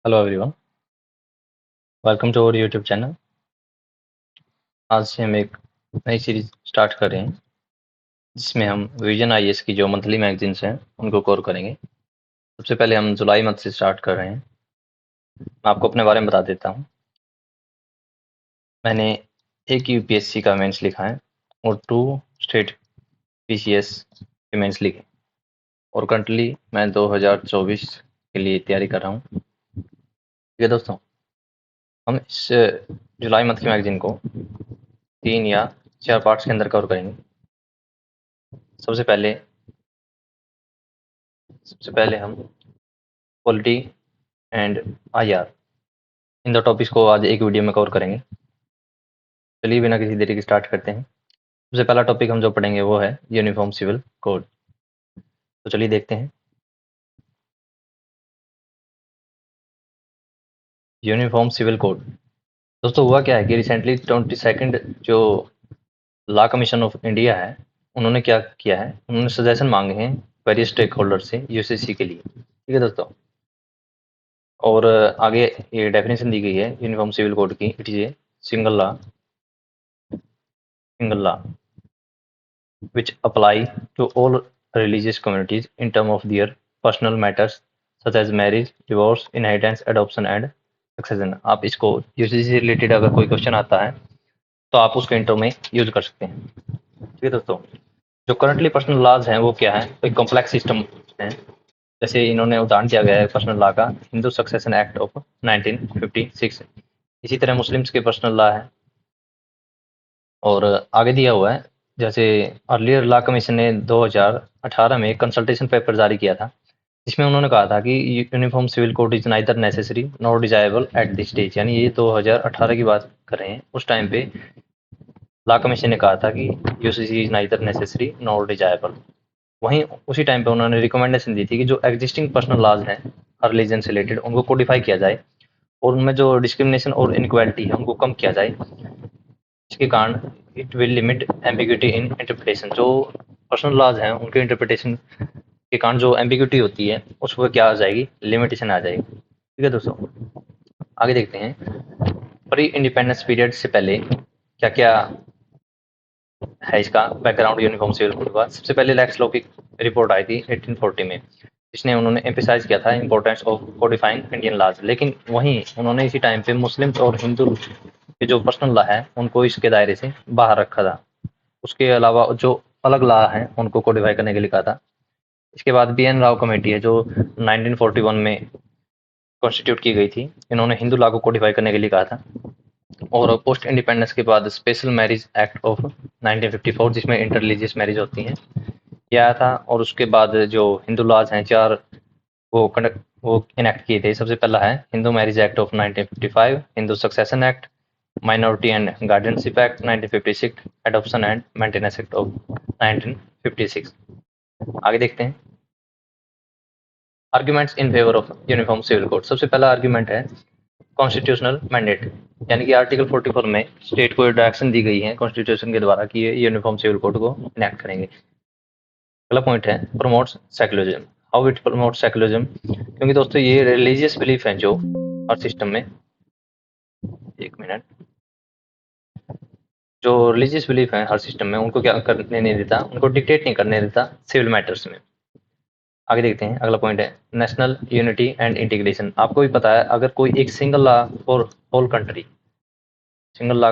Hello everyone, welcome to our YouTube channel. आज से हम एक नई सीरीज स्टार्ट कर रहे हैं जिसमें हम विजन आईएएस की जो मंथली मैगजीन्स हैं उनको कवर करेंगे। सबसे पहले हम जुलाई मंथ से स्टार्ट कर रहे हैं। मैं आपको अपने बारे में बता देता हूँ। मैंने एक यूपीएससी का मेंस लिखा है और 2 स्टेट पीसीएस के मेंस लिखे और करंटली मैं 2024 के लिए तैयारी कर रहा हूँ। ठीक है दोस्तों, हम इस जुलाई मंथ की मैगजीन को 3 या 4 पार्ट्स के अंदर कवर करेंगे। सबसे पहले हम पॉलिटी एंड आईआर इन दो टॉपिक्स को आज एक वीडियो में कवर करेंगे। चलिए बिना किसी देरी के स्टार्ट करते हैं। सबसे पहला टॉपिक हम जो पढ़ेंगे वो है यूनिफॉर्म सिविल कोड। तो चलिए देखते हैं। यूनिफॉर्म सिविल कोड दोस्तों हुआ क्या है कि रिसेंटली 22nd जो लॉ कमीशन ऑफ इंडिया है उन्होंने क्या किया है, उन्होंने सजेशन मांगे हैं वेरियस स्टेक होल्डर से यूसीसी के लिए। ठीक है दोस्तों, और आगे ये डेफिनेशन दी गई है यूनिफॉर्म सिविल कोड की। It is a single law which apply to all religious communities in terms of their personal matters such as marriage, divorce, inheritance, adoption and succession। आप इसको यूसीसी से रिलेटेड अगर कोई question आता है तो आप उसको इंटरव्यू में यूज कर सकते हैं। ठीक है दोस्तों, जो करंटली पर्सनल लॉज हैं वो क्या है, एक कॉम्प्लेक्स सिस्टम है। जैसे इन्होंने उदाहरण दिया गया है पर्सनल लॉ का हिंदू सक्सेशन एक्ट ऑफ 1956। इसी तरह मुस्लिम्स के पर्सनल लॉ है और आगे दिया हुआ है। जैसे अर्लियर लॉ कमीशन ने 2018 में कंसल्टेशन पेपर जारी किया था जिसमें उन्होंने कहा था कि uniform civil code is neither necessary nor desirable at this stage. यानी ये 2018 की बात कर रहे हैं। उस टाइम पे लॉ कमीशन ने कहा था कि UCC is neither necessary nor desirable. वहीं उसी टाइम पे उन्होंने रिकमेंडेशन दी थी कि जो एग्जिस्टिंग पर्सनल लॉज हैं हर रिलीजन से रिलेटेड उनको कोडिफाई किया जाए और उनमें जो डिस्क्रिमिनेशन और इनक्वालिटी है उनको कम किया जाए। इसके कारण it will limit ambiguity in interpretation. जो पर्सनल लॉज हैं उनके इंटरप्रिटेशन के कारण जो एम्बिग्यूटी होती है उस पर क्या आ जाएगी, लिमिटेशन आ जाएगी। ठीक है दोस्तों, आगे देखते हैं प्री इंडिपेंडेंस पीरियड से पहले क्या क्या है इसका बैकग्राउंड यूनिफॉर्म सिविल कोड का। सबसे पहले लैक्स लॉ की रिपोर्ट आई थी 1840 में जिसने उन्होंने एम्फेसाइज किया था इंपॉर्टेंस ऑफ कोडिफाइंग इंडियन लॉज। लेकिन वहीं उन्होंने इसी टाइम पे मुस्लिम्स और हिंदू के जो पर्सनल लॉ है उनको इसके दायरे से बाहर रखा था। उसके अलावा जो अलग लॉ हैं उनको कोडिफाई करने के लिए कहा था। इसके बाद BN राव कमेटी है जो 1941 में कॉन्स्टिट्यूट की गई थी। इन्होंने हिंदू लॉ को कोडिफाई करने के लिए कहा था। और पोस्ट इंडिपेंडेंस के बाद स्पेशल मैरिज एक्ट ऑफ 1954 जिसमें इंटर रिलीजियस मैरिज होती हैं ये आया था। और उसके बाद जो हिंदू लॉज हैं 4 वो इनेक्ट किए थे। सबसे पहला है Hindu marriage act of 1955, Hindu succession act, minority and guardianship act 1956, adoption and maintenance act of 1956। आगे देखते हैं arguments in favour of uniform civil code. सबसे पहला आर्ग्यूमेंट है कॉन्स्टिट्यूशनल मैंडेट, यानी कि आर्टिकल 44 में स्टेट को डायरेक्शन दी गई है कॉन्स्टिट्यूशन के द्वारा कि ये यूनिफॉर्म सिविल कोड को इनेक्ट करेंगे। अगला पॉइंट है promotes secularism. How it promotes secularism, क्योंकि दोस्तों ये रिलीजियस बिलीफ है जो हर सिस्टम में, एक मिनट, जो रिलीजियस बिलीफ है हर सिस्टम में उनको क्या करने नहीं देता, उनको डिक्टेट नहीं करने देता सिविल मैटर्स में। आगे देखते हैं अगला पॉइंट है नेशनल यूनिटी एंड इंटीग्रेशन। आपको भी पता है अगर कोई एक single law for whole country, single law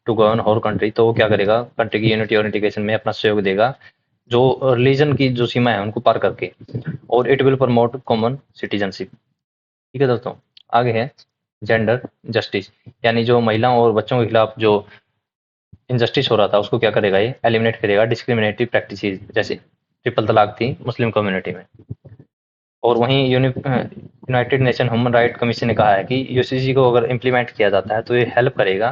to govern whole country, तो वो क्या करेगा, कंट्री की यूनिटी और इंटीग्रेशन में अपना सहयोग देगा जो रिलीजन की जो सीमा है उनको पार करके। और it will promote common citizenship. ठीक है दोस्तों, आगे है जेंडर जस्टिस, यानी जो महिलाओं और बच्चों के खिलाफ जो इनजस्टिस हो रहा था उसको क्या करेगा, ये एलिमिनेट करेगा। डिस्क्रिमिनेटरी प्रैक्टिस जैसे ट्रिपल तलाक थी मुस्लिम कम्युनिटी में। और वहीं United nation human right commission ने कहा है कि यूसीसी को अगर इम्प्लीमेंट किया जाता है तो ये हेल्प करेगा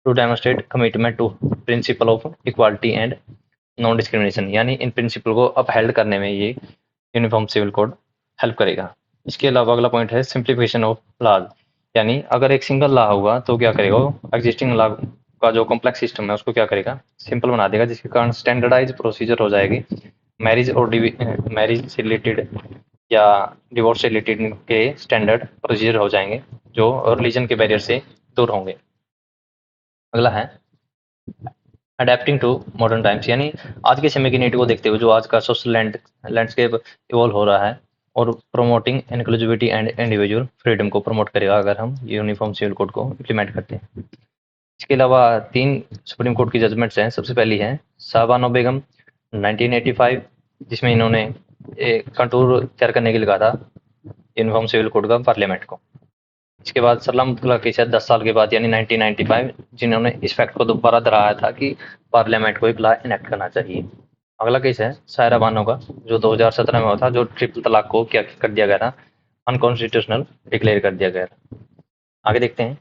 to demonstrate commitment to principle of equality and non discrimination. यानी इन प्रिंसिपल को अपहेल्ड करने में ये यूनिफॉर्म सिविल कोड हेल्प करेगा। इसके अलावा अगला पॉइंट है सिंप्लीफिकेशन ऑफ लॉज, यानी अगर एक सिंगल लॉ होगा तो क्या करेगा, एग्जिस्टिंग लॉ का जो कॉम्प्लेक्स सिस्टम है उसको क्या करेगा, सिंपल बना देगा, जिसके कारण स्टैंडर्डाइज प्रोसीजर हो जाएगी मैरिज और मैरिज से रिलेटेड या डिवोर्स से रिलेटेड के स्टैंडर्ड प्रोसीजर हो जाएंगे जो रिलीजन के बैरियर से दूर होंगे। अगला है अडेप्टिंग टू मॉडर्न टाइम्स, यानी आज के समय की नीड को देखते हुए जो आज का सोशल लैंडस्केप इवॉल्व हो रहा है और promoting inclusivity and individual freedom को प्रमोट करेगा अगर हम यूनिफॉर्म सिविल कोड को इम्प्लीमेंट करते हैं। इसके अलावा 3 सुप्रीम कोर्ट की जजमेंट्स हैं। सबसे पहली है शाहबानो बेगम 1985, जिसमें इन्होंने एक कंटूर तैयार करने के लिए कहा था यूनिफॉर्म सिविल कोड का पार्लियामेंट को। इसके बाद सलामतुल्लाह केस है 10 साल के बाद यानी 1995, जिन्होंने इस फैक्ट को दोबारा दोहराया था कि पार्लियामेंट को एक लॉ इनेक्ट करना चाहिए। अगला केस है सायरा बानो का, जो 2017 में हुआ था, जो ट्रिपल तलाक को क्या कर दिया गया था, अनकॉन्स्टिट्यूशनल डिक्लेयर कर दिया गया था। आगे देखते हैं।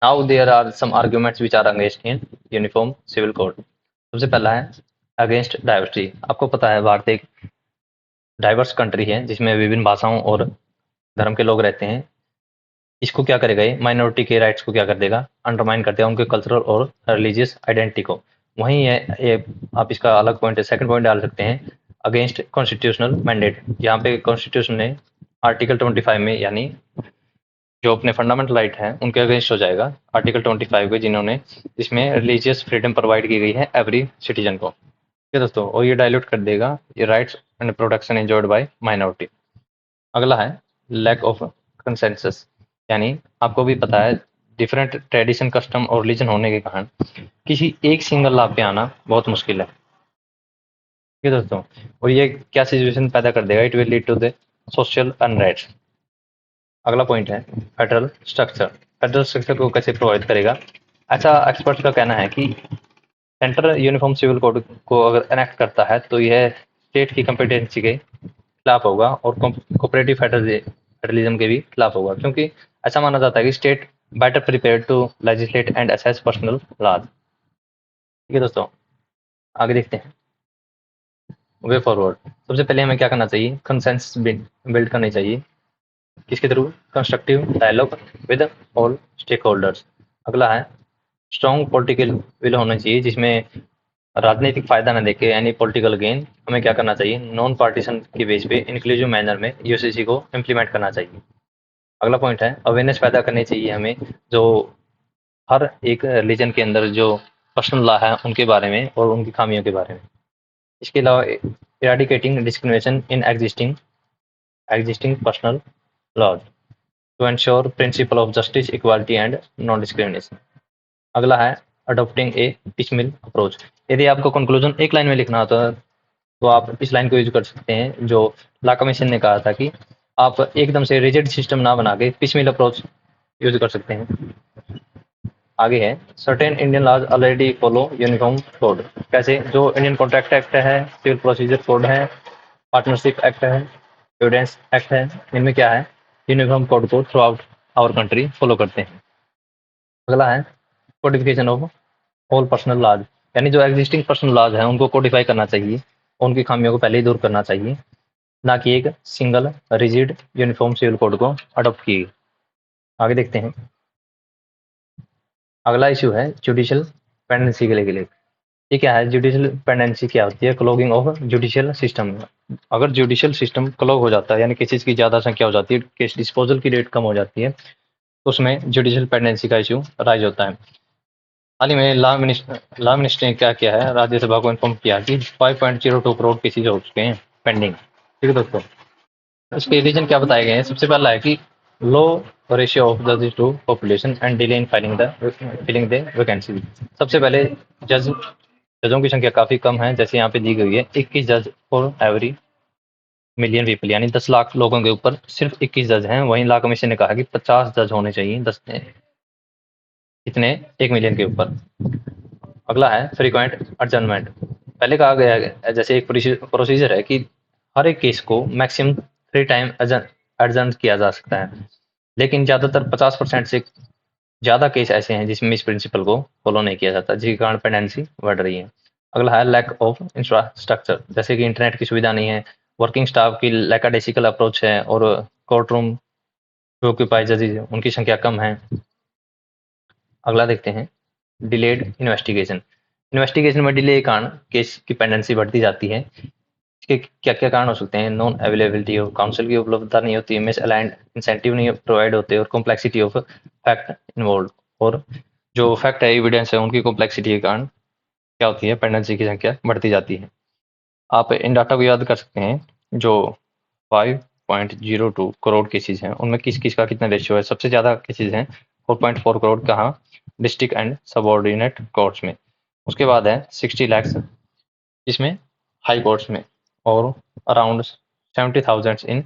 Now there are some arguments which are against in uniform civil code. सबसे पहला है अगेंस्ट डाइवर्सिटी। आपको पता है भारत एक डाइवर्स कंट्री है जिसमें विभिन्न भाषाओं और धर्म के लोग रहते हैं। इसको क्या करेगा, ये माइनॉरिटी के राइट्स को क्या कर देगा, अंडरमाइन कर देगा, उनके कल्चरल और रिलीजियस आइडेंटिटी को। वहीं ये आप इसका अलग पॉइंट है, सेकंड पॉइंट डाल सकते हैं अगेंस्ट कॉन्स्टिट्यूशनल मैंडेट। यहाँ पे कॉन्स्टिट्यूशन ने आर्टिकल 25 में, यानी जो अपने फंडामेंटल राइट हैं उनके अगेंस्ट हो जाएगा आर्टिकल 25 के, जिन्होंने इसमें रिलीजियस फ्रीडम प्रोवाइड की गई है एवरी सिटीजन को। ठीक है दोस्तों, और ये डायल्यूट कर देगा ये rights and protection enjoyed by minority. अगला है लैक ऑफ कंसेंसस, यानी आपको भी पता है डिफरेंट ट्रेडिशन, कस्टम और रिलीजन होने के कारण किसी एक सिंगल लॉ पे आना बहुत मुश्किल है। ठीक है दोस्तों, और ये क्या सिचुएशन पैदा कर देगा, it will lead to the social unrest. अगला पॉइंट है फेडरल स्ट्रक्चर। फेडरल स्ट्रक्चर को कैसे प्रोवाइड करेगा, ऐसा एक्सपर्ट का कहना है कि सेंट्रल यूनिफॉर्म सिविल कोड को अगर एनेक्ट करता है तो यह स्टेट की कॉम्पिटेंसी के खिलाफ होगा और कोऑपरेटिव फेडरलिज्म के भी खिलाफ होगा, क्योंकि ऐसा माना जाता है कि state better prepared to legislate and assess personal laws. ठीक है दोस्तों, आगे देखते हैं वे फॉरवर्ड। सबसे पहले हमें क्या करना चाहिए, कंसेंसस बिल्ड करनी चाहिए। किसके through, constructive dialogue with all stakeholders. अगला है स्ट्रॉन्ग पॉलिटिकल विल होना चाहिए, जिसमें राजनीतिक फायदा न देके यानी पॉलिटिकल गेन। हमें क्या करना चाहिए, नॉन पार्टीशन के बेस पे इंक्लूसिव मैनर में यूसीसी को इम्प्लीमेंट करना चाहिए। अगला पॉइंट है अवेयरनेस पैदा करनी चाहिए हमें, जो हर एक रिलीजन के अंदर जो पर्सनल लॉ है उनके बारे में और उनकी खामियों के बारे में। इसके अलावा eradicating discrimination in existing personal laws to ensure principle of justice, equality and non discrimination. अगला है अडोप्टिंग ए पिचमिल अप्रोच। यदि आपको कंक्लूजन एक लाइन में लिखना होता है तो आप इस लाइन को यूज कर सकते हैं, जो लॉ कमीशन ने कहा था कि आप एकदम से रिजिड सिस्टम ना बना के पिचमिल अप्रोच यूज कर सकते हैं। आगे है certain Indian laws already follow uniform code. कैसे, जो इंडियन कॉन्ट्रैक्ट एक्ट है, सिविल प्रोसीजर कोड है, पार्टनरशिप एक्ट है, एविडेंस एक्ट है, इनमें क्या है, यूनिफॉर्म कोड को throughout our country follow करते हैं। अगला है codification of all personal laws, यानी जो एग्जिस्टिंग पर्सनल लॉज हैं उनको कोडिफाई करना चाहिए, उनकी खामियों को पहले ही दूर करना चाहिए, ना कि एक single rigid uniform civil code को अडॉप्ट किए। आगे देखते हैं। अगला इशू है जुडिशियल पेंडेंसी के लिए। ये क्या है, जुडिशियल पेंडेंसी क्या होती है, क्लॉगिंग ऑफ जुडिशियल सिस्टम। अगर जुडिशियल सिस्टम क्लॉग हो जाता है यानी केसेस की ज़्यादा संख्या हो जाती है, केस डिस्पोजल की रेट कम हो जाती है, तो उसमें जुडिशियल पेंडेंसी का इशू राइज होता है। हाल ही में लॉ मिनिस्टर ने क्या किया है, राज्यसभा को इन्फॉर्म किया कि 5.02 करोड़ केसेज हो चुके हैं पेंडिंग। ठीक है दोस्तों, उसके रीजन क्या बताए गए हैं। सबसे पहला है कि लो रेशियो ऑफ जजेस to population and delay in filling the vacancy. सबसे पहले जज जजों की संख्या काफ़ी कम है, जैसे यहाँ पे दी गई है 21 जज फॉर एवरी मिलियन पीपल, यानी 10 लाख लोगों के ऊपर सिर्फ 21 जज हैं। वहीं लॉ कमीशन ने कहा कि 50 जज होने चाहिए 10 इतने 1 मिलियन के ऊपर। अगला है फ्रीक्वेंट एडजर्नमेंट। पहले कहा गया है जैसे एक प्रोसीजर है कि हर एक केस को मैक्सिमम 3 टाइम एडजर्न किया जा सकता है, लेकिन ज़्यादातर 50% से ज़्यादा केस ऐसे हैं जिसमें इस प्रिंसिपल को फॉलो नहीं किया जाता, जिसके कारण पेंडेंसी बढ़ रही है। अगला है लैक ऑफ इंफ्रास्ट्रक्चर, जैसे कि इंटरनेट की सुविधा नहीं है, वर्किंग स्टाफ की लैकाडेसिकल अप्रोच है, और कोर्ट रूम जो ऑक्यूपाई जजेज उनकी संख्या कम है। अगला देखते हैं डिलेड इन्वेस्टिगेशन। इन्वेस्टिगेशन में डिले के कारण केस की पेंडेंसी बढ़ती जाती है। इसके क्या-क्या कारण हो सकते हैं? नॉन अवेलेबिलिटी ऑफ काउंसिल की उपलब्धता नहीं होती है, मिस अलाइन्ड इंसेंटिव नहीं प्रोवाइड होते और कॉम्प्लेक्सिटी ऑफ फैक्ट इन्वॉल्व्ड, और जो फैक्ट है, एविडेंस है, उनकी कॉम्प्लेक्सिटी के कारण क्या होती है, पेंडेंसी की संख्या बढ़ती जाती है। आप इन डाटा को याद कर सकते हैं, जो 5.02 करोड़ केसेज हैं, उनमें किस-किस का कितना रेशियो है। सबसे ज़्यादा केसेज हैं 4.4 करोड़ कहाँ, डिस्ट्रिक्ट एंड सबऑर्डिनेट कोर्ट्स में। उसके बाद है 60 लाख इसमें हाई कोर्ट्स में, और अराउंड 70,000 इन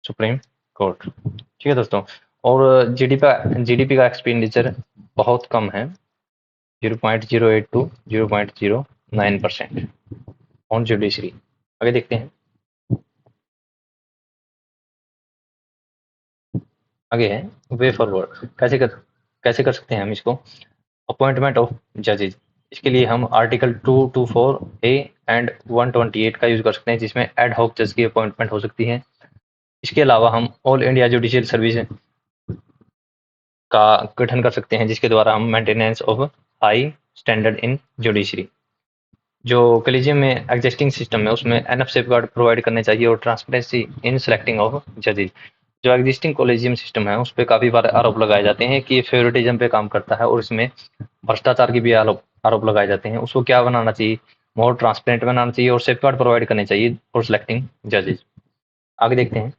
सुप्रीम कोर्ट। ठीक है दोस्तों। और जीडीपी का एक्सपेंडिचर बहुत कम है, 0.08 टू 0.09% ऑन जुडिशरी। आगे देखते हैं। आगे है वे फॉरवर्ड, कैसे कर सकते हैं हम इसको। अपॉइंटमेंट ऑफ जजेज, इसके लिए हम आर्टिकल 224 ए एंड 128 का यूज कर सकते हैं, जिसमें एड हॉक जज की अपॉइंटमेंट हो सकती है। इसके अलावा हम ऑल इंडिया जुडिशियल सर्विस का गठन कर सकते हैं, जिसके द्वारा हम maintenance of high standard in judiciary, जो कॉलेजियम में एग्जिस्टिंग सिस्टम है उसमें एनएफ सेफगार्ड प्रोवाइड करने चाहिए, और ट्रांसपेरेंसी इन सेलेक्टिंग ऑफ जजेज। जो एग्जिस्टिंग कॉलेजियम सिस्टम है उस पर काफी बार आरोप लगाए जाते हैं कि फेवरेटिज्म पे काम करता है, और इसमें भ्रष्टाचार की भी आरोप लगाए जाते हैं। उसको क्या बनाना चाहिए, मोर ट्रांसपेरेंट बनाना चाहिए, और सेफगार्ड प्रोवाइड करने चाहिए फॉर सेलेक्टिंग जजेज। आगे देखते हैं।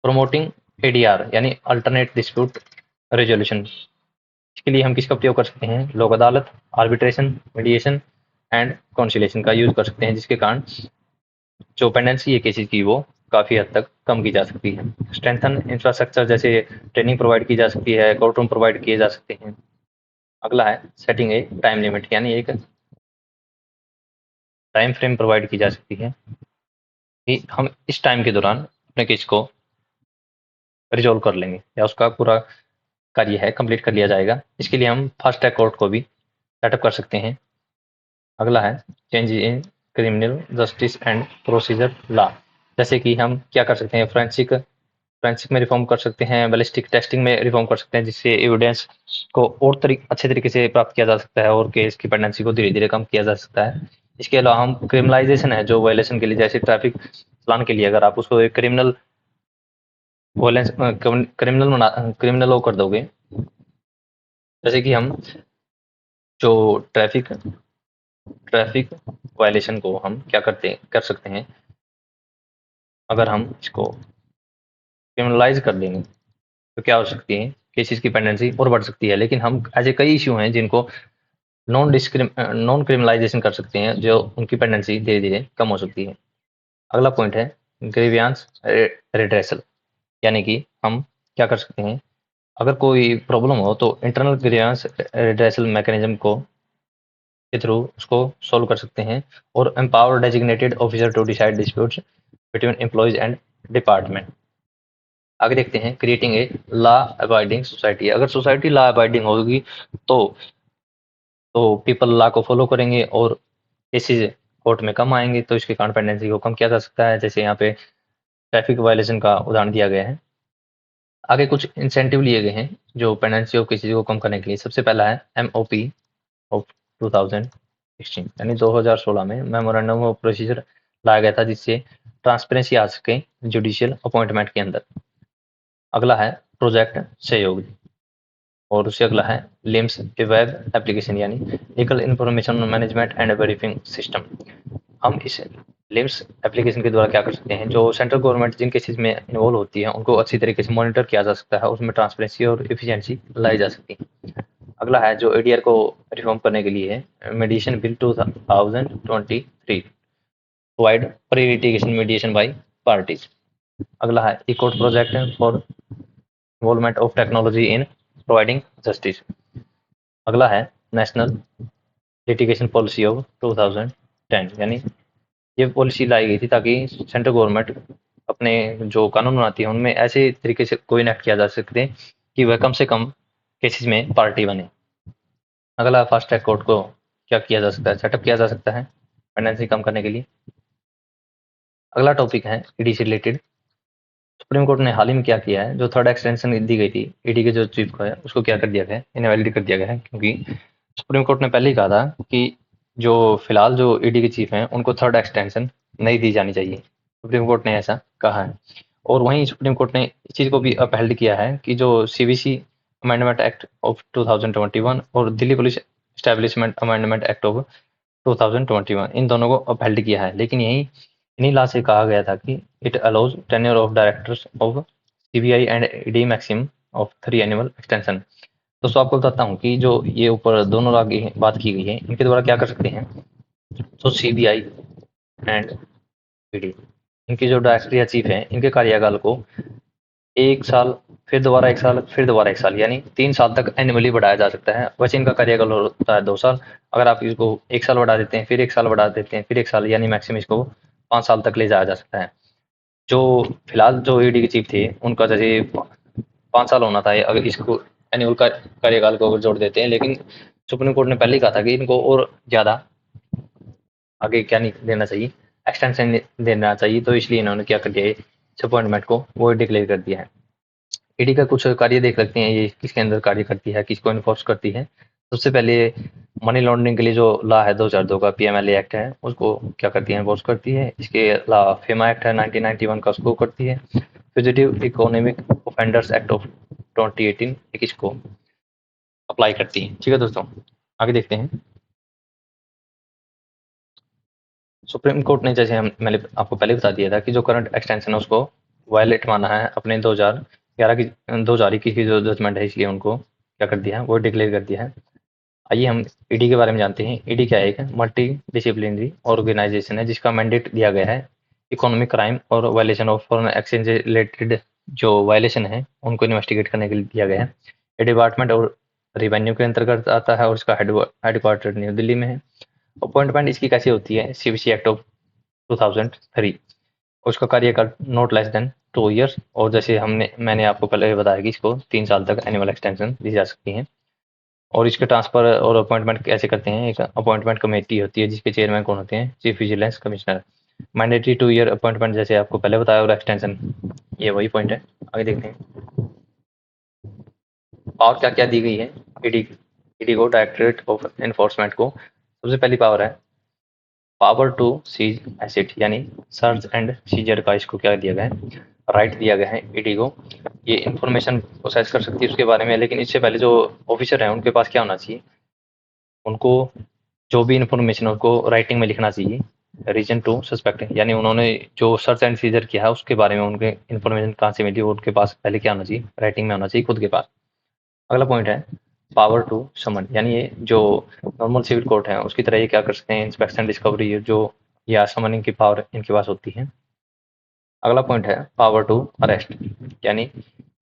प्रोमोटिंग एडीआर यानी अल्टरनेट डिस्प्यूट रेजोल्यूशन, इसके लिए हम किसका उपयोग कर सकते हैं, लोक अदालत, आर्बिट्रेशन, मीडिएशन एंड कॉन्सिलेशन का यूज कर सकते हैं, जिसके कारण जो पेंडेंसी है केसेस की वो काफी हद तक कम की जा सकती है। स्ट्रेंथन इंफ्रास्ट्रक्चर, जैसे ट्रेनिंग प्रोवाइड की जा सकती है, कोर्ट रूम प्रोवाइड किए जा सकते हैं। अगला है सेटिंग ए टाइम लिमिट, यानी एक टाइम फ्रेम प्रोवाइड की जा सकती है कि हम इस टाइम के दौरान अपने केस को रिजोल्व कर लेंगे, या उसका पूरा कार्य है कंप्लीट कर लिया जाएगा। इसके लिए हम फास्ट ट्रैक कोर्ट को भी सेटअप कर सकते हैं। अगला है change in criminal justice and procedure law, जैसे कि हम क्या कर सकते हैं, फ्रेंसिक में रिफॉर्म कर सकते हैं, बैलिस्टिक टेस्टिंग में रिफॉर्म कर सकते हैं, जिससे एविडेंस को और अच्छे तरीके से प्राप्त किया जा सकता है, और केस की पेंडेंसी को धीरे धीरे कम किया जा सकता है। इसके अलावा हम क्रिमिनलाइजेशन है जो वायलेशन के लिए, जैसे ट्रैफिक चलान के लिए अगर आप उसको एक क्रिमिनल वायलेंस क्रिमिनल लॉ कर दोगे, जैसे कि हम जो ट्रैफिक वायलेशन को हम क्या कर सकते हैं, अगर हम इसको क्रिमिनलाइज कर देंगे तो क्या हो सकती है, केसेस की पेंडेंसी और बढ़ सकती है। लेकिन हम ऐसे कई इश्यू हैं जिनको नॉन क्रिमिनलाइजेशन कर सकते हैं, जो उनकी पेंडेंसी धीरे धीरे कम हो सकती है। अगला पॉइंट है ग्रीवियंस रिड्रेसल, यानी कि हम क्या कर सकते हैं, अगर कोई प्रॉब्लम हो तो इंटरनल ग्रीवियंस रिड्रेसल मैकेनिज्म को के थ्रू उसको सॉल्व कर सकते हैं, और empower designated officer to decide disputes between employees and department. आगे देखते हैं creating a law abiding society, अगर सोसाइटी लॉ अबाइडिंग होगी तो पीपल लॉ को फॉलो करेंगे, और केसेस कोर्ट में कम आएंगे, तो इसके कारण पेंडेंसी को कम किया जा सकता है, जैसे यहाँ पे ट्रैफिक वायलेशन का उदाहरण दिया गया है। आगे कुछ इंसेंटिव लिए गए हैं जो पेंडेंसी ऑफ केसेस को कम करने के लिए। सबसे पहला है MOP ऑफ 2016, यानी 2016 में मेमोरेंडम ऑफ प्रोसीजर लाया गया था, जिससे ट्रांसपेरेंसी आ सके जुडिशियल अपॉइंटमेंट के अंदर। अगला है प्रोजेक्ट सहयोग, और उससे अगला है लिम्स वेब एप्लीकेशन, यानी legal information management and verifying system. हम इस लिम्स एप्लीकेशन के द्वारा क्या कर सकते हैं, जो सेंट्रल गवर्नमेंट जिन केसेस में इन्वॉल्व होती है उनको अच्छी तरीके से मॉनिटर किया जा सकता है, उसमें ट्रांसपेरेंसी और एफिशिएंसी लाई जा सकती है। अगला है जो एडीआर को रिफॉर्म करने के लिए है, mediation bill 2023 provide pre litigation mediation by parties. अगला है e court project for involvement of technology in providing justice. अगला है नेशनल लिटिगेशन पॉलिसी ऑफ 2010, यानी ये पॉलिसी लाई गई थी ताकि सेंट्रल गवर्नमेंट अपने जो कानून बनाती है उनमें ऐसे तरीके से कोई एक्ट किया जा सकते कि वह कम से कम केसेस में पार्टी बने। अगला फास्ट ट्रैक कोर्ट को क्या किया जा सकता है, सेटअप किया जा सकता है पेंडेंसी कम करने के लिए। अगला टॉपिक है ईडी से रिलेटेड। सुप्रीम कोर्ट ने हाल ही में क्या किया है, जो थर्ड एक्सटेंशन दी गई थी ईडी के जो चीफ को है उसको क्या कर दिया गया है, इनवैलिड कर दिया गया है, क्योंकि सुप्रीम कोर्ट ने पहले ही कहा था कि जो फिलहाल जो ईडी के चीफ हैं उनको थर्ड एक्सटेंशन नहीं दी जानी चाहिए। सुप्रीम कोर्ट ने ऐसा कहा है। और वहीं सुप्रीम कोर्ट ने इस चीज़ को भी अपहेल्ड किया है कि जो सीवीसी अमेंडमेंट एक्ट ऑफ 2021 और Delhi police establishment amendment act of 2021 इन दोनों को अपहेल्ड किया है। लेकिन यही इन्हीं लॉ से कहा गया था कि it allows tenure of directors of CBI and ED maximum of 3 annual extension. दोस्तों आपको बताता हूँ कि जो ये ऊपर दोनों लॉ की बात की गई है, इनके द्वारा क्या कर सकते हैं। तो सीबीआई एंड ईडी, इनके जो डायरेक्टर या चीफ हैं, इनके कार्यकाल को 1 साल, फिर दोबारा 1 साल, फिर दोबारा 1 साल, यानी 3 साल तक एनुअली बढ़ाया जा सकता है। वैसे इनका कार्यकाल होता है 2 साल। अगर आप इसको 1 साल बढ़ा देते हैं, फिर 1 साल बढ़ा देते हैं, फिर 1 साल, यानी मैक्सिमम इसको 5 साल तक ले जाया जा सकता है। जो फिलहाल जो ईडी के चीफ थे, उनका जैसे 5 साल होना था, अगर इसको एनुअल कार्यकाल को अगर जोड़ देते हैं, लेकिन सुप्रीम कोर्ट ने पहले ही कहा था कि इनको और ज्यादा आगे क्या नहीं देना चाहिए, एक्सटेंशन देना चाहिए। तो इसलिए इन्होंने क्या कर दिया है, इस अपॉइंटमेंट को वो डिक्लेयर कर दिया है। ईडी का कुछ कार्य देख सकते हैं, ये किसके अंदर कार्य करती है, किसको इन्फोर्स करती है। सबसे पहले मनी लॉन्ड्रिंग के लिए जो लॉ है 2002 का पीएमएलए एक्ट है, उसको क्या करती है, इन्फोर्स करती है। इसके अलावा फेमा एक्ट है 1991 का, उसको करती है। Fugitive economic offenders act of 2018 एक इसको अप्लाई करती है। ठीक है दोस्तों, आगे देखते हैं। सुप्रीम कोर्ट ने, जैसे हम मैंने आपको पहले बता दिया था कि जो करंट एक्सटेंशन है उसको वायलेट माना है अपने 2011 की 2021 की जो जजमेंट है, इसलिए उनको क्या कर दिया है, वो डिक्लेयर कर दिया है। आइए हम ईडी के बारे में जानते हैं। ईडी क्या है, एक मल्टी डिसिप्लिनरी ऑर्गेनाइजेशन है जिसका मैंडेट दिया गया है इकोनॉमिक क्राइम और violation of foreign exchange related जो वायलेशन है उनको इन्वेस्टिगेट करने के लिए दिया गया है। ये डिपार्टमेंट और रिवेन्यू के अंतर्गत आता है और इसका हेडक्वार्टर न्यू दिल्ली में है। अपॉइंटमेंट इसकी कैसे होती है, सीबीसी एक्ट ऑफ 2003, उसका कार्यकाल नॉट लेस देन 2 ईयर्स। और जैसे मैंने आपको पहले बताया कि इसको 3 साल तक एनुअल एक्सटेंशन दी जा सकती है। और इसके ट्रांसफर और अपॉइंटमेंट कैसे करते हैं, एक अपॉइंटमेंट कमेटी होती है जिसके चेयरमैन कौन होते हैं, chief vigilance commissioner. Mandatory 2 year appointment जैसे आपको पहले बताया, और एक्सटेंशन ये वही पॉइंट है। आगे देखते हैं पावर क्या क्या दी गई है ईडी ईडी को, डायरेक्टरेट ऑफ एनफोर्समेंट को। सबसे पहली पावर है पावर टू सीज एसिड, यानी सर्च एंड सीजर का इसको क्या दिया गया है, राइट दिया गया है ईडी को। ये इंफॉर्मेशन प्रोसेस कर सकती है उसके बारे में, लेकिन इससे पहले जो ऑफिसर है उनके पास क्या होना चाहिए, उनको जो भी इंफॉर्मेशन है उसको राइटिंग में लिखना चाहिए। रीजन टू सस्पेक्ट, यानी उन्होंने जो सर्च एंड सीजर किया है उसके बारे में उनके इन्फॉर्मेशन कहाँ से मिली, उनके पास पहले क्या होना चाहिए, राइटिंग में होना चाहिए खुद के पास। अगला पॉइंट है पावर टू समन, यानी ये जो नॉर्मल सिविल कोर्ट है उसकी तरह ये क्या कर सकते हैं, इंस्पेक्शन डिस्कवरी जो या समनिंग की पावर इनके पास होती है। अगला पॉइंट है पावर टू अरेस्ट, यानी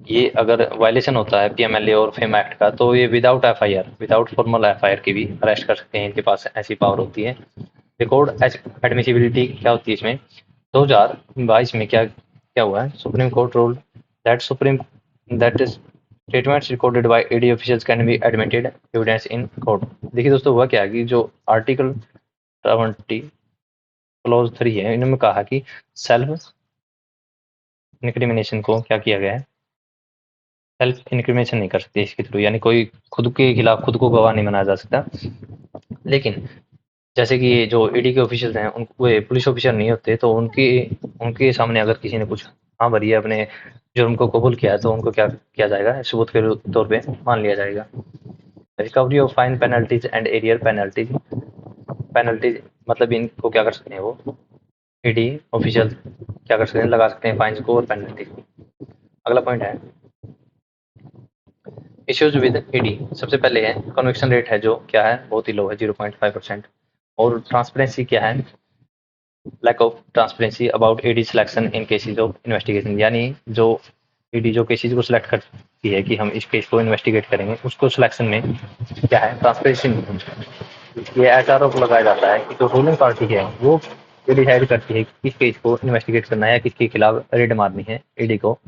ये अगर वायलेशन होता है पीएमएलए और फेम एक्ट का, तो ये without FIR, without formal FIR की भी अरेस्ट कर सकते हैं, इनके पास ऐसी पावर होती है। रिकॉर्ड एडमिसिबिलिटी क्या होती है इसमें, 2022 में क्या क्या हुआ है, supreme court rule that supreme that is statements recorded by ED officials can be admitted evidence in court. देखिए दोस्तों, हुआ क्या है कि जो आर्टिकल 20 क्लॉज 3 है, इन्होंने कहा कि सेल्फ इंक्रिमिनेशन को क्या किया गया है, सेल्फ इंक्रिमिनेशन नहीं कर सकते इसके थ्रू, यानी कोई खुद के खिलाफ खुद को गवाह नहीं बनाया जा सकता। लेकिन जैसे कि जो ईडी के ऑफिशियल हैं, वो पुलिस ऑफिसर नहीं होते, तो उनकी उनके सामने अगर किसी ने कुछ हाँ भरी है, अपने जुर्म को कबूल किया है, तो उनको क्या किया जाएगा, सबूत के तौर पे मान लिया जाएगा। Recovery of fine penalties and arrear penalties, penalties मतलब इनको क्या कर सकते हैं, वो ईडी ऑफिशियल क्या कर सकते हैं, लगा सकते हैं फाइन को और पेनल्टी को। अगला पॉइंट है इश्यूज विद ईडी। सबसे पहले है कन्विक्शन रेट है जो क्या है, बहुत ही लो है, 0.5%। और ट्रांसपेरेंसी क्या है, lack of transparency about ED selection in cases of investigation, यानी जो ईडी जो केसेस को सिलेक्ट करती है कि हम इस केस को इन्वेस्टिगेट करेंगे, उसको सिलेक्शन में क्या है, ट्रांसपेरेंसी नहीं है। ये ऐसा आरोप लगाया जाता है कि जो रूलिंग पार्टी है वो ये डिसाइड करती है कि किस केस को इन्वेस्टिगेट करना है या किसके खिलाफ रेड मारनी है ईडी को,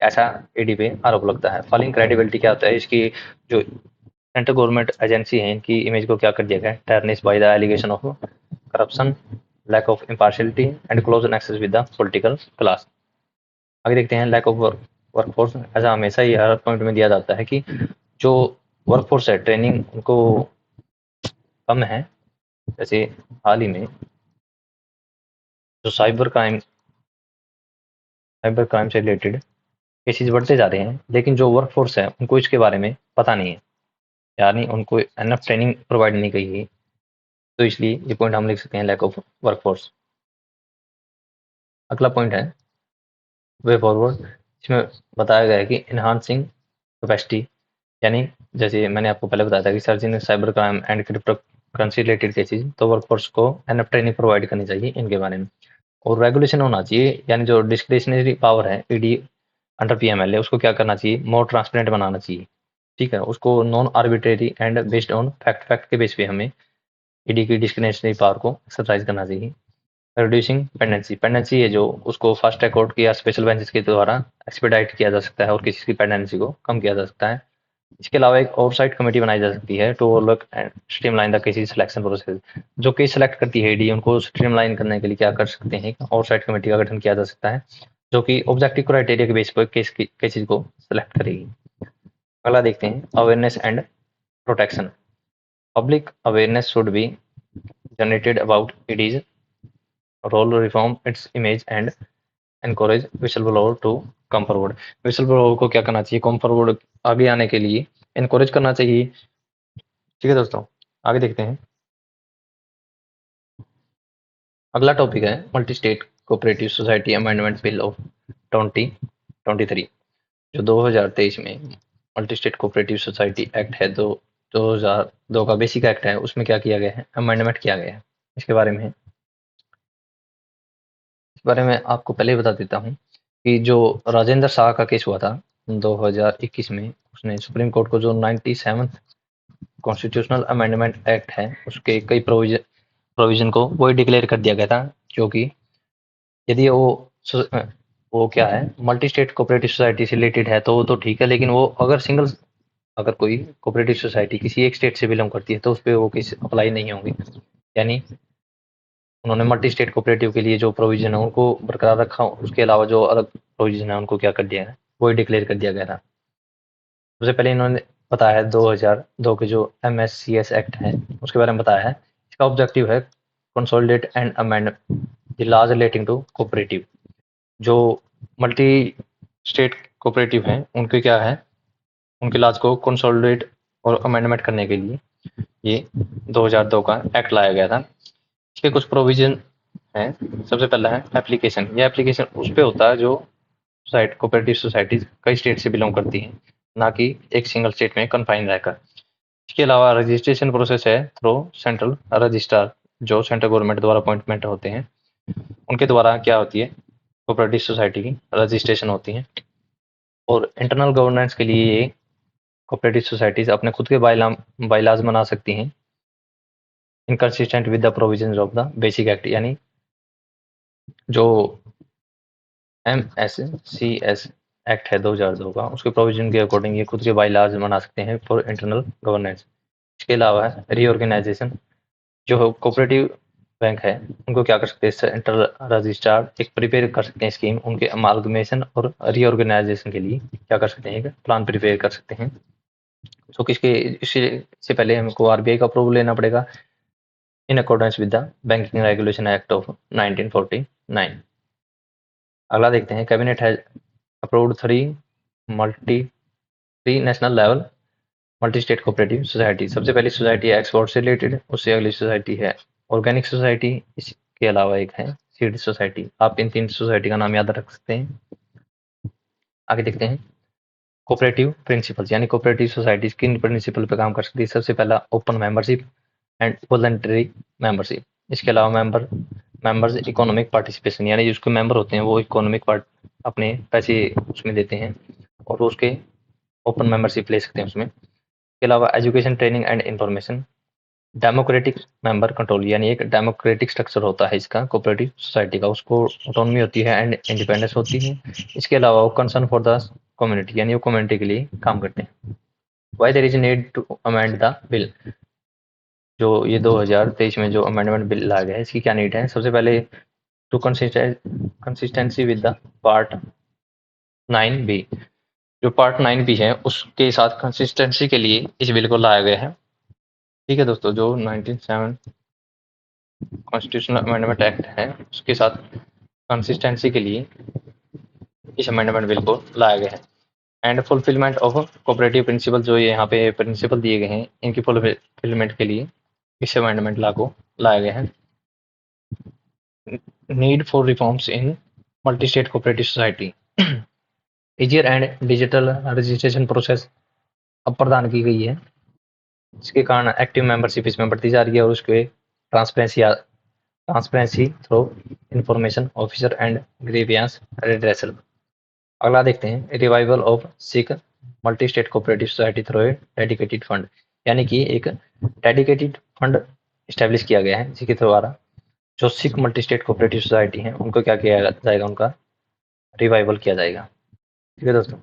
ऐसा ईडी पे आरोप लगता है। फॉलिंग क्रेडिबिलिटी क्या होता है, इसकी जो सेंट्रल गवर्नमेंट एजेंसी है इनकी इमेज को क्या कर दिया गया, tarnish by the allegation of corruption, lack of impartiality and close access with the political class. आगे देखते हैं लैक ऑफ वर्कफोर्स। ऐसा हमेशा ही हर पॉइंट में दिया जाता है कि जो वर्कफोर्स है ट्रेनिंग उनको कम है। जैसे हाल ही में जो साइबर क्राइम से रिलेटेड केसेस बढ़ते जा रहे हैं, लेकिन जो वर्कफोर्स है उनको इसके बारे में पता नहीं है, यानी उनको एनफ ट्रेनिंग प्रोवाइड नहीं की गई। तो इसलिए ये पॉइंट हम लिख सकते हैं, लैक ऑफ वर्कफोर्स। अगला पॉइंट है वे फॉरवर्ड। इसमें बताया गया है कि इन्हांसिंग कैपेसिटी, यानी जैसे मैंने आपको पहले बताया था कि search in cyber crime and crypto currency related cases, तो वर्कफोर्स को एनफ ट्रेनिंग प्रोवाइड करनी चाहिए इनके बारे में। और रेगुलेशन होना चाहिए, यानी जो डिस्क्रिशनरी पावर है ईडी अंडर पीएमएलए, उसको क्या करना चाहिए, मोर ट्रांसपेरेंट बनाना चाहिए। ठीक है, उसको non arbitrary and based on fact के बेस पे हमें ईडी की डिस्क्रिशनरी पावर को एक्सरसाइज करना चाहिए। रिड्यूसिंग पेंडेंसी है जो उसको फास्ट ट्रैक कोर्ट या स्पेशल बेंचेस के द्वारा एक्सपेडाइट किया जा सकता है और किसी की पेंडेंसी को कम किया जा सकता है। इसके अलावा एक ओवरसाइट कमेटी बनाई जा सकती है to overlook and streamline the cases selection process. जो केस सेलेक्ट करती है ईडी, उनको स्ट्रीमलाइन करने के लिए क्या कर सकते हैं, ओवरसाइट कमेटी का गठन किया जा सकता है, जो कि ऑब्जेक्टिव क्राइटेरिया के बेस पर केसेस को सिलेक्ट करेगी। अगला देखते हैं awareness and protection. Public awareness should be generated about ED's role, reform its image and encourage whistle blower to come forward. Whistle blower को क्या करना चाहिए, कम फॉरवर्ड आगे आने के लिए एनकरेज करना चाहिए। ठीक है दोस्तों, आगे देखते हैं। अगला टॉपिक है multi state cooperative society amendment bill of 2023। जो 2023 में multi state cooperative society act है, 2002 का बेसिक एक्ट है, उसमें क्या किया गया है, अमेंडमेंट किया गया है। इसके बारे में आपको पहले ही बता देता हूँ कि जो राजेंद्र शाह का केस हुआ था 2021 में, उसने सुप्रीम कोर्ट को जो 97 कॉन्स्टिट्यूशनल अमेंडमेंट एक्ट है, उसके कई प्रोविजन को वही डिक्लेयर कर दिया गया था, क्योंकि यदि वो क्या है, मल्टी स्टेट कोऑपरेटिव सोसाइटी से रिलेटेड है तो वो तो ठीक है, लेकिन वो अगर कोई कोऑपरेटिव सोसाइटी किसी एक स्टेट से बिलोंग करती है तो उस पर वो केस अप्लाई नहीं होंगे। यानी उन्होंने मल्टी स्टेट कोऑपरेटिव के लिए जो प्रोविजन है उनको बरकरार रखा, उसके अलावा जो अलग प्रोविजन है उनको क्या कर दिया है, वही डिक्लेयर कर दिया गया था। सबसे पहले इन्होंने बताया है 2002 के जो MSCS एक्ट है उसके बारे में बताया है। इसका ऑब्जेक्टिव है consolidate and amend the laws relating to cooperative. जो मल्टी स्टेट कोऑपरेटिव हैं उनके क्या है, उनके लॉज को कंसोलिडेट और अमेंडमेंट करने के लिए ये 2002 का एक्ट लाया गया था। इसके कुछ प्रोविजन हैं। सबसे पहला है एप्लीकेशन। यह एप्लीकेशन उस पे होता है जो कोऑपरेटिव सोसाइटीज कई स्टेट से बिलोंग करती हैं, ना कि एक सिंगल स्टेट में कन्फाइन रहकर। इसके अलावा रजिस्ट्रेशन प्रोसेस है थ्रू सेंट्रल रजिस्ट्रार, जो सेंट्रल गवर्नमेंट द्वारा अपॉइंटमेंट होते हैं, उनके द्वारा क्या होती है, कोऑपरेटिव सोसाइटी की रजिस्ट्रेशन होती है। और इंटरनल गवर्नेंस के लिए ये कोऑपरेटिव सोसाइटीज अपने खुद के बाइलाज बना सकती हैं, inconsistent with the provisions of the basic act. यानी जो MSCS एक्ट है 2002 का, उसके प्रोविजन के अकॉर्डिंग ये खुद के बाइलाज बना सकते हैं फॉर इंटरनल गवर्नेंस। इसके अलावा रीऑर्गेनाइजेशन, जो कोऑपरेटिव बैंक है उनको क्या कर सकते हैं, सेंट्रल रजिस्ट्रार एक प्रिपेयर कर सकते हैं स्कीम, उनके अमालगमेशन और रीऑर्गेनाइजेशन के लिए क्या कर सकते हैं, प्लान प्रिपेयर कर सकते हैं। तो इससे पहले हमको RBI का अप्रूवल लेना पड़ेगा in accordance with the banking regulation act of 1949। अगला देखते हैं, cabinet has approved three national level multi state cooperative society. सबसे पहली सोसाइटी है एक्सपोर्ट से रिलेटेड, उससे अगली सोसाइटी है ऑर्गेनिक सोसाइटी, इसके अलावा एक है सीड सोसाइटी। आप इन 3 सोसाइटी का नाम याद रख सकते हैं। आगे देखते हैं कोऑपरेटिव प्रिंसिपल्स, यानी कोऑपरेटिव सोसाइटी किन प्रिंसिपल पे काम कर सकती है। सबसे पहला open membership and voluntary membership. इसके अलावा मेंबर्स इकोनॉमिक पार्टिसिपेशन, यानी जिसके मेंबर होते हैं वो इकोनॉमिक पार्ट अपने पैसे उसमें देते हैं और वो उसके ओपन मेंबरशिप ले सकते हैं उसमें। इसके अलावा education, training and information. Democratic member control, यानी एक डेमोक्रेटिक स्ट्रक्चर होता है इसका कोऑपरेटिव सोसाइटी का, उसको ऑटोनॉमी होती है एंड इंडिपेंडेंस होती है। इसके अलावा वो कंसर्न फॉर द कम्युनिटी, यानी वो कम्युनिटी के लिए काम करते हैं। Why there is need to amend the bill. जो ये 2023 में जो अमेंडमेंट बिल लाया गया है, इसकी क्या नीड है। सबसे पहले to consistency with the part 9B। जो पार्ट 9B है उसके साथ कंसिस्टेंसी के लिए इस बिल को लाया गया है। ठीक है दोस्तों, जो 97 कॉन्स्टिट्यूशनल अमेंडमेंट एक्ट है उसके साथ कंसिस्टेंसी के लिए इस अमेंडमेंट बिल को लाया गया है। And fulfilment of cooperative principal, जो ये यहाँ पे प्रिंसिपल दिए गए हैं इनकी फुलफिलमेंट के लिए इस अमेंडमेंट ला को लाया गया है। Need for reforms in multi state cooperative society, easier and digital registration process अब प्रदान की गई है। इसके कारण एक्टिव मेंबरशिप इसमें बढ़ती जा रही है और उसके transparency through information officer and grievance redressal. अगला देखते हैं revival of Sikh multi state cooperative society through a dedicated fund, यानी कि एक डेडिकेटेड फंड इस्टेब्लिश किया गया है जिसके द्वारा जो Sikh multi state cooperative society है उनको क्या किया जाएगा, उनका रिवाइवल किया जाएगा। ठीक है दोस्तों,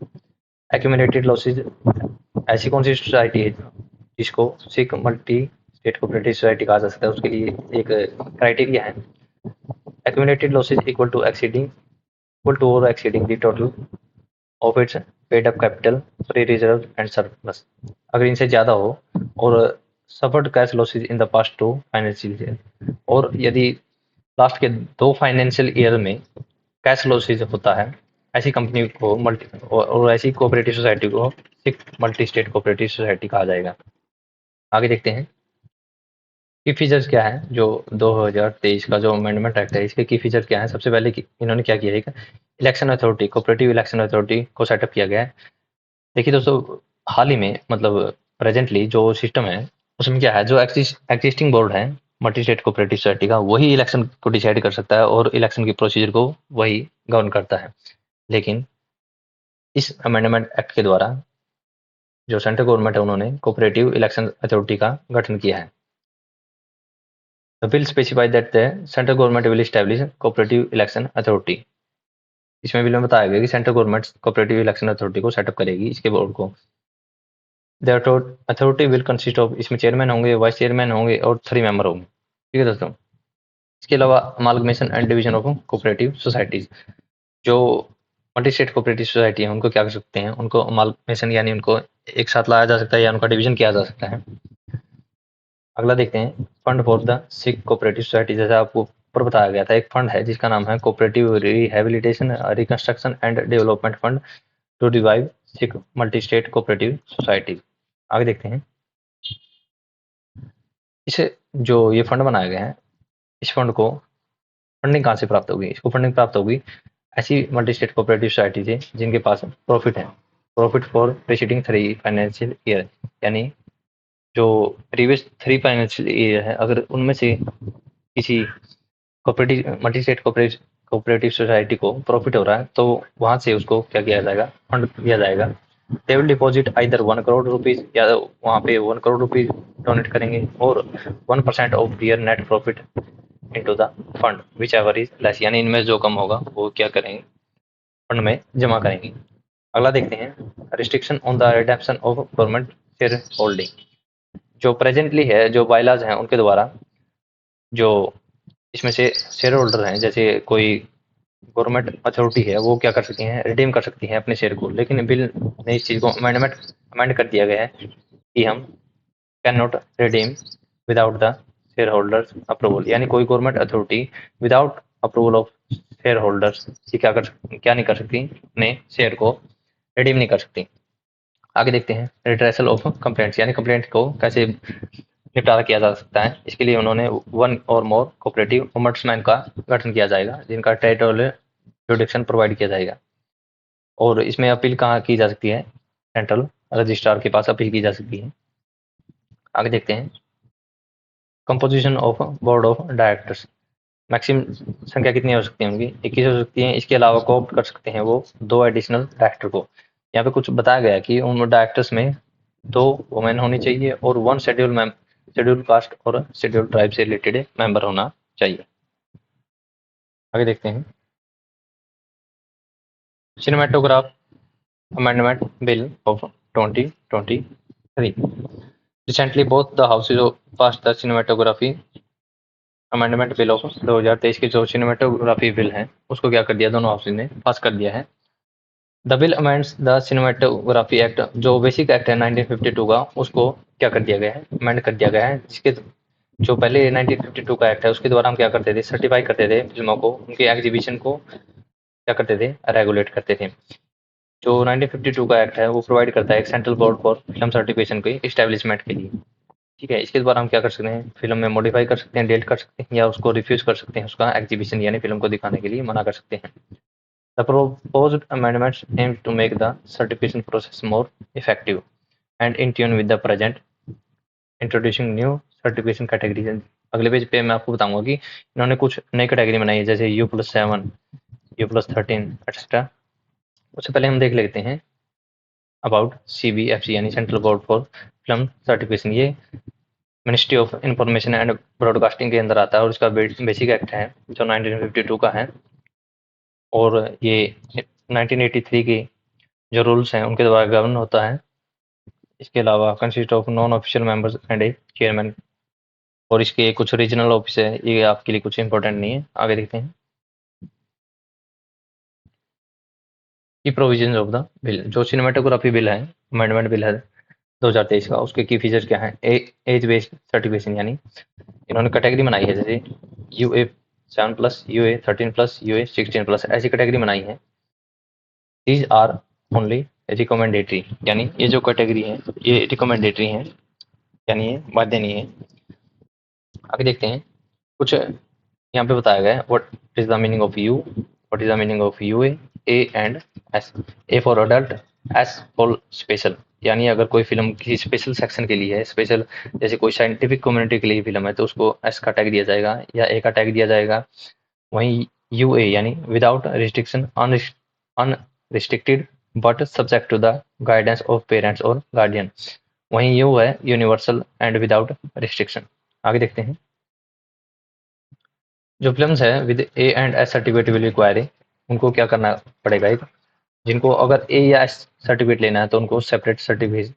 एक्यूमुलेटेड लॉसेज ऐसी कौन सी सोसाइटी है जिसको sick multi state cooperative society कहा जा सकता है, उसके लिए एक क्राइटेरिया है एक्यूमुलेटेड लॉसेज इक्वल टू और exceeding the total of its paid up capital free reserve and surplus. अगर इनसे ज़्यादा हो और suffered cash losses in the past two financial year, और यदि लास्ट के 2 फाइनेंशियल ईयर में कैश लॉसेज होता है, ऐसी कंपनी को और ऐसी कोऑपरेटिव सोसाइटी को Sikh multi state cooperative society कहा जाएगा। आगे देखते हैं की फीचर्स क्या है। जो 2023 का जो अमेंडमेंट एक्ट है इसके की फीचर क्या है। सबसे पहले इन्होंने क्या किया है, election authority cooperative election authority को सेटअप किया गया है। देखिए दोस्तों, हाल ही में मतलब प्रेजेंटली जो सिस्टम है उसमें क्या है, जो एग्जिस्टिंग बोर्ड है मल्टी स्टेट कोऑपरेटिव सोसाइटी का, वही इलेक्शन को डिसाइड कर सकता है और इलेक्शन की प्रोसीजर को वही गवर्न करता है। लेकिन इस अमेंडमेंट एक्ट के द्वारा जो सेंट्रल गवर्नमेंट है उन्होंने कोऑपरेटिव इलेक्शन अथॉरिटी का गठन किया है। The bill specifies that the central government will establish cooperative election authority। इसमें बिल में बताया गया कि central government cooperative election authority को सेटअप करेगी, इसके बोर्ड को। The authority will consist of, इसमें चेयरमैन होंगे, वाइस चेयरमैन होंगे और 3 मेंबर होंगे। ठीक है दोस्तों, इसके अलावा amalgamation and division of cooperative societies, जो मल्टी स्टेट कोऑपरेटिव सोसाइटी है उनको क्या कर सकते हैं, उनको अमालगमेशन यानी उनको एक साथ लाया जा सकता है या उनका डिवीजन किया जा सकता है। अगला देखते हैं fund for the Sikh cooperative society. जैसा आपको ऊपर बताया गया था, एक फंड है जिसका नाम है cooperative rehabilitation reconstruction and development fund to revive sick multi state cooperative society. आगे देखते हैं इसे जो ये फंड बनाया गया है, इस फंड को फंडिंग कहाँ से प्राप्त होगी। इसको फंडिंग प्राप्त होगी ऐसी मल्टी स्टेट कोऑपरेटिव सोसाइटी से जिनके पास प्रॉफिट है, profit for preceding 3 financial year, यानी जो प्रीवियस 3 फाइनेंशियल ईयर है, अगर उनमें से किसी cooperative multi state cooperative society को प्रॉफिट हो रहा है तो वहां से उसको क्या किया जाएगा, फंड दिया जाएगा। They will deposit either 1 crore rupees, या वहां पे 1 करोड़ रुपीज डोनेट करेंगे और 1% of their net profit into the fund whichever is less, यानी इनमें जो कम होगा वो क्या करेंगे, फंड में जमा करेंगे। अगला देखते हैं restriction on the redemption of government share holding. जो प्रेजेंटली है, जो बायलाज हैं उनके द्वारा जो इसमें से शेयर होल्डर हैं, जैसे कोई गवर्नमेंट अथॉरिटी है, वो क्या कर सकती हैं, रिडीम कर सकती हैं अपने शेयर को। लेकिन बिल ने इस चीज़ को अमेंड कर दिया गया है कि हम can not redeem without the share holders approval, यानी कोई government authority without approval of share holders क्या नहीं कर सकती, अपने शेयर को रिडीम नहीं कर सकती। आगे देखते हैं रिड्रेसल ऑफ कंप्लेंट्स, यानी कंप्लेंट को कैसे निपटारा किया जा सकता है। इसके लिए उन्होंने 1 और मोर कोऑपरेटिव ओम्बड्समैन का गठन किया जाएगा जिनका टेरिटोरियल जुडिक्शन प्रोवाइड किया जाएगा। और इसमें अपील कहाँ की जा सकती है, सेंट्रल रजिस्ट्रार के पास अपील की जा सकती है। आगे देखते हैं composition of board of directors. Maximum संख्या कितनी हो सकती है उनकी, 21 हो सकती है। इसके अलावा कोऑप्ट कर सकते हैं वो 2 एडिशनल डायरेक्टर को। यहाँ पे कुछ बताया गया कि उन डायरेक्टर्स में 2 वुमेन होनी चाहिए और 1 शेड्यूल कास्ट और शेड्यूल ट्राइब से रिलेटेड मेंबर होना चाहिए। आगे देखते हैं cinematograph amendment bill of 2023। Recently both the houses pass the cinematography amendment bill of 2023 के जो सिनेमेटोग्राफी बिल है उसको क्या कर दिया, दोनों हाउसेज ने पास कर दिया है। The bill amends the cinematography act, जो बेसिक एक्ट है 1952 का, उसको क्या कर दिया गया है, अमेंड कर दिया गया है, जो पहले 1952 का एक्ट है उसके द्वारा हम क्या करते थे, सर्टिफाई करते थे फिल्मों को, उनके एग्जीबिशन को क्या करते थे, रेगुलेट करते थे। जो 1952 का एक्ट है वो प्रोवाइड करता है एक central board for film certification के इस्टेब्लिशमेंट के लिए। ठीक है, इसके द्वारा हम क्या कर सकते हैं, फिल्म में मॉडिफाई कर सकते हैं, डिलीट कर सकते हैं, या उसको रिफ्यूज कर सकते हैं, उसका एग्जीबिशन यानी फिल्म को दिखाने के लिए मना कर सकते हैं। The proposed amendments aim to make the certification process more effective and in tune with the present, introducing new certification categories। अगले पेज पे मैं आपको बताऊंगा कि इन्होंने कुछ नई कैटेगरी बनाई है, जैसे U+7, U+13 एक्सेट्रा। उससे पहले हम देख लेते हैं अबाउट CBFC यानी central board for film certification. ये ministry of information and broadcasting के अंदर आता है और इसका बेसिक एक्ट है जो 1952 का है, और ये 1983 के जो रूल्स हैं उनके द्वारा गवर्न होता है। इसके अलावा consist of non official members and A chairman, और इसके कुछ रीजनल ऑफिस है, ये आपके लिए कुछ इंपॉर्टेंट नहीं है। आगे देखते हैं की प्रोविजन ऑफ द बिल। जो सिनेमेटोग्राफी बिल है, अमेंडमेंट बिल है 2023 का, उसके की फीचर क्या है, एज बेस्ड सर्टिफिकेशन, यानी इन्होंने कैटेगरी बनाई है, जैसे UA7+, UA13+, UA16+, ऐसी कैटेगरी बनाई है। दीज आर ओनली रिकमेंडेटरी, यानी ये जो कैटेगरी है ये रिकमेंडेटरी है, यानी ये बाध्य नहीं है। आगे देखते हैं कुछ यहाँ पे बताया गया है, what is the meaning of U, what is the meaning of UA, A and S. A for adult, S for special, यानी अगर कोई फिल्म किसी स्पेशल सेक्शन के लिए है, स्पेशल जैसे कोई साइंटिफिक कम्युनिटी के लिए फिल्म है तो उसको एस का टैग दिया जाएगा या ए का टैग दिया जाएगा। वहीं यूए यानी without restriction, unrestricted but subject to the guidance of parents और गार्डियन। वहीं यू है यूनिवर्सल एंड विदाउट रिस्ट्रिक्शन। आगे देखते हैं जो फिल्म्स है with A and S certificate will require, उनको क्या करना पड़ेगा, एक जिनको अगर ए या एस सर्टिफिकेट लेना है तो उनको सेपरेट सर्टिफिकेट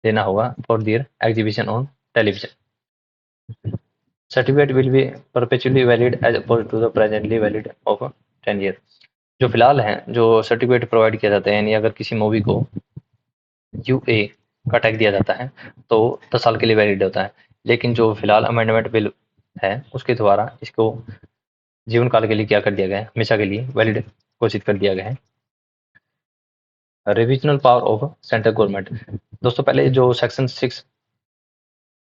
लेना होगा for their exhibition on television. Certificate will be perpetually valid as opposed to the presently valid of 10 year. जो फिलहाल है जो सर्टिफिकेट प्रोवाइड किया जाता है, यानी अगर किसी मूवी को UA का टैग दिया जाता है तो 10 साल के लिए वैलिड होता है, लेकिन जो फिलहाल अमेंडमेंट बिल है उसके द्वारा इसको जीवन काल के लिए क्या कर दिया गया है, हमेशा के लिए वैलिड घोषित कर दिया गया है। Revisional power of central government. दोस्तों पहले जो सेक्शन 6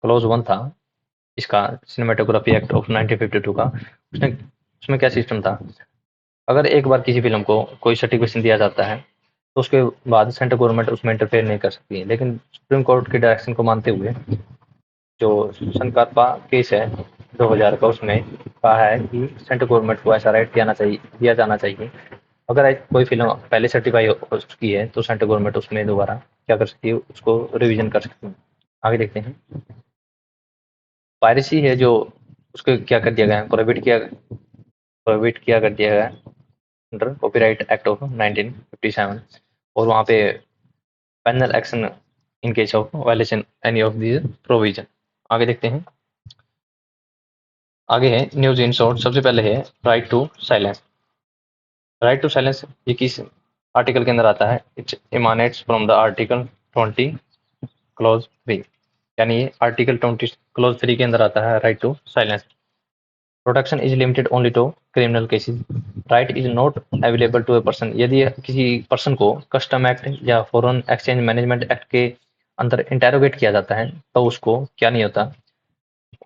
क्लॉज 1 था इसका, सिनेमेटोग्राफी एक्ट ऑफ 1952 का, उसमें क्या सिस्टम था, अगर एक बार किसी फिल्म को कोई सर्टिफिकेशन दिया जाता है तो उसके बाद सेंट्रल गवर्नमेंट उसमें इंटरफेयर नहीं कर सकती है। लेकिन सुप्रीम कोर्ट के डायरेक्शन को मानते हुए जो संकारपा केस है 2000 का, उसमें कहा है कि सेंट्रल गवर्नमेंट को ऐसा राइट दिया जाना चाहिए, अगर कोई फिल्म पहले सर्टिफाई हो चुकी है तो सेंट्रल गवर्नमेंट उसमें दोबारा क्या कर सकती है, उसको रिवीजन कर सकती है। आगे देखते हैं पायरेसी है जो उसको क्या कर दिया गया है, प्रोहिबिट किया कर दिया गया है अंडर कॉपीराइट एक्ट ऑफ 1957, और वहाँ पे penal action in case of violation any of this provision. आगे देखते हैं, आगे है न्यूज इन शॉर्ट। सबसे पहले है right to silence. Right to silence ये किस आर्टिकल के अंदर आता है, it's emanates from the article 20 clause 3, यानी ये आर्टिकल 20 क्लॉज 3 के अंदर आता है right to silence. Protection is limited only to criminal cases, right is not available to a person. यदि किसी पर्सन को कस्टम एक्ट या फॉरेन एक्सचेंज मैनेजमेंट एक्ट के अंदर इंटेरोगेट किया जाता है तो उसको क्या नहीं होता,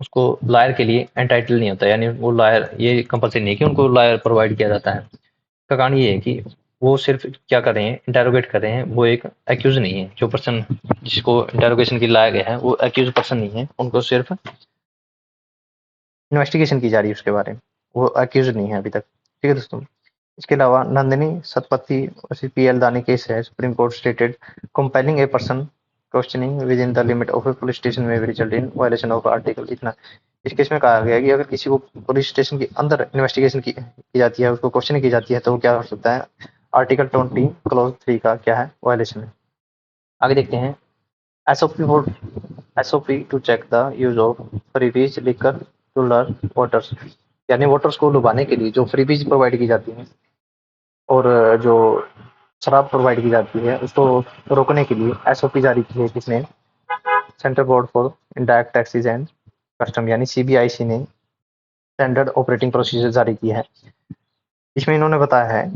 उसको लॉयर के लिए एंटाइटल नहीं होता, यानी वो लॉयर ये कंपलसरी नहीं है कि उनको लॉयर प्रोवाइड किया जाता है। इसका कारण ये है कि वो सिर्फ क्या कर रहे हैं, इंटेरोगेट कर रहे हैं, वो एक एक्यूज नहीं है। जो पर्सन जिसको इंटेरोगेशन के लाया गया है वो एक्यूज पर्सन नहीं है, उनको सिर्फ इन्वेस्टिगेशन की जा रही है उसके बारे में, वो अक्यूज नहीं है अभी तक। ठीक है दोस्तों, इसके अलावा नंदिनी सतपथी और PL दानी केस है, supreme court stated compelling a person questioning within the limit of a police station में result in violation of article इतना। इस केस में कहा गया कि अगर किसी को पुलिस स्टेशन के अंदर इन्वेस्टिगेशन की जाती है, उसको क्वेश्चन की जाती है, तो वो क्या कर सकता है, आर्टिकल 20 क्लॉज 3 का क्या है, वायलेशन है। आगे देखते हैं SOP to check the use of freebies liquor to lure voters, यानी वोटर्स को लुभाने के लिए जो फ्रीबीज प्रोवाइड की जाती है और जो शराब प्रोवाइड की जाती है उसको रोकने के लिए SOP जारी की है किसने, central board for indirect taxes and custom यानी सीबीआईसी ने स्टैंडर्ड ऑपरेटिंग प्रोसीजर जारी किया है। इसमें इन्होंने बताया है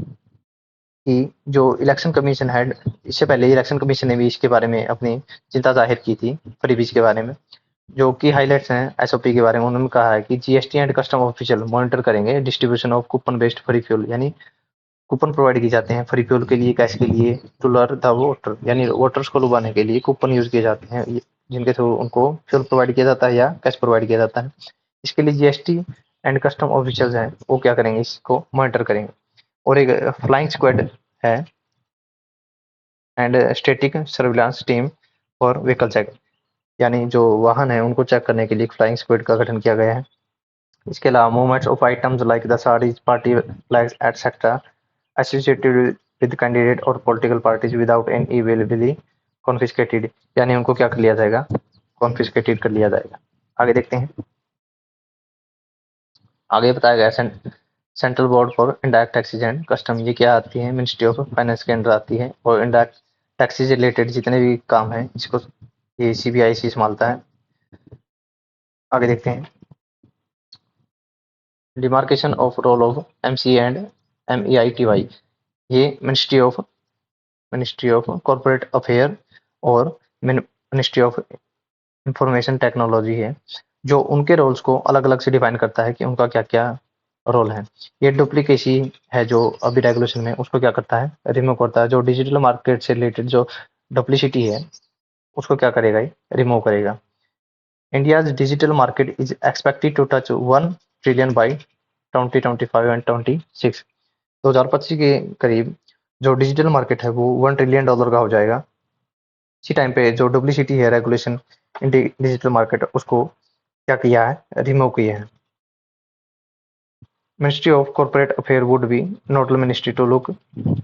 कि जो इलेक्शन कमीशन है, इससे पहले इलेक्शन कमीशन ने भी इसके बारे में अपनी चिंता जाहिर की थी फ्रीबीज के बारे में। जो की हाइलाइट्स हैं एसओपी के बारे में, उन्होंने कहा है कि GST and custom official monitor करेंगे distribution of coupon based free fuel, यानी कूपन प्रोवाइड किए जाते हैं फ्री फ्यूल के लिए, कैश के लिए, टू लर द वोटर, यानी वोटर्स को लुभाने के लिए कूपन यूज किए जाते हैं, जिनके थ्रू उनको फ्यूल प्रोवाइड किया जाता है या कैश प्रोवाइड किया जाता है। इसके लिए जीएसटी एंड कस्टम ऑफिशियल्स हैं, वो क्या करेंगे, इसको मॉनिटर करेंगे। और एक फ्लाइंग स्क्वाड है एंड स्टैटिक सर्विलांस टीम और व्हीकल चेक, यानी जो वाहन है उनको चेक करने के लिए एक फ्लाइंग स्क्वाड का गठन किया गया है। इसके अलावा movements of items like the sarees, party flags etcetera associated with candidate और political parties without any invariably confiscated, यानी उनको क्या कर लिया जाएगा, कॉन्फिस्केटेड कर लिया जाएगा। आगे देखते हैं। आगे बताया गया central board for indirect taxes and custom, ये क्या आती है, मिनिस्ट्री ऑफ फाइनेंस के अंडर आती है, और इंडायरेक्ट टैक्सेज रिलेटेड जितने भी काम है इसको ये सीबीआईसी संभालता है। आगे देखते हैं। Demarcation of role of MC and MEITY, ये मिनिस्ट्री ऑफ कॉर्पोरेट अफेयर और मिनिस्ट्री ऑफ इंफॉर्मेशन टेक्नोलॉजी है, जो उनके रोल्स को अलग अलग से डिफाइन करता है कि उनका क्या क्या रोल है। ये डुप्लीकेसी है जो अभी रेगुलेशन में, उसको क्या करता है, रिमूव करता है। जो डिजिटल मार्केट से रिलेटेड जो डुप्लीसिटी है उसको क्या करेगा, ये रिमूव करेगा। India's digital market is expected to touch 1 trillion by 2025 and 26। 2025 के करीब जो डिजिटल मार्केट है वो $1 ट्रिलियन का हो जाएगा। इसी टाइम पे जो डुप्लीसिटी है रेगुलेशन इन डिजिटल मार्केट, उसको क्या किया है, रिमूव किया है। Ministry of Corporate Affairs would be nodal ministry to look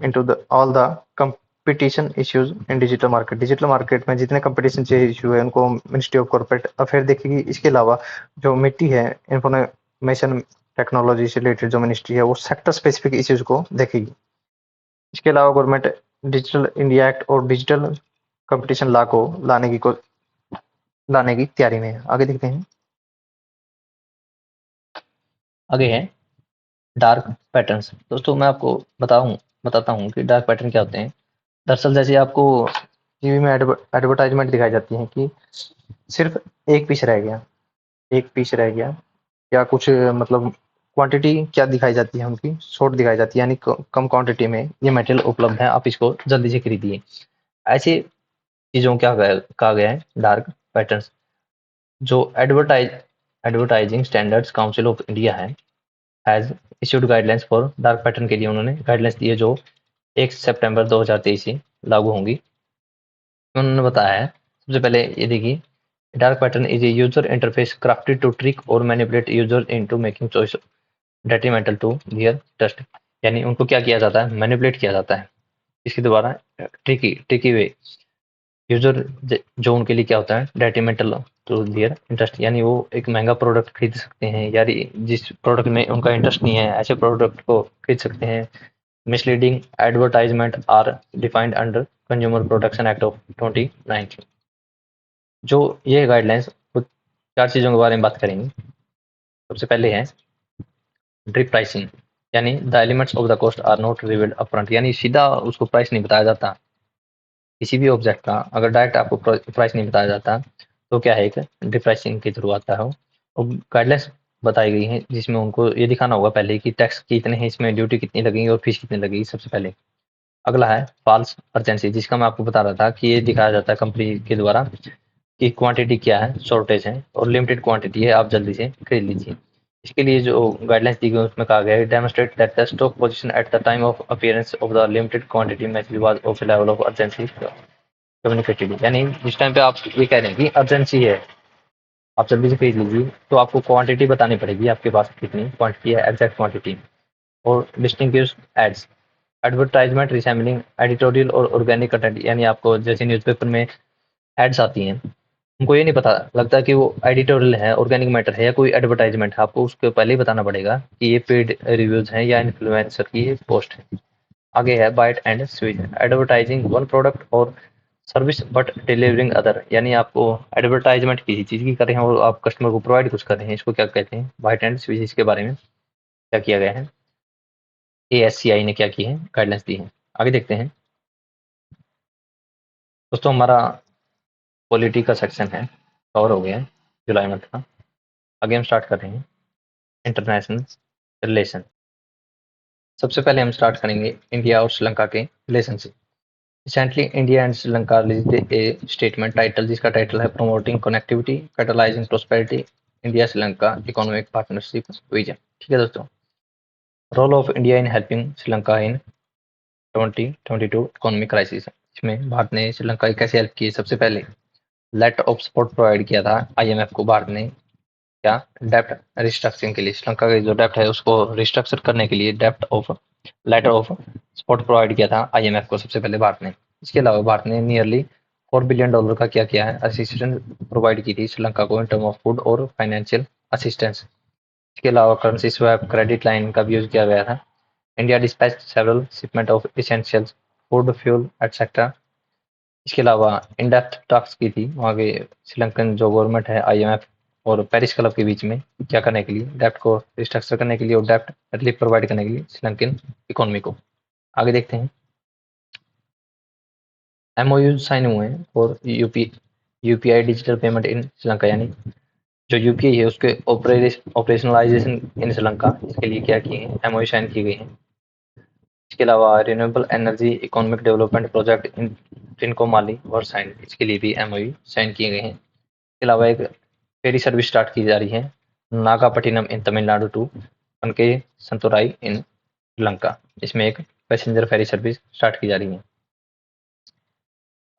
into all the competition issues in digital market. Digital market में जितने कंपटीशन से इशू है उनको मिनिस्ट्री ऑफ कॉर्पोरेट अफेयर देखेगी। इसके अलावा जो मिट्टी है इंफॉर्मेशन टेक्नोलॉजी से रिलेटेड जो मिनिस्ट्री है वो सेक्टर स्पेसिफिक इश्यूज को देखेगी। इसके अलावा गवर्नमेंट डिजिटल इंडिया एक्ट और डिजिटल कंपटीशन लॉ को लाने की तैयारी में है। आगे देखते हैं। आगे है डार्क पैटर्न्स। दोस्तों मैं आपको बताता हूँ कि डार्क पैटर्न क्या होते हैं। दरअसल जैसे आपको टीवी में एडवर्टाइजमेंट दिखाई जाती है कि सिर्फ एक पीस रह गया या कुछ मतलब क्वांटिटी क्या दिखाई जाती है, उनकी शॉर्ट दिखाई जाती है, यानी कम क्वांटिटी में ये मटेरियल उपलब्ध है, आप इसको जल्दी से खरीदिए। ऐसी चीज़ों क्या कहा गया है, डार्क पैटर्न्स। जो advertising standards council of India है has issued guidelines for dark pattern के लिए उन्होंने गाइडलाइंस दी है जो 1 सितंबर 2023 से लागू होंगी। उन्होंने बताया है, सबसे पहले ये देखिए, dark pattern is a user interface crafted to trick और manipulate user into making choice detrimental to their trust, यानी उनको क्या किया जाता है, मैनिपुलेट किया जाता है इसके द्वारा ट्रिकी वे, यूजर जो उनके लिए क्या होता है, डेट्रीमेंटल टू देयर इंटरेस्ट, यानी वो एक महंगा प्रोडक्ट खरीद सकते हैं, यार जिस प्रोडक्ट में उनका इंटरेस्ट नहीं है ऐसे प्रोडक्ट को खरीद सकते हैं। Misleading advertisement are defined under consumer protection act of 2019। जो ये गाइडलाइंस कुछ 4 चीज़ों के बारे में बात करेंगे। सबसे पहले है ड्रिप प्राइसिंग, यानी the elements of the cost are not revealed upfront, यानी सीधा उसको प्राइस नहीं बताया जाता किसी भी ऑब्जेक्ट का। अगर डायरेक्ट आपको प्राइस नहीं बताया जाता तो क्या है, एक ड्रिप प्राइसिंग के थ्रू आता है। और गाइडलाइंस बताई गई हैं जिसमें उनको ये दिखाना होगा पहले कि टैक्स कितने हैं, इसमें ड्यूटी कितनी लगेगी और फीस कितनी लगेगी, सबसे पहले। अगला है फॉल्स अर्जेंसी, जिसका मैं आपको बता रहा था कि ये दिखाया जाता है कंपनी के द्वारा कि क्वांटिटी क्या है, शॉर्टेज है और लिमिटेड क्वांटिटी है, आप जल्दी से खरीद लीजिए। इसके लिए जो गाइडलाइंस दी गई उसमें कहा गया है, demonstrate that the stock position at the time of appearance of the limited quantity match was of level of urgency communicated, यानी जिस टाइम पे आप ये कह रहे हैं कि अर्जेंसी है, आप जल्दी से खरीद लीजिए, तो आपको क्वांटिटी बतानी पड़ेगी आपके पास कितनी क्वांटिटी है, एग्जैक्ट क्वांटिटी। और distinguish ads, advertisement resembling editorial और ऑर्गेनिक कंटेंट, यानी आपको जैसे न्यूज़पेपर में एड्स आती हैं, उनको ये नहीं पता लगता कि वो एडिटोरियल है, ऑर्गेनिक मैटर है या कोई एडवर्टाइजमेंट है, आपको उसके पहले ही बताना पड़ेगा कि ये पेड रिव्यूज हैं या इन्फ्लुएंसर की पोस्ट है। आगे है bait and switch, advertising one product और सर्विस बट डिलीवरिंग अदर, यानी आपको एडवर्टाइजमेंट किसी चीज़ की कर रहे हैं और आप कस्टमर को प्रोवाइड कुछ कर रहे हैं, इसको क्या कहते हैं? व्हाइट एंड स्विच के बारे में क्या किया गया है, ASCI ने क्या की है, गाइडलाइंस दी है। आगे देखते हैं दोस्तों, हमारा पॉलिटी का सेक्शन है कवर हो गया है जुलाई मंथ का। आगे हम स्टार्ट कर रहे हैं इंटरनेशनल रिलेशन। सबसे पहले हम स्टार्ट करेंगे इंडिया और श्रीलंका के relationship. Recently India and Sri Lanka released a statement title, जिसका टाइटल है promoting connectivity catalysing prosperity India Sri Lanka economic partnership vision. ठीक है दोस्तों, role of India in helping Sri Lanka in 2022 economic crisis. इसमें भारत ने श्रीलंका की कैसे हेल्प की? सबसे पहले लेटर ऑफ सपोर्ट प्रोवाइड किया था IMF को भारत ने, क्या, डेप्ट रिस्ट्रक्चरिंग के लिए। श्रीलंका का जो डेप्ट है उसको रिस्ट्रक्चर करने के लिए डेप्ट of letter of support provide किया था IMF को सबसे पहले भारत ने। इसके अलावा भारत ने नियरली $4 बिलियन का क्या किया है, असिस्टेंस प्रोवाइड की थी श्रीलंका को इन टर्म ऑफ फूड और फाइनेंशियल असिस्टेंस। इसके अलावा करेंसी स्वैप क्रेडिट लाइन का भी यूज किया गया था। India dispatch several shipment of essentials food fuel etcetera. इसके अलावा इन डेप्थ टॉक्स की थी वहाँ के श्रीलंकन जो गवर्नमेंट है, IMF और पेरिस क्लब के बीच में, क्या करने के लिए, डेप्ट को रिस्ट्रक्चर करने के लिए और डेप्ट रिलीफ प्रोवाइड करने के लिए श्रीलंकन इकोनॉमी को। आगे देखते हैं, MOU साइन हुए हैं और UPI digital payment in Sri Lanka, यानी जो UPI है उसके ऑपरेशनलाइजेशन इन श्रीलंका, इसके लिए क्या किए हैं, MOU साइन की गई है। इसके अलावा renewable energy economic development project in टिनको माली और साइन, इसके लिए भी MOU साइन किए गए हैं। इसके अलावा एक फेरी सर्विस स्टार्ट की जा रही है नागापट्टिनम इन तमिलनाडु टू पनके संतोराई इन श्रीलंका। इसमें एक पैसेंजर फेरी सर्विस स्टार्ट की जा रही है।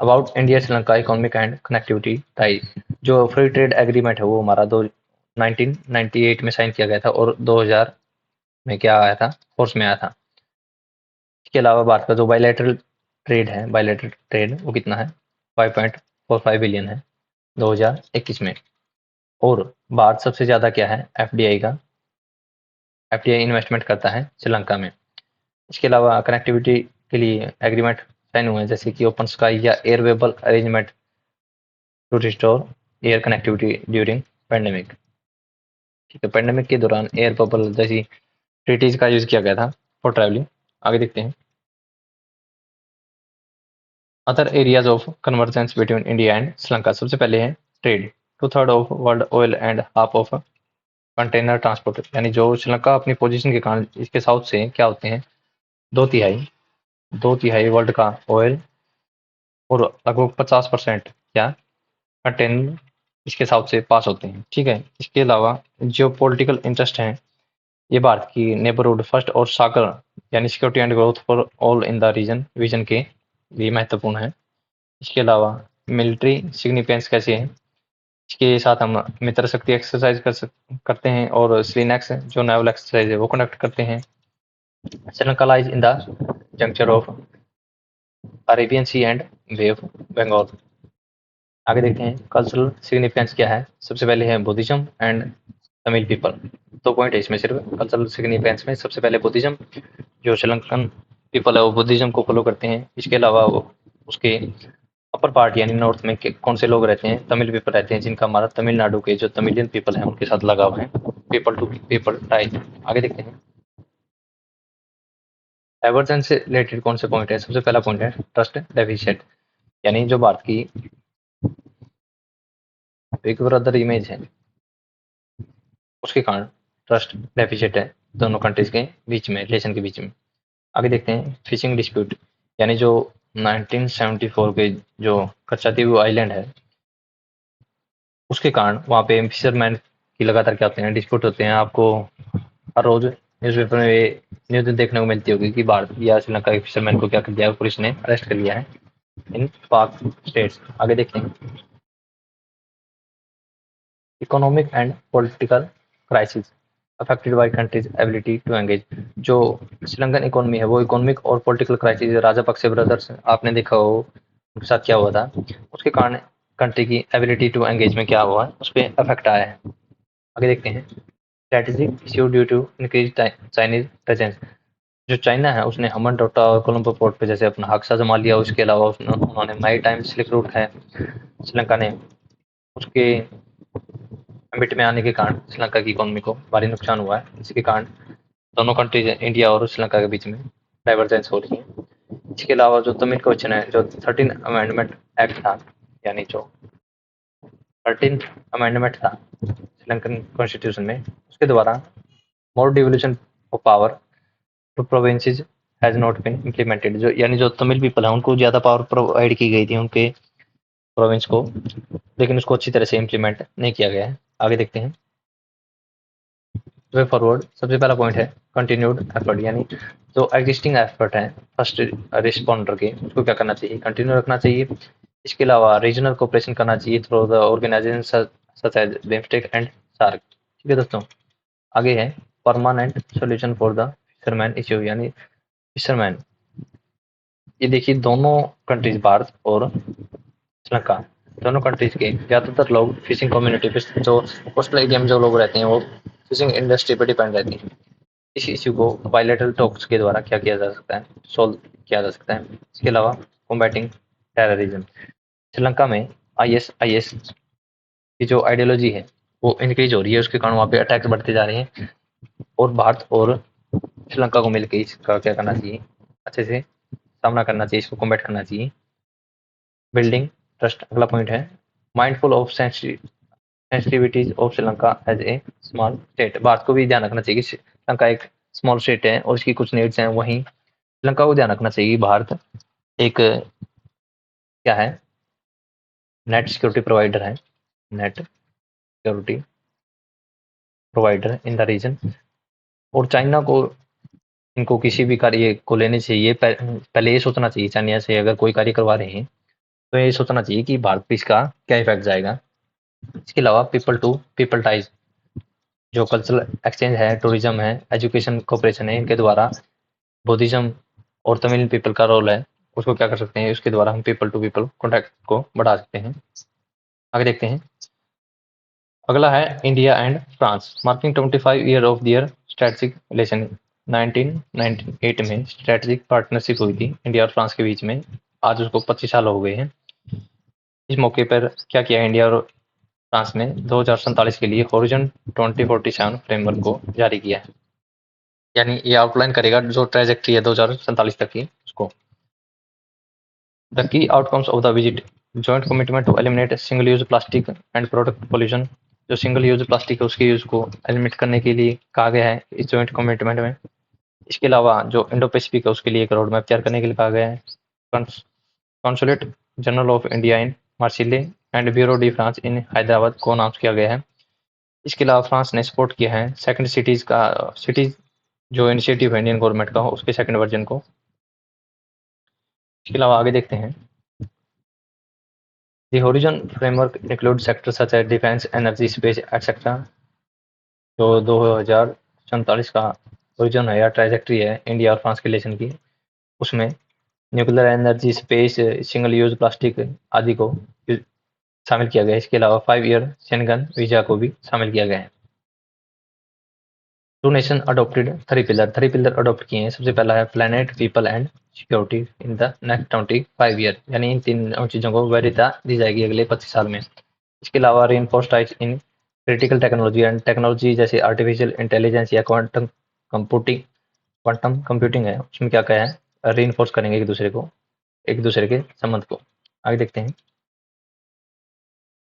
About India Sri Lanka economic and connectivity tie, जो फ्री ट्रेड एग्रीमेंट है वो हमारा 1998 में साइन किया गया था और 2000 में क्या आया था, फोर्स में आया था। इसके अलावा भारत का जो बायलैटरल ट्रेड है, बायलैटरल ट्रेड वो कितना है, 5.45 बिलियन है 2021 में। और भारत सबसे ज्यादा क्या है, FDI इन्वेस्टमेंट करता है श्रीलंका में। इसके अलावा कनेक्टिविटी के लिए एग्रीमेंट साइन हुए हैं, जैसे कि ओपन स्काई या air bubble arrangement to restore air connectivity during pandemic. ठीक है, पेंडेमिक के दौरान एयर बबल जैसी ट्रीटीज का यूज किया गया था फॉर ट्रैवलिंग। आगे देखते हैं other areas of convergence between India and Sri Lanka. सबसे पहले है trade, 2/3 of world oil and half of container transport, यानी जो श्रीलंका अपनी पोजीशन के कारण इसके साउथ से क्या होते हैं, दो तिहाई वर्ल्ड का ऑयल और लगभग 50% क्या कंटेनर इसके साउथ से पास होते हैं। ठीक है, इसके अलावा जो पॉलिटिकल इंटरेस्ट हैं, ये भारत की नेबरहुड फर्स्ट और सागर, यानी security and growth for all in the region vision के लिए महत्वपूर्ण है। इसके अलावा मिलिट्री सिग्निफिकेंस कैसे है, इसके साथ हम मित्र शक्ति एक्सरसाइज करते हैं और स्लीनेक्स जो नेवल एक्सरसाइज है वो कंडक्ट करते हैं। Sri Lanka lies in the junction of Arabian sea and bay of Bengal. आगे देखते हैं कल्चरल सिग्निफिकेंस क्या है। सबसे पहले है Buddhism and Tamil people. 2 point है इसमें सिर्फ कल्चरल सिग्निफिकेंस में। सबसे पहले बुद्धिज्म, जो श्रीलंकन पीपल है वो बुद्धिज्म को फॉलो करते हैं। इसके अलावा वो उसके अपर पार्ट यानी नॉर्थ में कौन से लोग रहते हैं, तमिल पीपल रहते हैं, जिनका हमारा तमिलनाडु के जो तमिलियन पीपल हैं उनके साथ लगाव है, पीपल टू पीपल टाई। आगे देखते हैं डाइवर्जेंस से रिलेटेड कौन से पॉइंट है। सबसे पहला पॉइंट है ट्रस्ट डेफिशिएंट, यानी जो भारत की बिग ब्रदर इमेज है उसके कारण ट्रस्ट डेफिशिएंट है दोनों कंट्रीज के बीच में, रिलेशन के बीच में। आगे देखते हैं फिशिंग डिस्प्यूट, यानी जो 1974 के जो कच्चादीव आइलैंड है उसके कारण वहाँ पे फिशरमैन की लगातार क्या होते हैं, डिस्प्यूट होते हैं। आपको हर रोज न्यूज़पेपर में न्यूज देखने को मिलती होगी कि भारत या श्रीलंका के फिशरमैन को क्या कर दिया, पुलिस ने अरेस्ट कर लिया है इन पाक स्टेट्स। आगे देखते हैं economic and political crisis affected by countries ability to engage. जो श्रीलंकन इकोनॉमी है वो इकोनॉमिक और पॉलिटिकल क्राइसिस, राजापक्से ब्रदर्स आपने देखा हो उनके साथ क्या हुआ था, उसके कारण कंट्री की एबिलिटी टू एंगेज में क्या हुआ है, उस पर अफेक्ट आया है। आगे देखते हैं strategic issue due to increase Chinese presence. जो चाइना है उसने हमन टोटा और कोलंबो पोर्ट पे जैसे अपना हक जमा लिया। उसके अलावा उन्होंने माई टाइम सिल्क रूट है श्रीलंका ने, उसके मिट में आने के कारण श्रीलंका की इकोनॉमी को भारी नुकसान हुआ है। इसके कारण दोनों कंट्रीज इंडिया और श्रीलंका के बीच में डाइवर्जेंस हो रही है। इसके अलावा जो तमिल क्वेश्चन है, जो 13 अमेंडमेंट एक्ट था, यानी जो 13 अमेंडमेंट था श्रीलंकन कॉन्स्टिट्यूशन में, उसके द्वारा more devolution of power to provinces has not been implemented. जो यानी जो तमिल पीपल है उनको ज़्यादा पावर प्रोवाइड की गई थी उनके प्रोविंस को, लेकिन उसको अच्छी तरह से इम्प्लीमेंट नहीं किया गया है। आगे देखते हैं वे फॉरवर्ड। सबसे पहला पॉइंट है कंटिन्यूड एफर्ट, यानी जो एग्जिस्टिंग एफर्ट है फर्स्ट रिस्पॉन्डर के, उसको क्या करना चाहिए, कंटिन्यू रखना चाहिए। इसके अलावा रीजनल कोऑपरेशन करना चाहिए through the organisation such as BIMSTEC and SAARC. ठीक है दोस्तों, आगे है permanent solution for the fisherman issue, यानी फिशरमैन, ये देखिए दोनों कंट्रीज भारत और श्रीलंका, दोनों कंट्रीज के ज़्यादातर लोग फिशिंग कम्युनिटी पे, जो कोस्टल एरिया में जो लोग रहते हैं वो फिशिंग इंडस्ट्री पर डिपेंड रहते हैं। इस इश्यू को बायलैटरल टॉक्स के द्वारा क्या किया जा सकता है, सॉल्व किया जा सकता है। इसके अलावा कॉम्बैटिंग टेररिज्म, श्रीलंका में आईएसआईएस की जो आइडियोलॉजी है वो इंक्रीज हो रही है, उसके कारण वहाँ पे अटैक्स बढ़ते जा रहे हैं, और भारत और श्रीलंका को मिलकर इसका क्या करना चाहिए, अच्छे से सामना करना चाहिए, इसको कॉम्बैट करना चाहिए। बिल्डिंग ट्रस्ट, अगला पॉइंट है mindful of sensitivities of Sri Lanka as a small state. Bharat को भी ध्यान रखना चाहिए कि श्रीलंका एक स्मॉल स्टेट है और उसकी कुछ नीड्स हैं, वहीं श्रीलंका को ध्यान रखना चाहिए भारत एक क्या है, नेट सिक्योरिटी प्रोवाइडर है, net security provider in the region. और चाइना को इनको किसी भी कार्य को लेने से ये पहले ये सोचना चाहिए, चाइना से अगर कोई कार्य करवा रहे हैं तो ये सोचना चाहिए कि भारत पे इसका क्या इफेक्ट जाएगा। इसके अलावा पीपल टू पीपल टाइज, जो कल्चरल एक्सचेंज है, टूरिज्म है, एजुकेशन कोऑपरेशन है, इनके द्वारा बुद्धिज्म और तमिल पीपल का रोल है, उसको क्या कर सकते हैं, उसके द्वारा हम पीपल टू पीपल कॉन्टैक्ट को बढ़ा सकते हैं। आगे देखते हैं, अगला है India and France. Marking 25 year of their strategic relation, 1998 में स्ट्रेटेजिक पार्टनरशिप हुई थी इंडिया और फ्रांस के बीच में, आज उसको 25 साल हो गए हैं। इस मौके पर क्या किया इंडिया और फ्रांस ने, 2047 के लिए हॉरिजन 2047 फ्रेमवर्क को जारी किया है, यानी ये आउटलाइन करेगा जो ट्रेजेक्ट्री है 2047 तक की उसको। द की outcomes of the visit, joint commitment to eliminate single use plastic and product pollution, जो सिंगल यूज प्लास्टिक है उसके यूज को एलिमिनेट करने के लिए कहा गया है इस जॉइंट कमिटमेंट में। इसके अलावा जो इंडो पैसिफिक है उसके लिए एक रोड मैप तैयार करने के लिए कहा गया है। Consulate general of India in Marseille and bureau D France in Hyderabad को अनाउंस किया गया है। इसके अलावा फ्रांस ने सपोर्ट किया है सेकंड सिटीज जो इनिशिएटिव है इंडियन गवर्नमेंट का, उसके सेकंड वर्जन को। इसके अलावा आगे देखते हैं, the horizon framework include sector such as defence, energy, space etcetera. जो 2047 का हॉरिजन है या ट्राइजेक्ट्री है इंडिया और फ्रांस के रिलेशन की, उसमें nuclear energy, space, single use plastic आदि को शामिल किया गया है। इसके अलावा 5 ईयर शेंगन वीजा को भी शामिल किया गया है। Two nation adopted three pillar adopt किए हैं। सबसे पहला है planet, people and security in the next 25 year, यानी इन तीन चीज़ों को वैधता दी जाएगी अगले 25 साल में। इसके अलावा reinforced in critical technology and technology जैसे आर्टिफिशियल इंटेलिजेंस या क्वांटम कंप्यूटिंग है, उसमें क्या क्या है, रीइंफोर्स करेंगे एक दूसरे के संबंध को। आगे देखते हैं,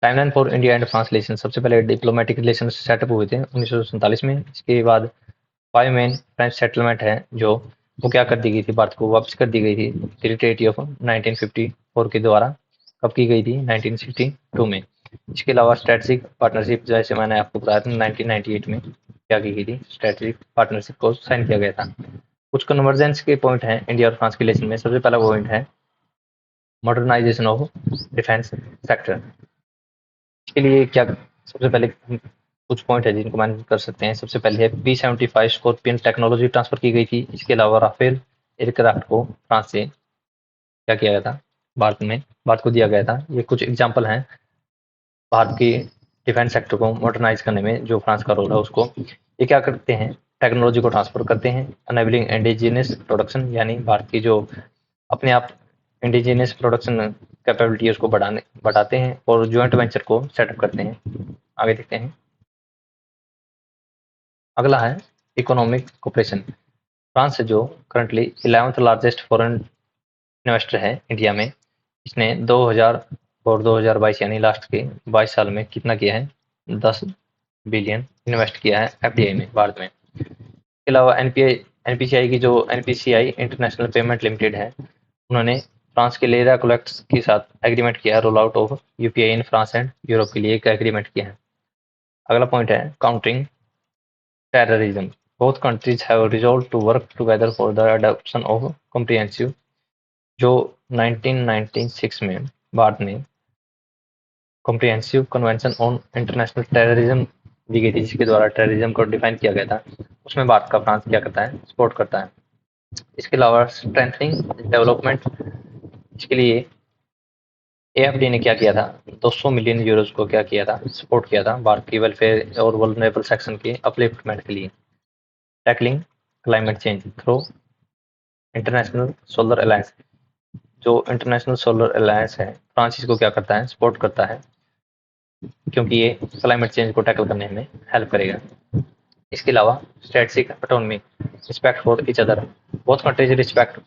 timeline for India and France relation. सबसे पहले डिप्लोमेटिक रिलेशन सेटअप हुए थे 1947 में। इसके बाद 5 मेन फ्रेंच सेटलमेंट है जो वो क्या कर दी गई थी, भारत को वापस कर दी गई थी ट्रीटी ऑफ 1954 के द्वारा। कब की गई थी, 1962 में। इसके अलावा स्ट्रेटेजिक पार्टनरशिप, जैसे मैंने आपको बताया था 1998 में क्या की गई थी, स्ट्रेटेजिक पार्टनरशिप को साइन किया गया था। कुछ कन्वर्जेंस के पॉइंट हैं इंडिया और फ्रांस के रिलेशन में। सबसे पहला पॉइंट है मॉडर्नाइजेशन ऑफ डिफेंस सेक्टर। इसके लिए क्या, सबसे पहले कुछ पॉइंट है जिनको मैनेज कर सकते हैं। सबसे पहले है P-75 स्कॉर्पियन टेक्नोलॉजी ट्रांसफर की गई थी। इसके अलावा राफेल एयरक्राफ्ट को फ्रांस से क्या किया गया था, भारत को दिया गया था। ये कुछ एग्जाम्पल हैं भारत की डिफेंस सेक्टर को मॉडर्नाइज करने में जो फ्रांस का रोल है उसको। ये क्या करते हैं, टेक्नोलॉजी को ट्रांसफर करते हैं, अनेबलिंग इंडिजिनियस प्रोडक्शन यानी भारत की जो अपने आप इंडिजिनियस प्रोडक्शन कैपेबिलिटी उसको बढ़ाते हैं और ज्वाइंट वेंचर को सेटअप करते हैं। आगे देखते हैं। अगला है इकोनॉमिक कोऑपरेशन। फ्रांस जो currently 11th largest foreign investor है इंडिया में, इसने 2000 और 2022 यानी लास्ट के 22 साल में कितना किया है, 10 बिलियन इन्वेस्ट किया है एफडीआई में भारत में। इसके अलावा एनपीसीआई की जो एनपीसीआई इंटरनेशनल पेमेंट लिमिटेड है, उन्होंने फ्रांस के लेरा कोलेक्ट्स के साथ एग्रीमेंट किया है roll out of UPI in France and Europe के लिए एक एग्रीमेंट किया है। अगला पॉइंट है countering terrorism. Both countries have resolved to work together for the adoption of comprehensive, जो 1996 में भारत ने comprehensive convention on international terrorism दी गई थी, जिसके द्वारा टेररिज्म को डिफाइन किया गया था, उसमें भारत का फ्रांस क्या करता है, सपोर्ट करता है। इसके अलावा स्ट्रेंथनिंग डेवलपमेंट, इसके लिए एएफडी ने क्या किया था, 200 मिलियन यूरोज को क्या किया था, सपोर्ट किया था भारत की वेलफेयर और वल्नरेबल सेक्शन के अपलिफ्टमेंट के लिए। Tackling climate change through international solar alliance, जो इंटरनेशनल सोलर अलायंस है, फ्रांस इसको क्या करता है, सपोर्ट करता है, क्योंकि ये क्लाइमेट चेंज को टैकल करने में हेल्प करेगा। इसके अलावा strategic autonomy, respect for each other, both countries respect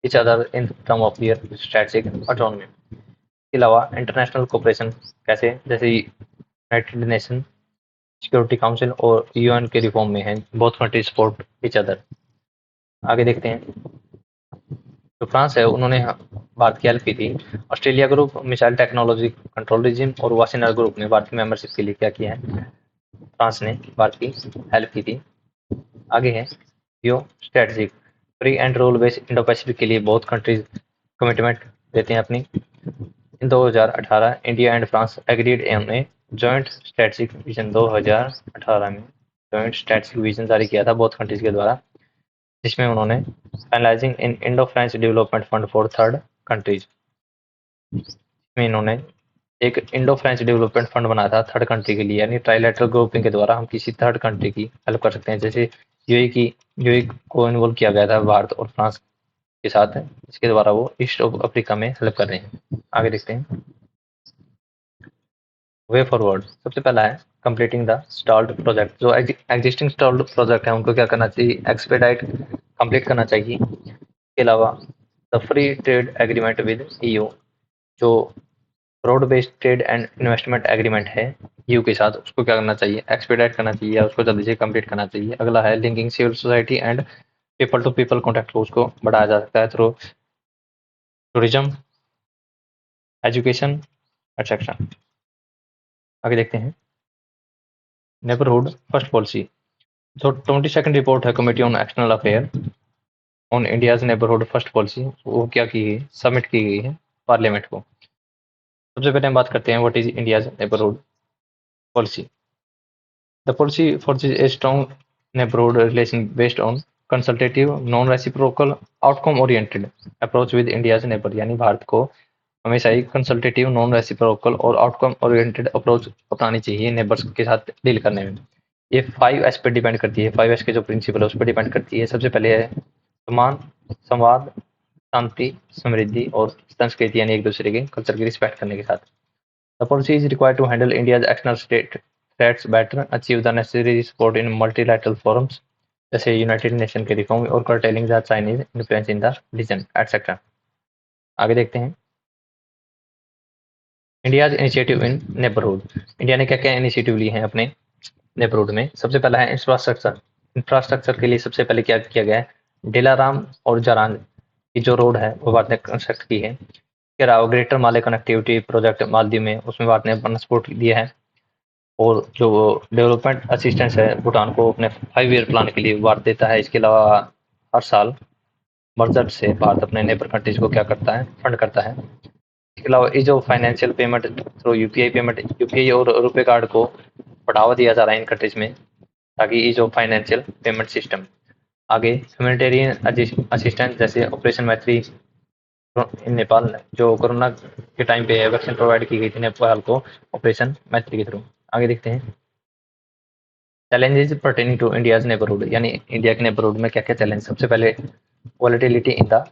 each other in term of their strategic autonomy. इसके अलावा इंटरनेशनल कोऑपरेशन कैसे, जैसे यूनाइटेड नेशन सिक्योरिटी काउंसिल और यूएन के रिफॉर्म में है, both countries support each other. आगे देखते हैं। जो फ्रांस है, उन्होंने भारत की हेल्प की थी। Australia group missile technology control regime और वाशिंगटन ग्रुप ने भारत की मेंबरशिप के लिए क्या किया है, फ्रांस ने भारत की हेल्प की थी। आगे है geo strategic, free and rule based Indo Pacific के लिए बहुत कंट्रीज कमिटमेंट देते हैं अपनी। In 2018 India and France agreed on a joint strategic vision. 2018 में जॉइंट स्ट्रेटजिक विजन जारी किया था बहुत कंट्रीज के द्वारा, जिसमें उन्होंने finalising in Indo French development fund for third countries में इन्होंने एक इंडो फ्रेंच डेवलपमेंट फंड बनाया था थर्ड कंट्री के लिए, यानी ट्राइलेटरल ग्रुपिंग के द्वारा हम किसी थर्ड कंट्री की हेल्प कर सकते हैं। जैसे यूएई को इन्वॉल्व किया गया था भारत और फ्रांस के साथ, इसके द्वारा वो ईस्ट ऑफ अफ्रीका में हेल्प कर रहे हैं। आगे देखते हैं। वे फॉरवर्ड, सबसे पहला है कंप्लीटिंग द स्टॉल्ड प्रोजेक्ट। जो एग्जिस्टिंग स्टॉल्ड प्रोजेक्ट है उनको क्या करना चाहिए, एक्सपेडाइट कंप्लीट करना चाहिए। इसके अलावा the free trade agreement with EU, जो broad based trade and investment agreement है ईयू के साथ, उसको क्या करना चाहिए, एक्सपेडाइट करना चाहिए या उसको जल्दी से कंप्लीट करना चाहिए। अगला है linking civil society and people to people contact को उसको बढ़ाया जा सकता है थ्रू टूरिज्म, एजुकेशन, एक्सेट्रा। आगे देखते हैं। नेबरहुड फर्स्ट पॉलिसी, जो 22nd रिपोर्ट है committee on external affair on India's neighbourhood first policy, वो क्या की गई, सबमिट की गई है पार्लियामेंट को। सबसे पहले हम बात करते हैं what is India's neighbourhood policy. The policy forges a strong neighborhood relation based on consultative, non-reciprocal, outcome-oriented approach with India's neighbor, यानी भारत को हमेशा ही कंसल्टेटिव, नॉन रेसिप्रोकल और आउटकम ओरिएंटेड अप्रोच अपनानी चाहिए नेबर्स के साथ डील करने में। ये 5S पे डिपेंड करती है, 5S के जो प्रिंसिपल है उस पर डिपेंड करती है। सबसे पहले है समान, संवाद, शांति, समृद्धि और संस्कृति, यानी एक दूसरे के कल्चर की रिस्पेक्ट करने के साथ। The policy is required to handle India's external state threats better, achieve the necessary support in multilateral forums, जैसे यूनाइटेड नेशन के रिफॉर्म और curtailing the Chinese influence in the region, etc. आगे देखते हैं। India's initiative in neighbourhood, India ने क्या क्या initiative लिए हैं अपने नेबरहुड में। सबसे पहला है इंफ्रास्ट्रक्चर। इंफ्रास्ट्रक्चर के लिए सबसे पहले क्या किया गया है, डेलाराम और जरान की जो रोड है वो भारत ने कंस्ट्रक्ट की है। इसके अलावा ग्रेटर माले कनेक्टिविटी प्रोजेक्ट मालदीव में, उसमें भारत ने अपना सपोर्ट दिया है। और जो डेवलपमेंट असिस्टेंस है भूटान को अपने 5 ईयर प्लान के लिए भारत देता है। इसके अलावा हर साल बजट से भारत अपने नेबर कंट्रीज को क्या करता है, फंड करता है। इसके अलावा ये जो financial payment through UPI payment, UPI और रुपए कार्ड को बढ़ावा दिया जा रहा है इन कंट्रीज में, ताकि ये जो फाइनेंशियल पेमेंट सिस्टम आगे। ह्यूमैनिटेरियन असिस्टेंस, जैसे ऑपरेशन मैत्री इन नेपाल, जो कोरोना के टाइम पे वैक्सीन प्रोवाइड की गई थी नेपाल को ऑपरेशन मैत्री के थ्रू। आगे देखते हैं। Challenges pertaining to India's neighbourhood, यानी इंडिया के नेबरहुड में क्या क्या चैलेंज। सबसे पहले वॉलेटिलिटी इन द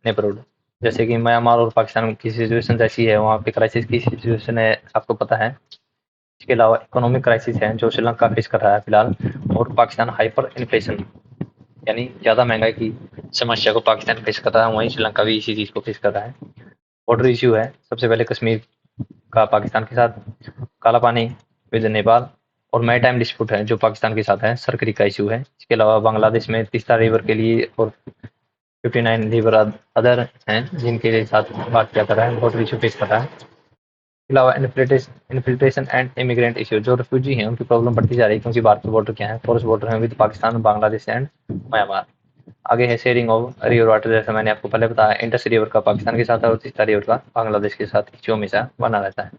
नेबरहुड, जैसे कि म्यांमार और पाकिस्तान की सिचुएशन जैसी है, वहाँ पे क्राइसिस की सिचुएशन है, आपको पता है। इसके अलावा इकोनॉमिक क्राइसिस है जो श्रीलंका फेस कर रहा है फिलहाल, और पाकिस्तान हाइपर इन्फ्लेशन, यानी ज़्यादा महंगाई की समस्या को पाकिस्तान फेस कर रहा है, वहीं श्रीलंका भी इसी चीज़ को फेस कर रहा है। बॉर्डर इश्यू है सबसे पहले कश्मीर का पाकिस्तान के साथ, काला पानी विद नेपाल, और मैरी टाइम डिस्प्यूट है जो पाकिस्तान के साथ है, सरकरी का इशू है। इसके अलावा बांग्लादेश में तीस्ता रिवर के लिए और 59 रिवर अदर हैं जिनके साथ बात क्या कर रहा है, बॉर्डर इशू फेस कर रहा है। इसके अलावा इन्फिल्ट्रेशन एंड इमिग्रेंट इशू, जो रिफ्यूजी हैं उनकी प्रॉब्लम बढ़ती जा रही है, क्योंकि भारत के बॉर्डर क्या है, फॉरेस्ट बॉर्डर है with Pakistan, Bangladesh and Myanmar. आगे है शेयरिंग ऑफ रिवर वाटर, जैसा मैंने आपको पहले बताया, इंडस रिवर का पाकिस्तान के साथ है और तीस्ता रिवर का बांग्लादेश के साथ इशू हमेशा बना रहता है।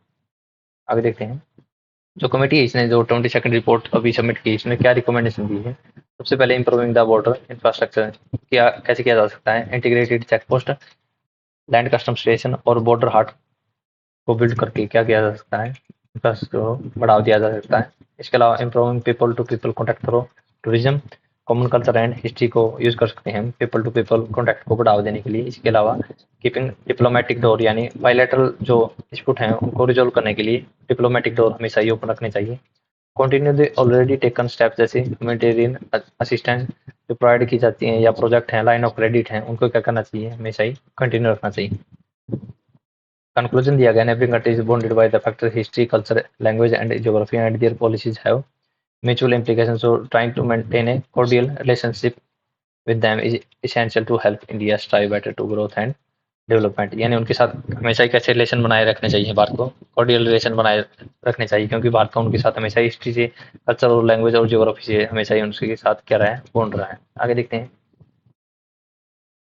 आगे देखते हैं जो कमेटी है, इसने जो 22nd रिपोर्ट अभी सबमिट की, इसमें क्या रिकमेंडेशन दी है। सबसे पहले इंप्रूविंग द बॉर्डर इंफ्रास्ट्रक्चर, क्या कैसे किया जा सकता है, integrated check post, land custom station और बॉर्डर हाट को बिल्ड करके क्या किया जा सकता है, इंफ्रास्ट्रक्चर को बढ़ावा दिया जा सकता है। इसके अलावा improving people to people contact through tourism, common culture and history को यूज कर सकते हैं हम पीपल टू पीपल कॉन्टैक्ट को बढ़ावा देने के लिए। इसके अलावा कीपिंग डिप्लोमेटिक डोर, यानी बायलैटरल जो डिस्प्यूट हैं उनको रिजोल्व करने के लिए डिप्लोमेटिक डोर हमेशा ही ओपन रखने चाहिए। Continue the already taken step, जैसे ह्यूमैनिटेरियन असिस्टेंस जो प्रोवाइड की जाती हैं या प्रोजेक्ट हैं, लाइन ऑफ क्रेडिट हैं, उनको क्या करना चाहिए, हमेशा ही कंटिन्यू रखना चाहिए। कंक्लूजन दिया गया है, every country is bonded by the factor history, culture, language and geography, and there policies have mutual implications, so trying to maintain a cordial relationship with them is essential to help India strive better to growth and development. यानी उनके साथ हमेशा ही कैसे relation बनाए रखने चाहिए, भारत को cordial relation बनाए रखने चाहिए, क्योंकि भारत का उनके साथ हमेशा हिस्ट्री से, कल्चर और लैंग्वेज और ज्योग्राफी से हमेशा ही उनके साथ क्या रहा है, बॉन्ड रहा है। आगे देखते हैं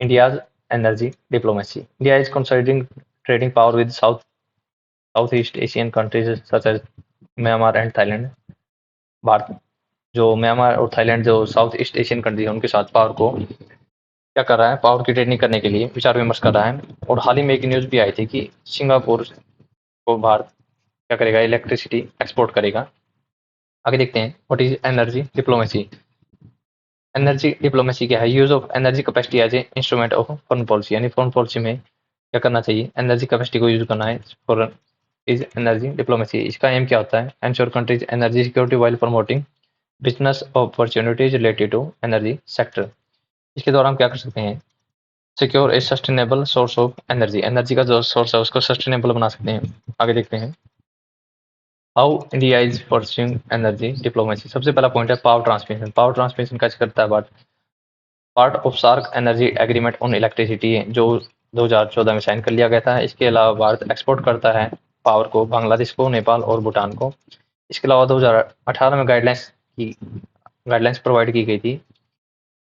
India's energy diplomacy. India is considering trading power with South East Asian countries such as Myanmar and Thailand. Bharat जो म्यांमार और थाईलैंड जो साउथ ईस्ट एशियन कंट्री है उनके साथ पावर को क्या कर रहा है, पावर की ट्रेडिंग करने के लिए विचार विमर्श कर रहा है। और हाल ही में एक न्यूज भी आई थी कि सिंगापुर को भारत क्या करेगा, इलेक्ट्रिसिटी एक्सपोर्ट करेगा। आगे देखते हैं what is energy diplomacy. Energy diplomacy क्या है, use of energy capacity as a instrument of foreign policy, यानी फॉरेन पॉलिसी में क्या करना चाहिए, एनर्जी कैपेसिटी को यूज करना है फॉरेन इज एनर्जी डिप्लोमेसी। इसका एम क्या होता है, ensure countries energy security while promoting business opportunities related to energy sector. इसके द्वारा हम क्या कर सकते हैं, secure a sustainable source of energy, energy का जो सोर्स है उसको सस्टेनेबल बना सकते हैं। आगे देखते हैं how India is pursuing energy diplomacy. सबसे पहला पॉइंट है पावर ट्रांसमिशन। पावर ट्रांसमिशन कैसे करता है Bharat, part of SAARC energy agreement on electricity जो 2014 में साइन कर लिया गया था। इसके अलावा भारत एक्सपोर्ट करता है पावर को बांग्लादेश को, नेपाल और भूटान को। इसके अलावा 2018 में गाइडलाइंस प्रोवाइड की गई थी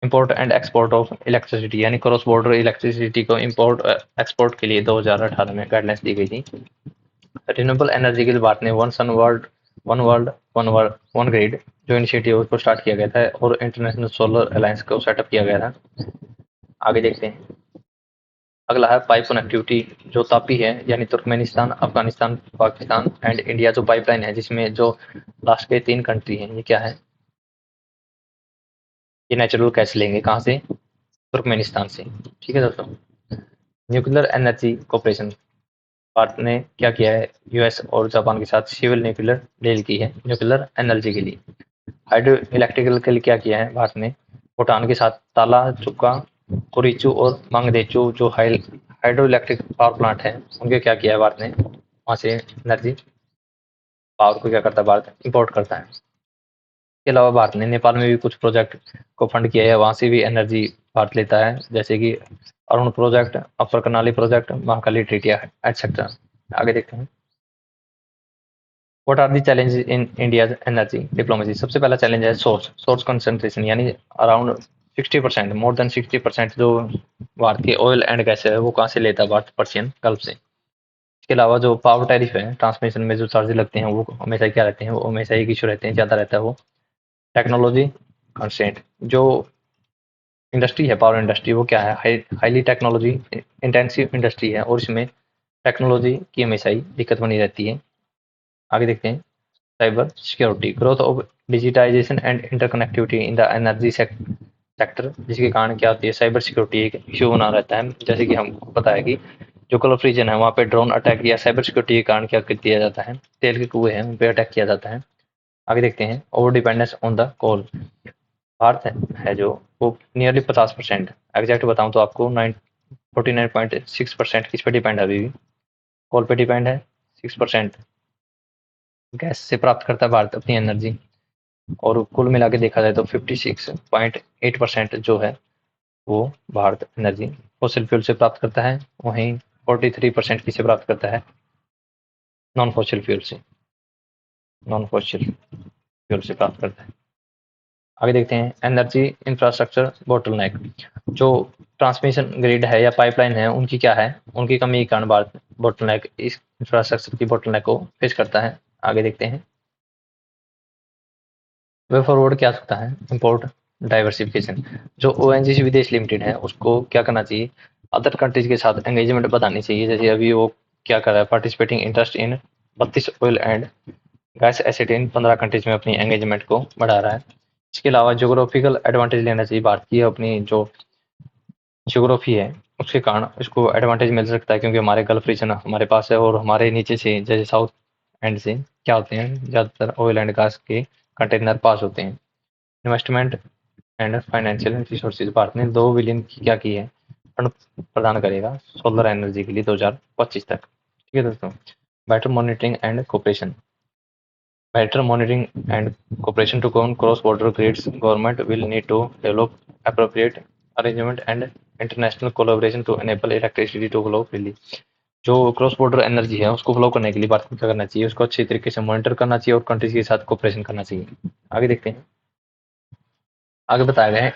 import and export of electricity, यानी क्रॉस बॉर्डर इलेक्ट्रिसिटी को इंपोर्ट एक्सपोर्ट के लिए 2018 में गाइडलाइंस दी गई थी। रिन्यूएबल एनर्जी के लिए भारत ने वन ग्रिड जो इनिशिएटिव उसको स्टार्ट किया गया था और इंटरनेशनल सोलर अलायंस को सेटअप किया गया था। आगे देखते हैं अगला है पाइप कनेक्टिविटी, जो तापी है यानी Turkmenistan, Afghanistan, Pakistan and India जो पाइपलाइन है, जिसमें जो लास्ट के 3 कंट्री हैं, ये क्या है, ये नेचुरल गैस लेंगे कहाँ से, तुर्कमेनिस्तान से। ठीक है दोस्तों। न्यूक्लियर एनर्जी कॉर्पोरेशन, भारत ने क्या किया है, यूएस और जापान के साथ सिविल न्यूक्लियर डील की है न्यूक्लियर एनर्जी के लिए। हाइड्रो इलेक्ट्रिकल के लिए क्या किया है भारत ने, भूटान के साथ ताला चुका, कुरिचू और मांगदेचू जो हाइड्रो इलेक्ट्रिक पावर प्लांट है, उनके क्या किया है भारत ने, वहाँ से एनर्जी पावर को क्या करता है, भारत इंपोर्ट करता है। इसके अलावा भारत ने नेपाल में भी कुछ प्रोजेक्ट को फंड किया है, वहाँ से भी एनर्जी भारत लेता है, जैसे कि Arun project, upper Karnali project, Mahakali treaty etcetera. आगे देखते हैं what are the challenges in India's energy diplomacy. सबसे पहला चैलेंज है सोर्स कंसंट्रेशन, यानी अराउंड 60%, मोर देन 60% जो भारत के ऑयल एंड गैस है वो कहाँ से लेता है, भारत पर्शियन गल्फ से। इसके अलावा जो पावर टैरिफ है, ट्रांसमिशन में जो चार्जेस लगते हैं वो हमेशा क्या रहते हैं, वो हमेशा एक इशू रहते हैं, ज़्यादा रहता है वो। टेक्नोलॉजी कंस्ट्रेंट, जो इंडस्ट्री है पावर इंडस्ट्री वो क्या है, हाईली टेक्नोलॉजी इंटेंसिव इंडस्ट्री है और इसमें टेक्नोलॉजी की हमेशा ही दिक्कत बनी रहती है। आगे देखते हैं cyber security, growth of digitisation and interconnectivity in the energy sector, जिसके कारण क्या होती है, साइबर सिक्योरिटी एक इश्यू बना रहता है। जैसे कि हमको पता है कि जो गल्फ रीजन है वहाँ पे ड्रोन अटैक या साइबर सिक्योरिटी के कारण क्या कर दिया जाता है, तेल के कुएं हैं उन पे अटैक किया जाता है। आगे देखते हैं, over dependence on the coal. Bharat है जो वो नियरली 50%, एग्जैक्ट बताऊं तो आपको 49.6% किस पे डिपेंड है, अभी भी कोल पे डिपेंड है। 6% गैस से प्राप्त करता है भारत अपनी एनर्जी, और कुल मिला के देखा जाए तो 56.8% जो है वो भारत एनर्जी फॉसिल फ्यूल से प्राप्त करता है। वहीं 43% किसे प्राप्त करता है, नॉन फॉसिल फ्यूल से, नॉन फॉसिल फ्यूल से प्राप्त करता है। आगे देखते हैं, एनर्जी इंफ्रास्ट्रक्चर बोटलनेक। जो ट्रांसमिशन ग्रिड है या पाइपलाइन है उनकी क्या है, उनकी कमी के कारण भारत बोटलनेक, इस इंफ्रास्ट्रक्चर की बोटलनेक को फेस करता है। आगे देखते हैं, वे फॉरवर्ड क्या सकता है, इंपोर्ट डाइवर्सिफिकेशन। जो ओएनजीसी विदेश लिमिटेड है उसको क्या करना चाहिए, अदर कंट्रीज के साथ एंगेजमेंट बतानी चाहिए। जैसे अभी वो क्या कर रहा है, participating interest in 32 oil and gas asset in 15 countries में अपनी एंगेजमेंट को बढ़ा रहा है। इसके अलावा जोग्राफिकल एडवांटेज लेना चाहिए भारत की, अपनी जो ज्योग्राफी है उसके कारण इसको एडवांटेज मिल सकता है, क्योंकि हमारे गल्फ रीजन हमारे पास है और हमारे नीचे से जैसे साउथ एंड से क्या होते हैं, ज़्यादातर ऑयल एंड गैस के कंटेनर पास होते हैं। Investment and financial resources, Bharat ने 2 बिलियन की क्या की है, फंड प्रदान करेगा सोलर एनर्जी के लिए 2025 तक। ठीक है दोस्तों, better monitoring and cooperation, better monitoring and cooperation to govern cross-border grids. Government will need to develop appropriate arrangement and international collaboration to enable electricity to flow freely. जो cross border energy है उसको flow करने के लिए भारत को क्या करना चाहिए, उसको अच्छी तरीके से मॉनिटर करना चाहिए और कंट्रीज के साथ कोऑपरेशन करना चाहिए। आगे देखते हैं, आगे बताया गया है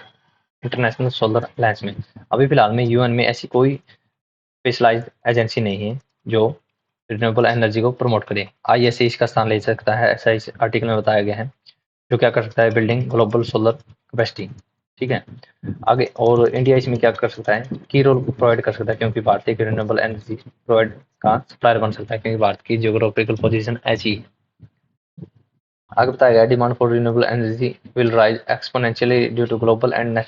इंटरनेशनल सोलर अलायंस में। अभी फिलहाल में यूएन में ऐसी कोई स्पेशलाइज्ड एजेंसी नहीं है जो रिन्यूएबल एनर्जी को प्रमोट करे। आईएसए इसका स्थान ले सकता है, ऐसा इस आर्टिकल में बताया गया है। जो क्या कर सकता है, बिल्डिंग ग्लोबल सोलर कैपेसिटी। ठीक है, आगे और इंडिया इसमें क्या कर सकता है, की रोल प्रोवाइड कर सकता है, क्योंकि भारत एक रिन्यूएबल एनर्जी प्रोवाइड का सप्लायर बन सकता है, क्योंकि भारत की जियोग्राफिकल पोजीशन ऐसी है। आगे बताया गया, demand for renewable energy will rise exponentially due to global and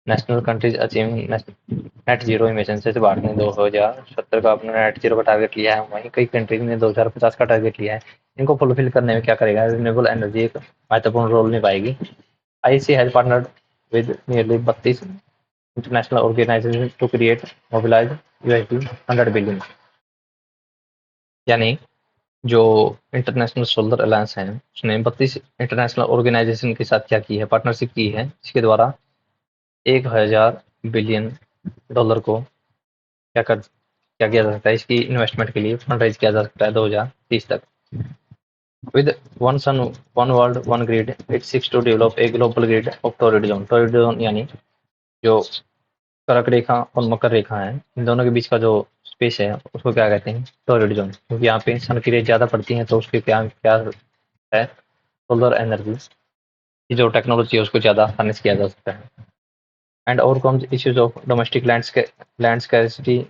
national countries achieving net zero emission. जैसे भारत ने 2070 का अपना नेट जीरो का टारगेट लिया है, वहीं कई कंट्रीज ने 2050 का टारगेट लिया है। इनको फुलफिल करने में क्या करेगा, रिन्यूएबल एनर्जी एक महत्वपूर्ण रोल निभाएगी। IEC has partnered with nearly 32 international organizations to create mobilize $100 billion। यानी जो इंटरनेशनल सोलर अलायंस है उसने 32 इंटरनेशनल ऑर्गेनाइजेशन के साथ क्या की है, पार्टनरशिप की है, जिसके द्वारा 1,000 बिलियन डॉलर को क्या किया जा सकता है, इसकी इन्वेस्टमेंट के लिए फंड रेज किया जा सकता है 2030 तक। With one sun one world one grid it seeks to develop a global grid of torrid zone यानी जो कर्क रेखा और मकर रेखा है, इन दोनों के बीच का जो स्पेस है उसको क्या कहते हैं, टॉरिड जोन। क्योंकि यहाँ पे सन की रेज ज़्यादा पड़ती है तो उसके क्या क्या है, सोलर एनर्जी की जो टेक्नोलॉजी है उसको ज़्यादा हार्नेस किया जा सकता है। And overcome issues of domestic land scarcity,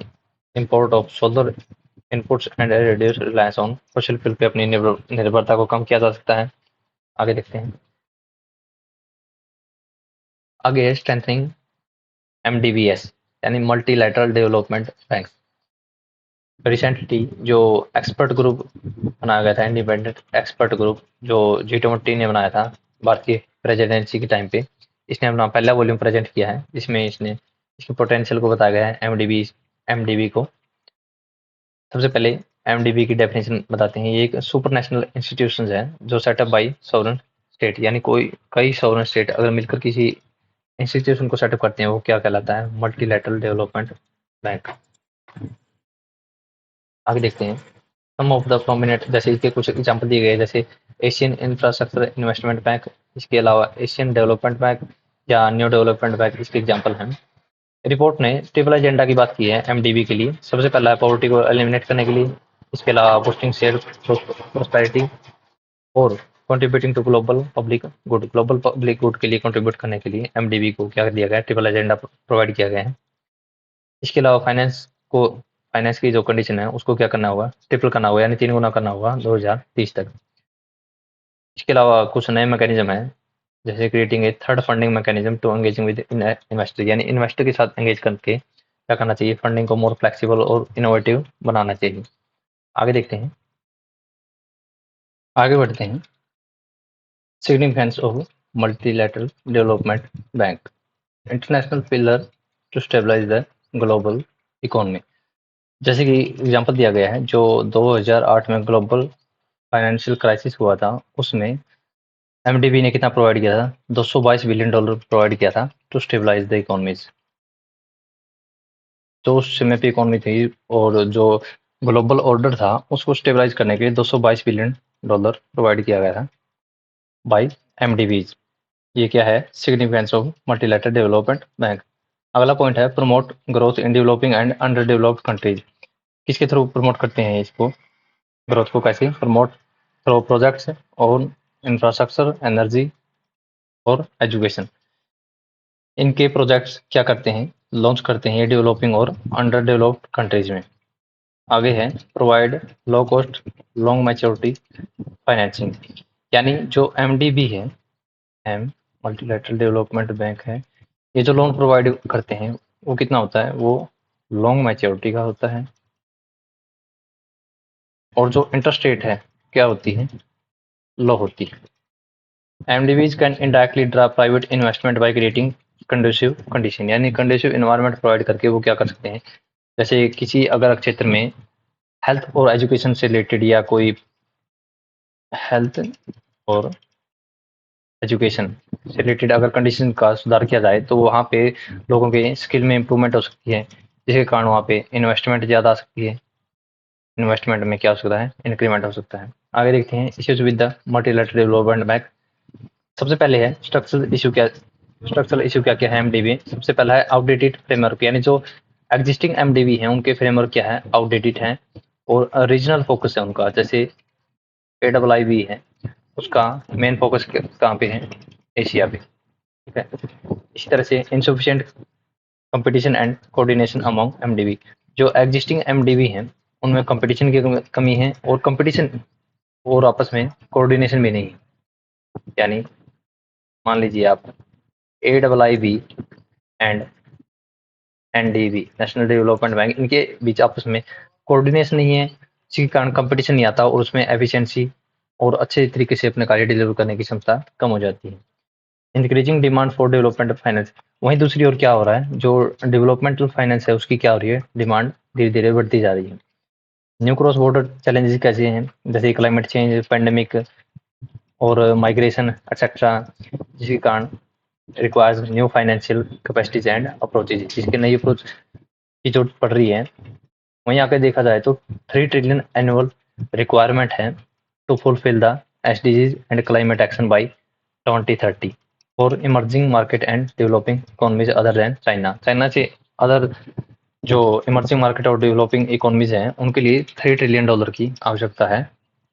import of solar inputs and reduce reliance on fossil fuel पे अपनी निर्भरता को कम किया जा सकता है। आगे देखते हैं, आगे है स्ट्रेंथनिंग MDBS यानी मल्टीलैटरल डेवलपमेंट बैंक। रिसेंटली जो एक्सपर्ट ग्रुप बनाया गया था, इंडिपेंडेंट एक्सपर्ट ग्रुप जो G20 ने बनाया था भारत की प्रेसिडेंसी के टाइम पे, इसने अपना पहला वॉल्यूम प्रेजेंट किया है, जिसमें इसने इसके पोटेंशियल को बताया गया है एमडीबी को। सबसे पहले एमडीबी की डेफिनेशन बताते हैं। ये एक सुपर नेशनल इंस्टीट्यूशन है जो सेटअप बाई सॉवरेन स्टेट, यानी कोई कई सॉवरेन स्टेट अगर मिलकर किसी इंस्टीट्यूशन को सेटअप करते हैं वो क्या कहलाता है, मल्टीलैटरल डेवलपमेंट बैंक। आगे देखते हैं, सम ऑफ द प्रोमिनेंट, जैसे इसके कुछ एग्जांपल दिए गए, जैसे एशियन इंफ्रास्ट्रक्चर इन्वेस्टमेंट बैंक, इसके अलावा एशियन डेवलपमेंट बैंक या न्यू डेवलपमेंट बैंक इसके एग्जांपल हैं। रिपोर्ट ने ट्रिपल एजेंडा की बात की है एमडीबी के लिए। सबसे पहला है पॉवर्टी को एलिमिनेट करने के लिए, इसके अलावा बूस्टिंग शेयर प्रोस्पेरिटी और contributing to global public good के लिए कंट्रीब्यूट करने के लिए एमडीबी को क्या दिया गया है, ट्रिपल एजेंडा प्रोवाइड किया गया है। इसके अलावा फाइनेंस की जो कंडीशन है उसको क्या करना होगा, ट्रिपल करना होगा, यानी 3 गुना करना होगा 2030 तक। इसके अलावा कुछ नए मैकेनिज्म हैं, जैसे creating a third funding mechanism to engaging with investor, यानी इन्वेस्टर के साथ एंगेज करके क्या करना चाहिए, फंडिंग को मोर फ्लेक्सिबल और इनोवेटिव बनाना चाहिए। आगे देखते हैं, आगे बढ़ते हैं। Significance of multilateral development bank, international pillar to stabilise the global economy. जैसे कि एग्जांपल दिया गया है, जो 2008 में ग्लोबल फाइनेंशियल क्राइसिस हुआ था, उसमें एमडीबी ने कितना प्रोवाइड किया था, $222 बिलियन प्रोवाइड किया था टू स्टेबलाइज द इकोनॉमीज। जो उस समय पे इकोनॉमी थी और जो ग्लोबल ऑर्डर था उसको स्टेबलाइज करने के लिए $222 बिलियन प्रोवाइड किया गया था बाय एमडीबीज। ये क्या है, significance of multilateral development bank. अगला पॉइंट है, promote growth in developing and under developed countries. किसके थ्रू प्रमोट करते हैं इसको, ग्रोथ को कैसे प्रमोट, थ्रू प्रोजेक्ट्स और इंफ्रास्ट्रक्चर, एनर्जी और एजुकेशन। इनके प्रोजेक्ट्स क्या करते हैं, लॉन्च करते हैं डेवलपिंग और अंडर डेवलप्ड कंट्रीज में। आगे है, provide low cost long maturity financing, यानी जो एमडीबी है, एम मल्टीलैटरल डेवलपमेंट बैंक है, ये जो लोन प्रोवाइड करते हैं वो कितना होता है, वो लॉन्ग मैच्योरिटी का होता है। और जो इंटरेस्ट रेट है क्या होती है, लो होती है। MDBs can indirectly draw private investment by creating conducive condition, यानी कंडूसिव इन्वायरमेंट प्रोवाइड करके वो क्या कर सकते हैं, जैसे किसी अगर क्षेत्र में हेल्थ और एजुकेशन से रिलेटेड या कोई हेल्थ और एजुकेशन से रिलेटेड अगर कंडीशन का सुधार किया जाए तो वहाँ पे लोगों के स्किल में इम्प्रूवमेंट हो सकती है, जिसके कारण वहाँ पे इन्वेस्टमेंट ज़्यादा आ सकती है। इन्वेस्टमेंट में क्या हो सकता है, इंक्रीमेंट हो सकता है। आगे देखते हैं, issues with the multilateral development bank. सबसे पहले है स्ट्रक्चरल इशू। क्या स्ट्रक्चरल इशू क्या क्या है एमडीबी, सबसे पहला है आउटडेटेड फ्रेमवर्क, यानी जो एग्जिस्टिंग एमडीबी है उनके फ्रेमवर्क क्या है, आउटडेटेड है और रीजनल फोकस है उनका। जैसे AIIB है, उसका मेन फोकस कहाँ पे है, एशिया पे, ठीक है। इसी तरह से insufficient competition and coordination among IMDb, जो एग्जिस्टिंग एमडीबी हैं उनमें कंपटीशन की कमी है और कंपटीशन और आपस में कोऑर्डिनेशन भी नहीं है। यानी मान लीजिए आप AIIB and NDB, national development bank, इनके बीच आपस में कोऑर्डिनेशन नहीं है, जिसके कारण कंपटीशन नहीं आता और उसमें एफिशिएंसी और अच्छे तरीके से अपने कार्य डिलीवर करने की क्षमता कम हो जाती है। Increasing demand for development finance, वहीं दूसरी ओर क्या हो रहा है, जो डेवलपमेंटल फाइनेंस है उसकी क्या हो रही है, डिमांड धीरे धीरे बढ़ती जा रही है। न्यू क्रॉस बॉर्डर चैलेंजेस कैसे हैं, जैसे क्लाइमेट चेंज, पेंडेमिक और माइग्रेशन एक्सेट्रा, जिसके कारण requires new financial capacities and approaches, जिसके नई अप्रोच की जरूरत पड़ रही है। वहीं आके देखा जाए तो 3 ट्रिलियन एनुअल रिक्वायरमेंट है to fulfil the SDGs and climate action by 2030 for emerging market and developing economies other than China. China से अदर जो इमर्जिंग मार्केट और डेवलपिंग इकोनॉमीज हैं उनके लिए $3 ट्रिलियन की आवश्यकता है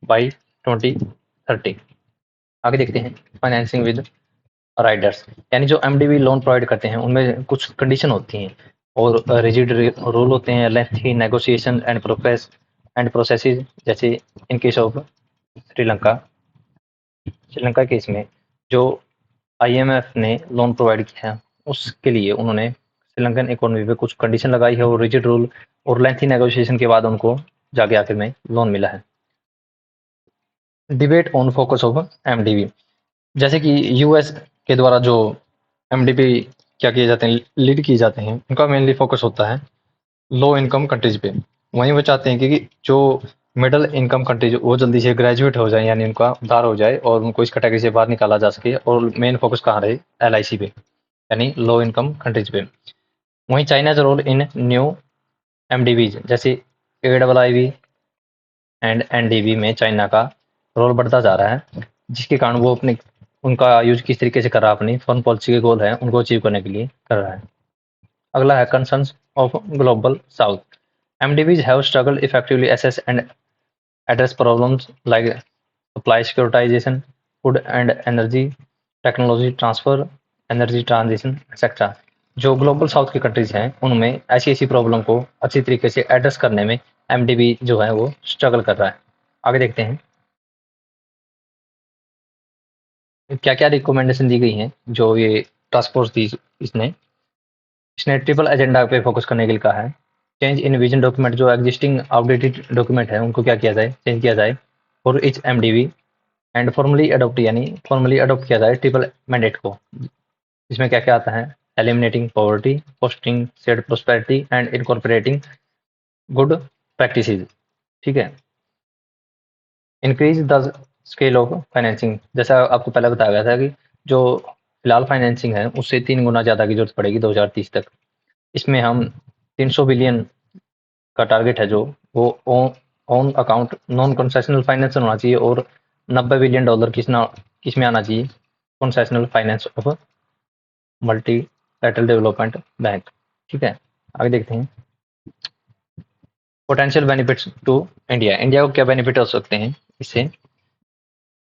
बाई 2030। आगे देखते हैं, फाइनेंसिंग विद राइडर्स, यानी जो एमडीबी लोन प्रोवाइड करते हैं उनमें कुछ कंडीशन होती हैं और रिजिड रूल होते हैं, लेंथी नेगोशिएशन एंड प्रोसेसेस। जैसे in case of Sri Lanka, Sri Lanka case में जो आईएमएफ ने लोन प्रोवाइड किया है उसके लिए उन्होंने श्रीलंकन इकोनॉमी पे कुछ कंडीशन लगाई है और रिजिड रूल और लेंथी नेगोशिएशन के बाद उनको जाके आखिर में लोन मिला है। Debate on focus of IMDb, जैसे कि यूएस के द्वारा जो एमडीबी क्या किए जाते हैं, लीड किए जाते हैं, उनका मेनली फोकस होता है लो इनकम कंट्रीज पे। वहीं वो चाहते हैं कि जो मिडिल इनकम कंट्रीज वो जल्दी से ग्रेजुएट हो जाए, यानी उनका उद्धार हो जाए और उनको इस कैटेगरी से बाहर निकाला जा सके, और मेन फोकस कहाँ रहे, LIC पे, यानी लो इनकम कंट्रीज पे। वहीं चाइनाज रोल इन न्यू एमडीबीज, जैसे AIIB एंड एनडीबी में चाइना का रोल बढ़ता जा रहा है, जिसके कारण वो अपने उनका यूज किस तरीके से कर रहा है, अपनी फॉरेन पॉलिसी के गोल है उनको अचीव करने के लिए कर रहा है। अगला है concerns of global south, MDBs have struggled effectively assess and address problems like supply securitization, food and energy, technology transfer, energy transition, etc. जो ग्लोबल साउथ की कंट्रीज हैं उनमें ऐसी ऐसी प्रॉब्लम को अच्छी तरीके से एड्रेस करने में एमडीबी जो है वो स्ट्रगल कर रहा है। आगे देखते हैं, क्या क्या रिकमेंडेशन दी गई हैं जो ये टास्क फोर्स थी, इसने इसने ट्रिपल एजेंडा पे फोकस करने के लिए कहा है। चेंज इन विजन डॉक्यूमेंट, जो एग्जिस्टिंग आउटडेटेड डॉक्यूमेंट है उनको क्या किया जाए, चेंज किया जाए for each MDB, and formally adopt, यानी फॉर्मली अडॉप्ट किया जाए ट्रिपल मैंडेट को। इसमें क्या क्या आता है, eliminating poverty, fostering shared prosperity and incorporating good practices. ठीक है। Increase the scale of financing, जैसा आपको पहले बताया गया था कि जो फिलहाल फाइनेंसिंग है उससे 3 गुना ज़्यादा की जरूरत पड़ेगी 2030 तक। इसमें हम 300 बिलियन का टारगेट है जो वो on account non concessional finance होना चाहिए, और 90 बिलियन डॉलर किसमें आना चाहिए, concessional finance of multilateral development bank. ठीक है। आगे देखते हैं potential benefits to India. India को क्या बेनिफिट हो सकते हैं इससे।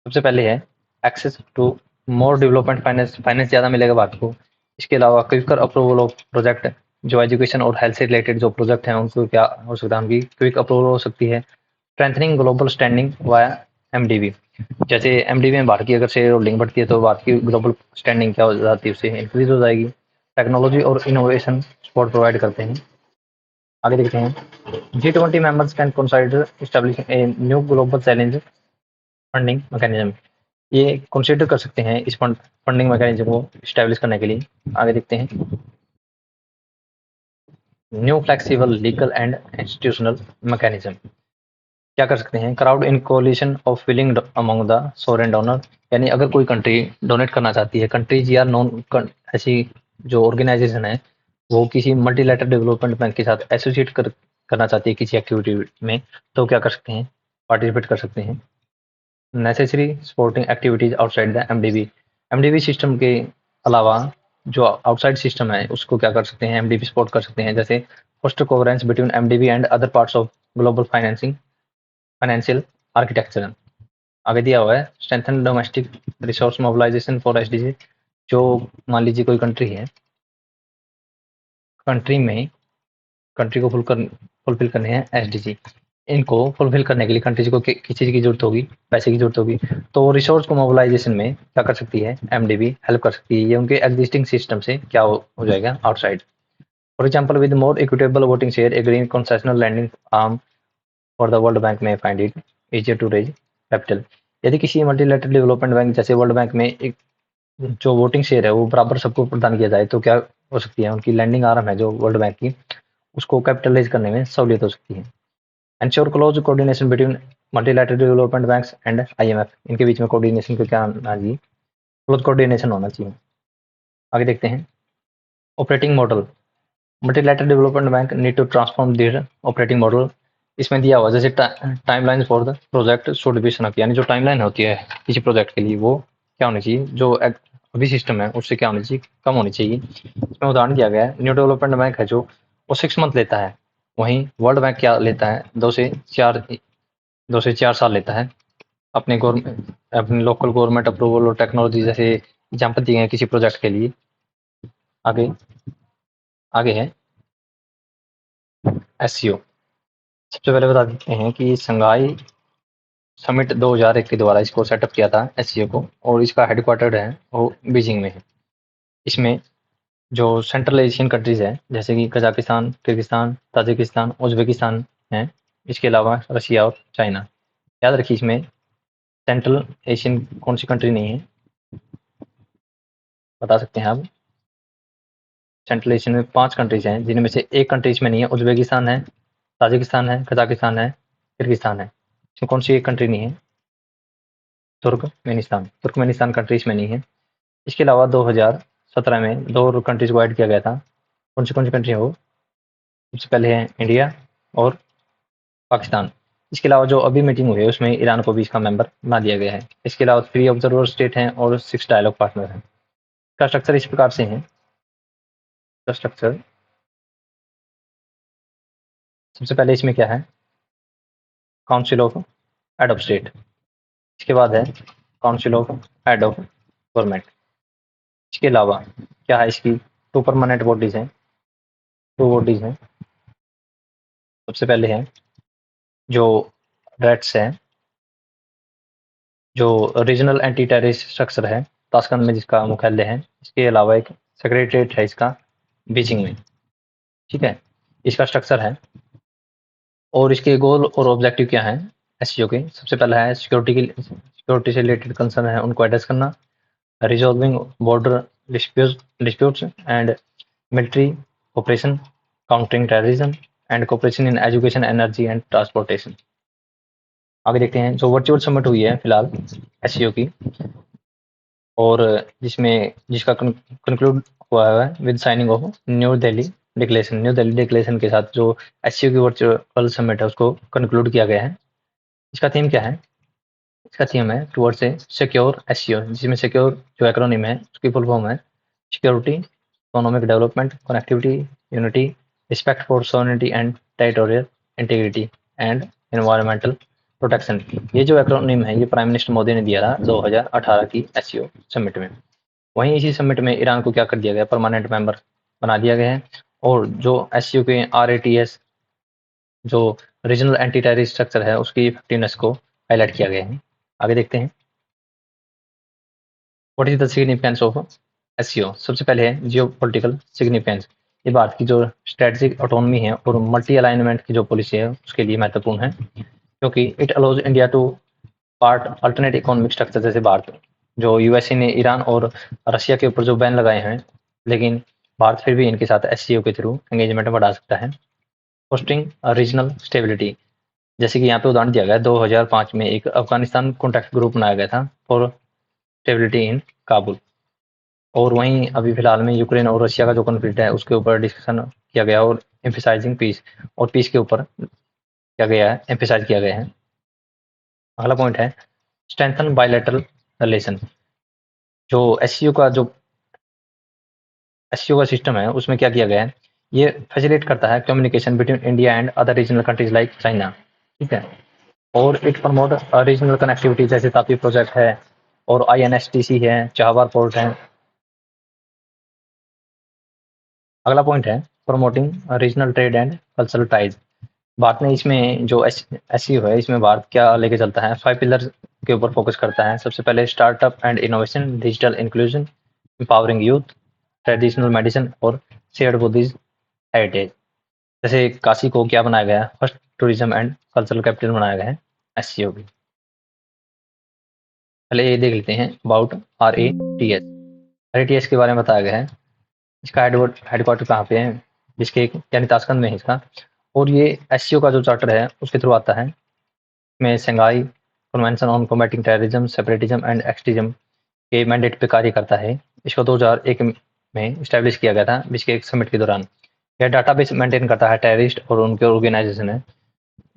सबसे पहले है access to more development finance, finance ज़्यादा मिलेगा भारत को। इसके अलावा क्विकर अप्रूवल ऑफ प्रोजेक्ट, जो एजुकेशन और हेल्थ से रिलेटेड जो प्रोजेक्ट हैं उनको क्या हो सकता है, उनकी क्विक अप्रूवल हो सकती है। Strengthening global standing via IMDb, जैसे एमडीबी में भारत की अगर शेयर होल्डिंग बढ़ती है तो भारत की ग्लोबल स्टैंडिंग क्या हो जाती है, उससे इंक्रीज हो जाएगी। टेक्नोलॉजी और इनोवेशन सपोर्ट प्रोवाइड करते हैं। आगे देखते हैं G20 members can consider establish a new global challenge funding mechanism. ये कंसिडर कर सकते हैं इस फंडिंग मैकेनिज्म को स्टैब्लिश करने के लिए। आगे देखते हैं new flexible legal and institutional mechanism. क्या कर सकते हैं, crowd in collision of willing among the Soren donor, यानी अगर कोई कंट्री डोनेट करना चाहती है, कंट्रीज या नॉन ऐसी जो ऑर्गेनाइजेशन है वो किसी मल्टीलैटरल डेवलपमेंट बैंक के साथ एसोसिएट करना चाहती है किसी एक्टिविटी में, तो क्या कर सकते हैं, पार्टिसिपेट कर सकते हैं। Necessary supporting activities outside the IMDb, IMDb system के अलावा जो आउटसाइड सिस्टम है उसको क्या कर सकते हैं, एमडीबी सपोर्ट कर सकते हैं, जैसे foster coherence between MDB and other parts of global financing financial architecture. आगे दिया हुआ है strengthen domestic resource mobilisation for SDG, जो मान लीजिए कोई कंट्री है, कंट्री में कंट्री को फुलफिल करने हैं एसडीजी, इनको फुलफिल करने के लिए कंट्रीज को किस चीज़ की जरूरत होगी, पैसे की जरूरत होगी। तो रिसोर्स को मोबिलाइजेशन में क्या कर सकती है, एमडीबी हेल्प कर सकती है। ये उनके एग्जिस्टिंग सिस्टम से क्या हो जाएगा, outside. For example with more equitable voting share a green concessional lending arm for the world bank में find it easier to raise capital. यदि किसी मल्टीलेटरल डेवलपमेंट बैंक जैसे वर्ल्ड बैंक में एक जो वोटिंग शेयर है वो बराबर सबको प्रदान किया जाए, तो क्या हो सकती है, उनकी लैंडिंग आर्म है जो वर्ल्ड बैंक की, उसको कैपिटलाइज करने में सहूलियत हो सकती है। Ensure close coordination between multilateral development banks and IMF, इनके बीच में कोऑर्डिनेशन को क्या आना चाहिए, क्लोज कोऑर्डिनेशन होना चाहिए। आगे देखते हैं operating model. Multilateral development bank need to transform their operating model. इसमें दिया हुआ जैसे timeline for the project should be snuck, यानी जो टाइमलाइन होती है किसी प्रोजेक्ट के लिए वो क्या होनी चाहिए, जो अभी सिस्टम है उससे क्या होनी चाहिए, कम होनी चाहिए। इसमें उदाहरण दिया गया है न्यू डेवलपमेंट बैंक है जो वो 6 मंथ लेता है, वहीं वर्ल्ड बैंक क्या लेता है, 2 से 4 साल लेता है। अपने गवर्नमेंट अपनी लोकल गवर्नमेंट अप्रूवल और टेक्नोलॉजी जैसे एग्जाम्पल दिए हैं किसी प्रोजेक्ट के लिए। आगे आगे है एससीओ। सबसे पहले बता देते हैं कि संघाई समिट 2001 के द्वारा इसको सेटअप किया था एससीओ को, और इसका हेडक्वार्टर है वो बीजिंग में है। इसमें जो सेंट्रल एशियन कंट्रीज है जैसे कि कजाकिस्तान, किर्गिस्तान, ताजिकिस्तान, उज्बेकिस्तान हैं। इसके अलावा रशिया और चाइना। याद रखिए इसमें सेंट्रल एशियन कौन सी कंट्री नहीं है, बता सकते हैं आप। सेंट्रल एशियन में 5 कंट्रीज हैं जिनमें से एक कंट्री इसमें नहीं है, उज्बेकिस्तान है, ताजिकिस्तान है, कजाकिस्तान है, किर्गिस्तान है। इसमें कौन सी एक कंट्री नहीं है, तुर्कमेनिस्तान। तुर्कमेनिस्तान कंट्री इसमें नहीं है। इसके अलावा 2017 में 2 कंट्रीज को ऐड किया गया था। कौन सी कंट्री है वो, सबसे पहले है इंडिया और पाकिस्तान। इसके अलावा जो अभी मीटिंग हुई है उसमें ईरान को भी इसका मेंबर बना दिया गया है। इसके अलावा 3 ऑब्जर्वर स्टेट हैं और 6 डायलॉग पार्टनर हैं। इसका स्ट्रक्चर इस प्रकार से है, स्ट्रक्चर सबसे पहले इसमें क्या है, council of head of state. इसके बाद है council of head of government. इसके अलावा क्या है, इसकी 2 परमानेंट बॉडीज हैं, 2 बॉडीज हैं। सबसे पहले है जो रेट्स है, जो रीजनल एंटी टेररिस्ट स्ट्रक्चर है ताशकंद में जिसका मुख्यालय है, इसके अलावा एक सेक्रेटरीट है इसका बीजिंग में। ठीक है, इसका स्ट्रक्चर है और इसके गोल और ऑब्जेक्टिव क्या है एससीओ के। सबसे पहला है सिक्योरिटी से रिलेटेड कंसर्न है उनको एड्रेस करना, resolving border disputes and military operation, countering terrorism and cooperation in education, energy and transportation. आगे देखते हैं जो वर्चुअल समिट हुई है फिलहाल एससीओ की, और जिसका कंक्लूड हुआ है with signing off new Delhi declaration. New Delhi declaration के साथ जो एससीओ की वर्चुअल समिट है उसको कंक्लूड किया गया है। इसका थीम क्या है? इसका थीम है टुवर्ड्स ए सिक्योर एससीओ, जिसमें सिक्योर जो एक्रोनिम है उसकी फुल फॉर्म है security, economic development, connectivity, unity, respect for sovereignty and territorial integrity and environmental protection. ये जो एक्रोनिम है ये प्राइम मिनिस्टर मोदी ने दिया था 2018 की एससीओ समिट में। वहीं इसी समिट में ईरान को क्या कर दिया गया, परमानेंट मेंबर बना दिया गया है। और जो एससीओ के आरएटीएस जो रीजनल एंटी टेररिस्ट स्ट्रक्चर है उसकी इफेक्टिवनेस को हाईलाइट किया गया है। आगे देखते हैं what is the significance of SCO. सबसे पहले है जियो पोलिटिकल सिग्निफिकेंस। ये भारत की जो स्ट्रेटेजिक ऑटोनमी है और मल्टी अलाइनमेंट की जो पॉलिसी है उसके लिए महत्वपूर्ण है, क्योंकि it allows India to part alternate economic structure. जैसे भारत जो यूएसए ने ईरान और रशिया के ऊपर जो बैन लगाए हैं, लेकिन भारत फिर भी इनके साथ एससीओ के थ्रू एंगेजमेंट बढ़ा सकता है। फोस्टिंग रीजनल स्टेबिलिटी, जैसे कि यहाँ पे उदाहरण दिया गया है 2005 में एक अफगानिस्तान कॉन्टैक्ट ग्रुप बनाया गया था फॉर स्टेबिलिटी इन काबुल। और वहीं अभी फिलहाल में यूक्रेन और रशिया का जो कॉन्फ्लिक्ट है उसके ऊपर डिस्कशन किया गया और एम्फेसाइजिंग पीस, और पीस के ऊपर किया गया है, एम्फेसाइज किया गया है। अगला पॉइंट है स्ट्रेंथन बायलैटरल रिलेशन। जो एससीओ का सिस्टम है उसमें क्या किया गया है, ये फैसिलिटेट करता है communication between India and other regional countries like China. ठीक है, और इट प्रमोट रीजनल कनेक्टिविटी, जैसे तापी प्रोजेक्ट है और आईएनएसटीसी है, चाहवार पोर्ट है। अगला पॉइंट है promoting regional trade and cultural ties. Bharat ने इसमें जो एससीओ है इसमें भारत क्या लेके चलता है, 5 पिलर के ऊपर फोकस करता है। सबसे पहले startup and innovation, digital inclusion, empowering youth, traditional medicine और शेयर्ड बुद्धिस्ट हेरिटेज। जैसे काशी को क्या बनाया गया है, first tourism and cultural capital बनाया गया है एससीओ की। पहले ये देख लेते हैं अबाउट आरएटीएस। आरएटीएस के बारे में बताया गया है, इसका हेडक्वार्टर कहाँ पे है, जिसके यानी ताशकंद में है इसका। और ये एससीओ का जो चार्टर है उसके थ्रू आता है। इसमें Shanghai convention on combating terrorism, separatism and extremism के मैंडेट पे कार्य करता है। इसको 2001 में इस्टेब्लिश किया गया था विश्व के एक समिट के दौरान। यह डाटाबेस मेंटेन करता है टेररिस्ट और उनके ऑर्गेनाइजेशन है,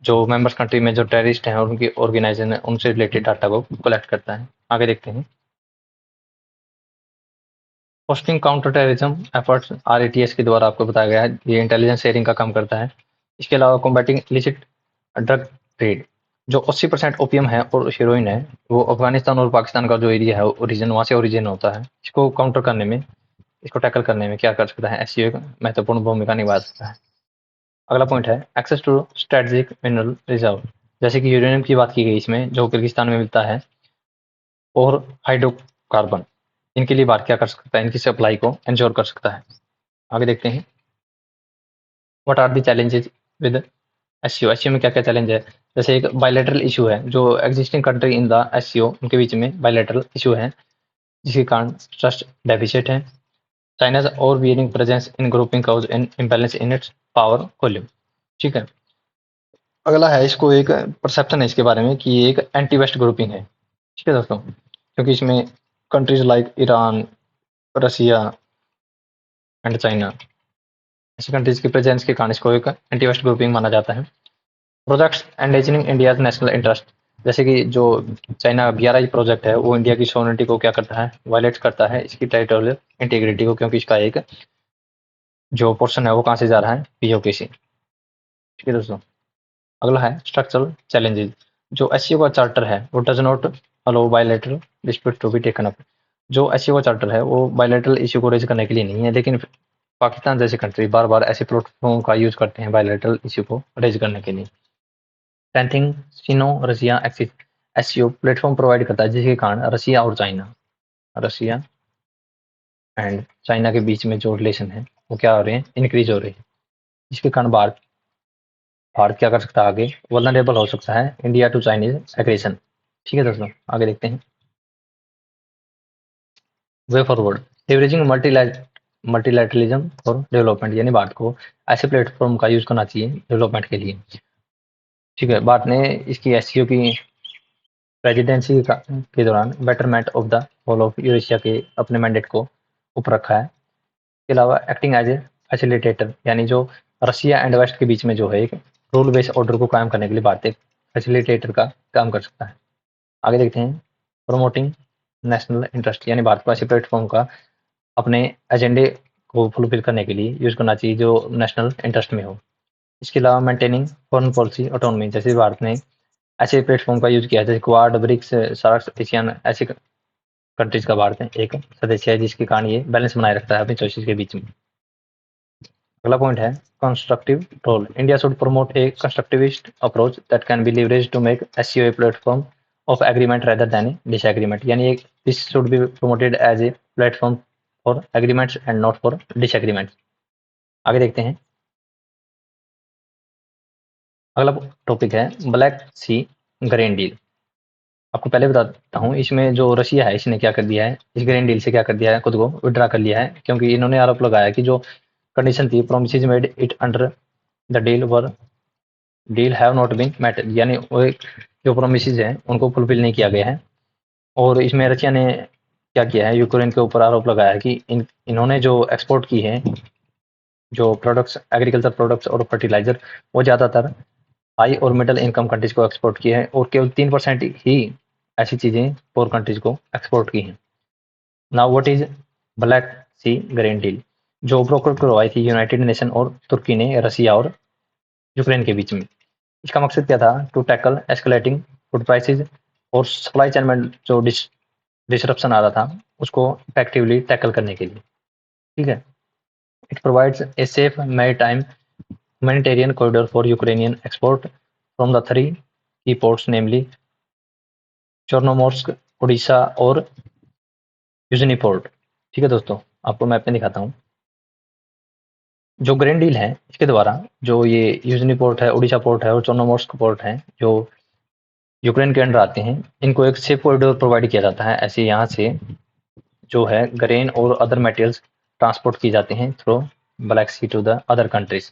जो मेंबर्स कंट्री में जो टेररिस्ट हैं और उनकी ऑर्गेनाइजेशन है उनसे रिलेटेड डाटा को कलेक्ट करता है। आगे देखते हैं होस्टिंग काउंटर टेररिज्म एफर्ट्स आरएटीएस के द्वारा आपको बताया गया है, ये इंटेलिजेंस शेयरिंग का काम करता है। इसके अलावा कॉम्बैटिंग इलिसिट ड्रग ट्रेड, जो 80% ओपियम है और हीरोइन है वो अफगानिस्तान और पाकिस्तान का जो एरिया है ओरिजिन वहाँ से ओरिजिन होता है। इसको काउंटर करने में, इसको टैकल करने में क्या कर सकता है एससीओ एक महत्वपूर्ण भूमिका निभा सकता है। अगला पॉइंट है access to strategic mineral reserve. जैसे कि यूरेनियम की बात की गई इसमें, जो किर्गिस्तान में मिलता है, और हाइड्रोकार्बन, इनके लिए भारत क्या कर सकता है, इनकी सप्लाई को इंश्योर कर सकता है। आगे देखते हैं what are the challenges with SCO. SCO में क्या क्या चैलेंज है, जैसे एक बायलैटरल इशू है, जो existing country in the SCO उनके बीच में बायलैटरल इशू है, जिसके कारण ट्रस्ट डेफिसिट है। चाइना's overwhelming presence in grouping cause an imbalance in its power volume. ठीक है, अगला है इसको एक परसेप्शन है इसके बारे में कि ये एक एंटी वेस्ट ग्रुपिंग है। ठीक है दोस्तों, क्योंकि इसमें countries like Iran, Russia and China, ऐसी कंट्रीज की प्रेजेंस के कारण इसको एक एंटी वेस्ट ग्रुपिंग माना जाता है। प्रोजेक्ट्स एंडेजनिंग इंडियाज नेशनल इंटरेस्ट, जैसे कि जो चाइना बीआरआई प्रोजेक्ट है वो इंडिया की सोवरेनिटी को क्या करता है, वायलेट करता है, इसकी टेरिटोरियल इंटीग्रिटी को, क्योंकि इसका एक जो पोर्शन है वो कहाँ से जा रहा है, पीओके से। ठीक है दोस्तों, अगला है स्ट्रक्चरल चैलेंजेस। जो एससीओ का चार्टर है वो does not allow bilateral dispute to be taken up. जो एससीओ का चार्टर है वो बायलैटरल इश्यू को रेज करने के लिए नहीं है, लेकिन पाकिस्तान जैसे कंट्री बार बार ऐसे प्लेटफॉर्म का यूज करते हैं बायलैटरल इश्यू को रेज करने के लिए। Strengthening Sino Russia axis. SCO platform provide करता है, जिसके कारण रशिया एंड चाइना के बीच में जो रिलेशन है वो क्या हो रहे हैं, इंक्रीज हो रहे हैं, जिसके कारण भारत क्या कर सकता है, आगे वल्नरेबल हो सकता है इंडिया टू चाइनीज एग्रेशन। ठीक है दोस्तों, आगे देखते हैं। Way forward, leveraging multilateralism for development, यानी भारत को ऐसे प्लेटफॉर्म का यूज करना चाहिए डेवलपमेंट के लिए। ठीक है, भारत ने इसकी एससीओ की प्रेसिडेंसी के दौरान betterment of the whole of Eurasia के अपने मैंडेट को ऊपर रखा है। इसके अलावा एक्टिंग एज ए फैसिलिटेटर, यानी जो रशिया एंड वेस्ट के बीच में जो है एक रूल बेस्ड ऑर्डर को कायम करने के लिए भारत एक फैसिलिटेटर का काम कर सकता है। आगे देखते हैं। प्रमोटिंग नेशनल इंटरेस्ट, यानी भारत को ऐसे प्लेटफॉर्म का अपने एजेंडे को फुलफिल करने के लिए यूज करना चाहिए जो नेशनल इंटरेस्ट में हो। इसके अलावा मेंटेनिंग फॉरेन पॉलिसी ऑटोनॉमी, जैसे भारत ने ऐसे प्लेटफॉर्म का यूज किया है जैसे क्वाड, ब्रिक्स, सार्क, एशियन, ऐसे कंट्रीज का भारत है एक सदस्य है, जिसके कारण ये बैलेंस बनाए रखता है अपनी चॉइसेस के बीच में। अगला पॉइंट है constructive role, India should promote a constructivist approach that can be leverage to make SCO a platform of agreement rather than disagreement, यानी एक this should be promoted as a platform for agreements and not for disagreements. आगे देखते हैं। अगला topic है black Sea green deal. आपको पहले बताता हूँ, इसमें जो रशिया है इसने क्या कर दिया है, इस ग्रीन डील से क्या कर दिया है, खुद को विड्रा कर लिया है, क्योंकि इन्होंने आरोप लगाया कि जो कंडीशन थी, promises made it under the deal have not been met, यानी वो जो प्रोमिसेस हैं उनको फुलफिल नहीं किया गया है। और इसमें रशिया ने क्या किया है, यूक्रेन के ऊपर आरोप लगाया है कि इन्होंने जो एक्सपोर्ट की है जो प्रोडक्ट्स, एग्रीकल्चर प्रोडक्ट्स और फर्टिलाइजर, वो ज़्यादातर हाई और मिडिल इनकम कंट्रीज को एक्सपोर्ट की है, और केवल 3% ही ऐसी चीज़ें पोर कंट्रीज को एक्सपोर्ट की हैं। Now what is Black Sea green deal, जो ब्रोकर करवाई थी यूनाइटेड नेशन और तुर्की ने रशिया और यूक्रेन के बीच में। इसका मकसद क्या था, to tackle escalating food prices, और सप्लाई चेन में जो डिसरप्शन आ रहा था उसको इफेक्टिवली टैकल करने के लिए। ठीक है, it provides a safe maritime humanitarian corridor for Ukrainian export from the three key ports, namely Chornomorsk, Odesa और यूजनी पोर्ट। ठीक है दोस्तों, आपको मैप में दिखाता हूँ। जो ग्रीन डील है इसके द्वारा जो ये यूजनी पोर्ट है, उड़ीसा पोर्ट है और चोर्नोमोर्स्क पोर्ट है जो यूक्रेन के अंडर आते हैं, इनको एक सेफ कॉरिडोर प्रोवाइड किया जाता है। ऐसे यहाँ से जो है ग्रेन और अदर मटेरियल्स ट्रांसपोर्ट किए जाते हैं through Black Sea to the other countries.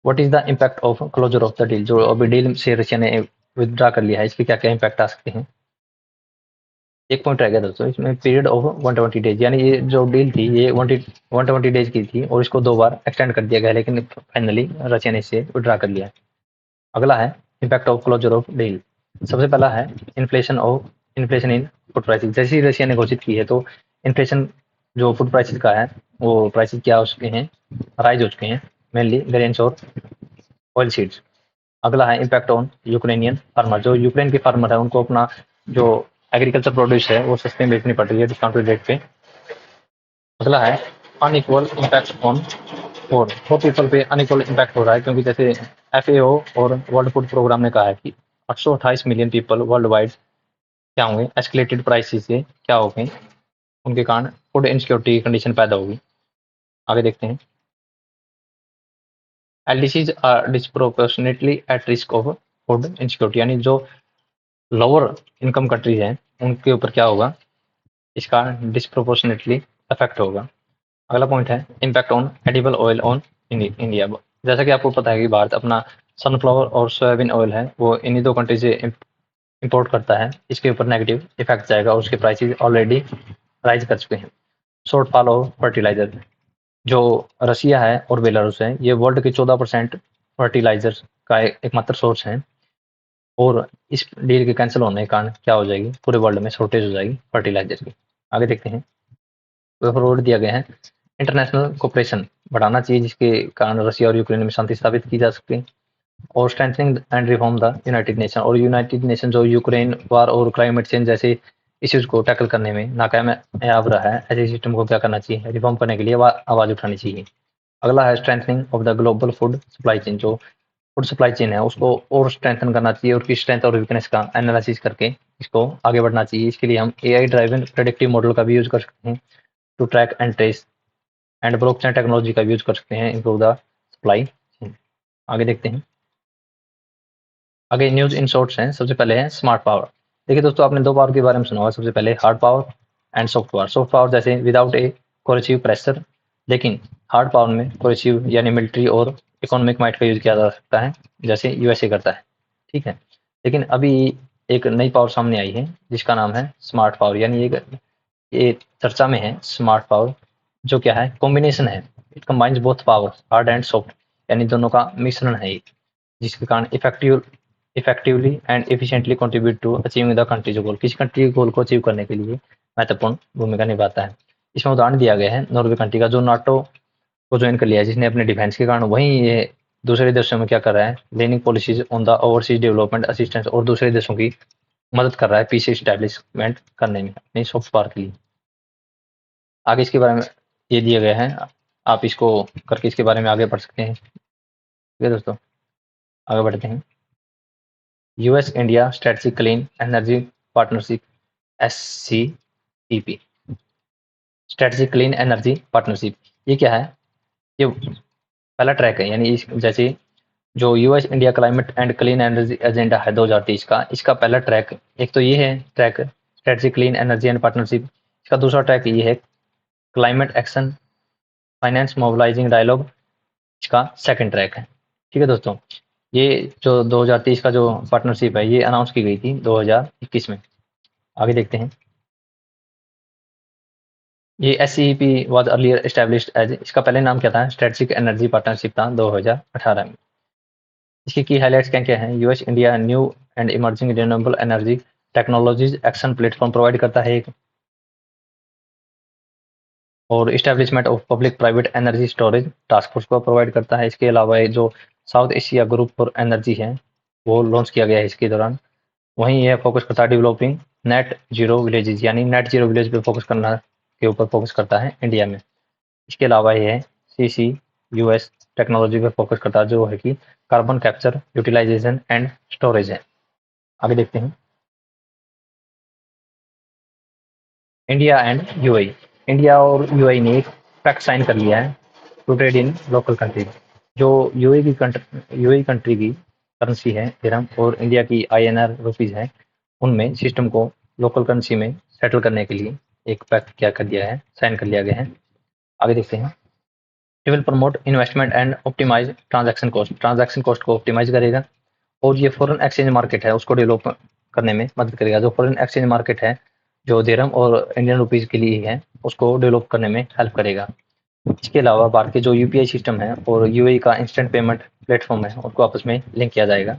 What is the impact of closure of the deal, जो अभी डील से रशिया ने विदड्रा कर लिया है, इसके क्या क्या इम्पैक्ट आ सकते हैं। एक पॉइंट रह गया दोस्तों, इसमें पीरियड ऑफ 120 डेज, यानी ये जो डील थी ये 120 डेज की थी और इसको 2 बार एक्सटेंड कर दिया गया, लेकिन फाइनली रशिया ने इसे विदड्रा कर लिया है। अगला है impact of closure of deal. सबसे पहला है इन्फ्लेशन इन फूड प्राइसेस। जैसे ही रशिया ने घोषित की है तो इन्फ्लेशन जो फूड प्राइसेस का है वो प्राइसेस क्या हो चुके हैं, राइज हो चुके हैं, मेनली ग्रेन्स और ऑयल सीड्स। अगला है इम्पैक्ट ऑन यूक्रेनियन फार्मर, जो यूक्रेन के फार्मर है उनको अपना जो एग्रीकल्चर प्रोड्यूस है वो सस्ते में बेचनी पड़ रही है डिस्काउंटेड रेट पे। अगला है unequal impact on four people पे अनइक्वल इम्पैक्ट हो रहा है, क्योंकि जैसे एफएओ और वर्ल्ड फूड प्रोग्राम ने कहा है कि 828 मिलियन पीपल वर्ल्ड वाइड क्या होंगे, एस्केलेटेड प्राइसेस से क्या हो गए, उनके कारण फूड इनसिक्योरिटी की कंडीशन पैदा होगी। आगे देखते हैं। LDCs are disproportionately at risk of food insecurity, यानी जो लोअर इनकम कंट्रीज हैं उनके ऊपर क्या होगा, इसका डिस्प्रोपोर्शनेटली इफेक्ट होगा। अगला पॉइंट है impact on edible oil on India. जैसा कि आपको पता है कि भारत अपना सनफ्लावर और सोयाबीन ऑयल है वो इन्हीं 2 कंट्री से इंपोर्ट करता है, इसके ऊपर नेगेटिव इफेक्ट जाएगा और उसके प्राइसेस ऑलरेडी राइज कर चुके हैं। शॉर्टफॉल ऑफ फर्टिलाइजर, जो रशिया है और बेलारूस है ये वर्ल्ड के 14% फर्टिलाइजर का एकमात्र सोर्स है, और इस डील के कैंसिल होने के कारण क्या हो जाएगी, पूरे वर्ल्ड में शॉर्टेज हो जाएगी फर्टिलाइजर की। आगे देखते हैं। फॉरवर्ड दिया गया है इंटरनेशनल कोऑपरेशन बढ़ाना चाहिए, जिसके कारण रशिया और यूक्रेन में शांति स्थापित की जा सके, और strengthening and reform the United nation, और यूनाइटेड नेशन जो यूक्रेन वार और क्लाइमेट चेंज जैसे इश्यूज को टैकल करने में नाकामयाब रहा है, ऐसे सिस्टम को क्या करना चाहिए, रिफॉर्म करने के लिए आवाज उठानी चाहिए। अगला है strengthening of the global food supply chain, जो फूड सप्लाई चेन है उसको और स्ट्रेंथन करना चाहिए और उसकी स्ट्रेंथ और वीकनेस का एनालिसिस करके इसको आगे बढ़ना चाहिए। इसके लिए हम एआई ड्राइवन प्रेडिक्टिव मॉडल का भी यूज कर सकते हैं to track and trace, and blockchain technology का भी यूज कर सकते हैं इम्प्रूव द सप्लाई चेन। आगे देखते हैं। आगे न्यूज इन शॉर्ट्स हैं। सबसे पहले है स्मार्ट पावर। देखिए दोस्तों, आपने दो पावर के बारे में सुना होगा। सबसे पहले hard power and soft power. Soft power जैसे विदाउट ए कोरेसिव प्रेशर, लेकिन हार्ड पावर में कोरेसिव यानी मिलिट्री और इकोनॉमिक माइट का यूज किया जा सकता है, जैसे यूएसए करता है। ठीक है, लेकिन अभी एक नई पावर सामने आई है जिसका नाम है स्मार्ट पावर, यानी ये चर्चा में है स्मार्ट पावर, जो क्या है कॉम्बिनेशन है। It combines both power hard and soft, यानी दोनों का मिश्रण है ये, जिसके कारण effectively and efficiently contribute to achieving the country's goal. किसी कंट्री के गोल को अचीव करने के लिए महत्वपूर्ण भूमिका निभाता है। इसमें उदाहरण दिया गया है नॉर्वे कंट्री का, जो नाटो को ज्वाइन कर लिया है, जिसने अपने डिफेंस के कारण। वहीं ये दूसरे देशों में क्या कर रहा है, lending policies on the overseas development assistance, और दूसरे देशों की मदद कर रहा है पीस एस्टेब्लिशमेंट करने में अपनी सॉफ्ट पावर के लिए। आगे इसके बारे में ये दिया गया है, आप इसको करके इसके बारे में आगे बढ़ सकते हैं। ठीक है दोस्तों, आगे बढ़ते हैं। US India strategic clean energy partnership, SCEP, strategic clean energy partnership. ये क्या है, ये पहला ट्रैक है, यानी जैसे जो US India climate and clean energy agenda है 2030 का, इसका पहला ट्रैक एक तो ये है track strategic clean energy and partnership. इसका दूसरा ट्रैक ये है climate action finance mobilising dialogue, इसका सेकंड ट्रैक है। ठीक है दोस्तों, ये जो 2030 का जो पार्टनरशिप है ये अनाउंस की गई थी 2021 में। आगे देखते हैं। ये SCEP was earlier established as, इसका पहले नाम क्या था, स्ट्रेटजिक एनर्जी पार्टनरशिप था 2018 में। इसकी की हाइलाइट्स क्या क्या है, US India new and emerging renewable energy technologies action platform provide करता है एक, और establishment of public private energy storage task force को प्रोवाइड करता है। इसके अलावा ये जो south Asia group for energy है वो लॉन्च किया गया है इसके दौरान। वहीं यह फोकस करता है डेवलपिंग नेट जीरो विलेजेस, यानी नेट जीरो विलेज पे फोकस करना के ऊपर फोकस करता है इंडिया में। इसके अलावा यह CCUS टेक्नोलॉजी पे फोकस करता है, जो है कि carbon capture utilisation and storage है। आगे देखते हैं। India and UAE. इंडिया और यूएई ने एक पैक्ट साइन कर लिया है to trade in local country. जो यूएई कंट्री की करेंसी है दिरहम और इंडिया की INR रुपीज है, उनमें सिस्टम को लोकल करेंसी में सेटल करने के लिए एक पैक्ट क्या कर दिया है, साइन कर लिया गया है। आगे देखते हैं। It will promote investment and optimise transaction cost, transaction cost को ऑप्टिमाइज करेगा, और ये फॉरेन एक्सचेंज मार्केट है उसको डेवलप करने में मदद करेगा। जो फॉरेन एक्सचेंज मार्केट है जो दिरहम और इंडियन रुपीज के लिए है, उसको डेवलप करने में हेल्प करेगा। इसके अलावा भारत के जो यूपीआई सिस्टम है और यूएई का इंस्टेंट पेमेंट प्लेटफॉर्म है, उनको आपस में लिंक किया जाएगा।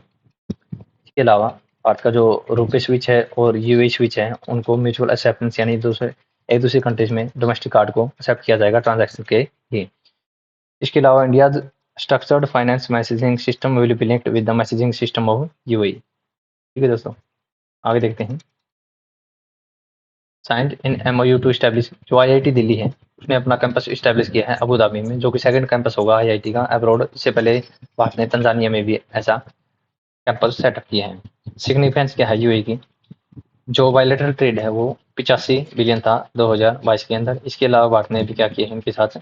इसके अलावा भारत का जो रुपए स्विच है और यूएई स्विच है, उनको म्यूचुअल एक्सेप्टेंस, यानी एक दूसरे कंट्रीज में डोमेस्टिक कार्ड को एक्सेप्ट किया जाएगा ट्रांजैक्शन के लिए। इसके अलावा India structured finance messaging system will be linked with the messaging system of UAE. ठीक है दोस्तों, आगे देखते हैं। Signed in MOU to establish, जो IIT दिल्ली है उसने अपना कैंपस स्टैब्लिश किया है अबू धाबी में, जो कि सेकंड कैंपस होगा IIT का अब्रॉड। इससे पहले भारत ने तंजानिया में भी ऐसा कैंपस सेटअप किया है। सिग्निफिकेंस क्या है यूएई की, जो बायलैटरल ट्रेड है वो 85 बिलियन था 2022 के अंदर। इसके अलावा भारत ने भी क्या किया है, इनके साथ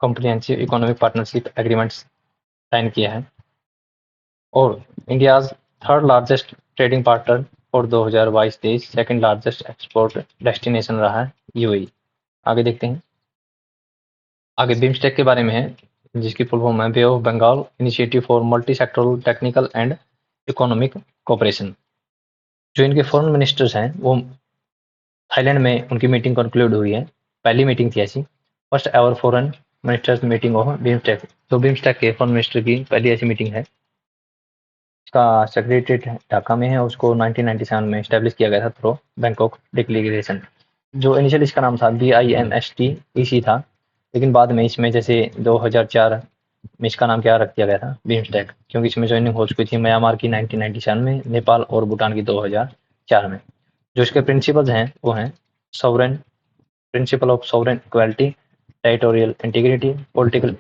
comprehensive economic partnership agreements sign किया है, और India's third largest trading partner और 2022-23 सेकंड लार्जेस्ट एक्सपोर्ट डेस्टिनेशन रहा है यूएई। आगे देखते हैं। आगे बिम्स्टेक के बारे में है, जिसकी फुल फॉर्म है बे of Bengal initiative for multi sectoral technical and economic cooperation. जो इनके फॉरेन मिनिस्टर्स हैं वो थाईलैंड में उनकी मीटिंग कंक्लूड हुई है। पहली मीटिंग थी ऐसी, first ever foreign ministers meeting of BIMSTEC. तो बिम्स्टेक के फॉरेन मिनिस्टर की पहली ऐसी मीटिंग है। इसका सेक्रेटरीट ढाका में है, उसको 1997 में स्टैब्लिश किया गया था थ्रू बैंकॉक डिक्लेरेशन। जो इनिशियल इसका नाम था BIMSTEC था, लेकिन बाद में इसमें जैसे 2004 में इसका नाम क्या रख दिया गया था, बिम्स्टेक, क्योंकि इसमें ज्वाइनिंग हो चुकी थी म्यांमार की 1997 में, नेपाल और भूटान की 2004 में। जो इसके प्रिंसिपल्स हैं वो हैं sovereign, principle of sovereign equality, territorial integrity, political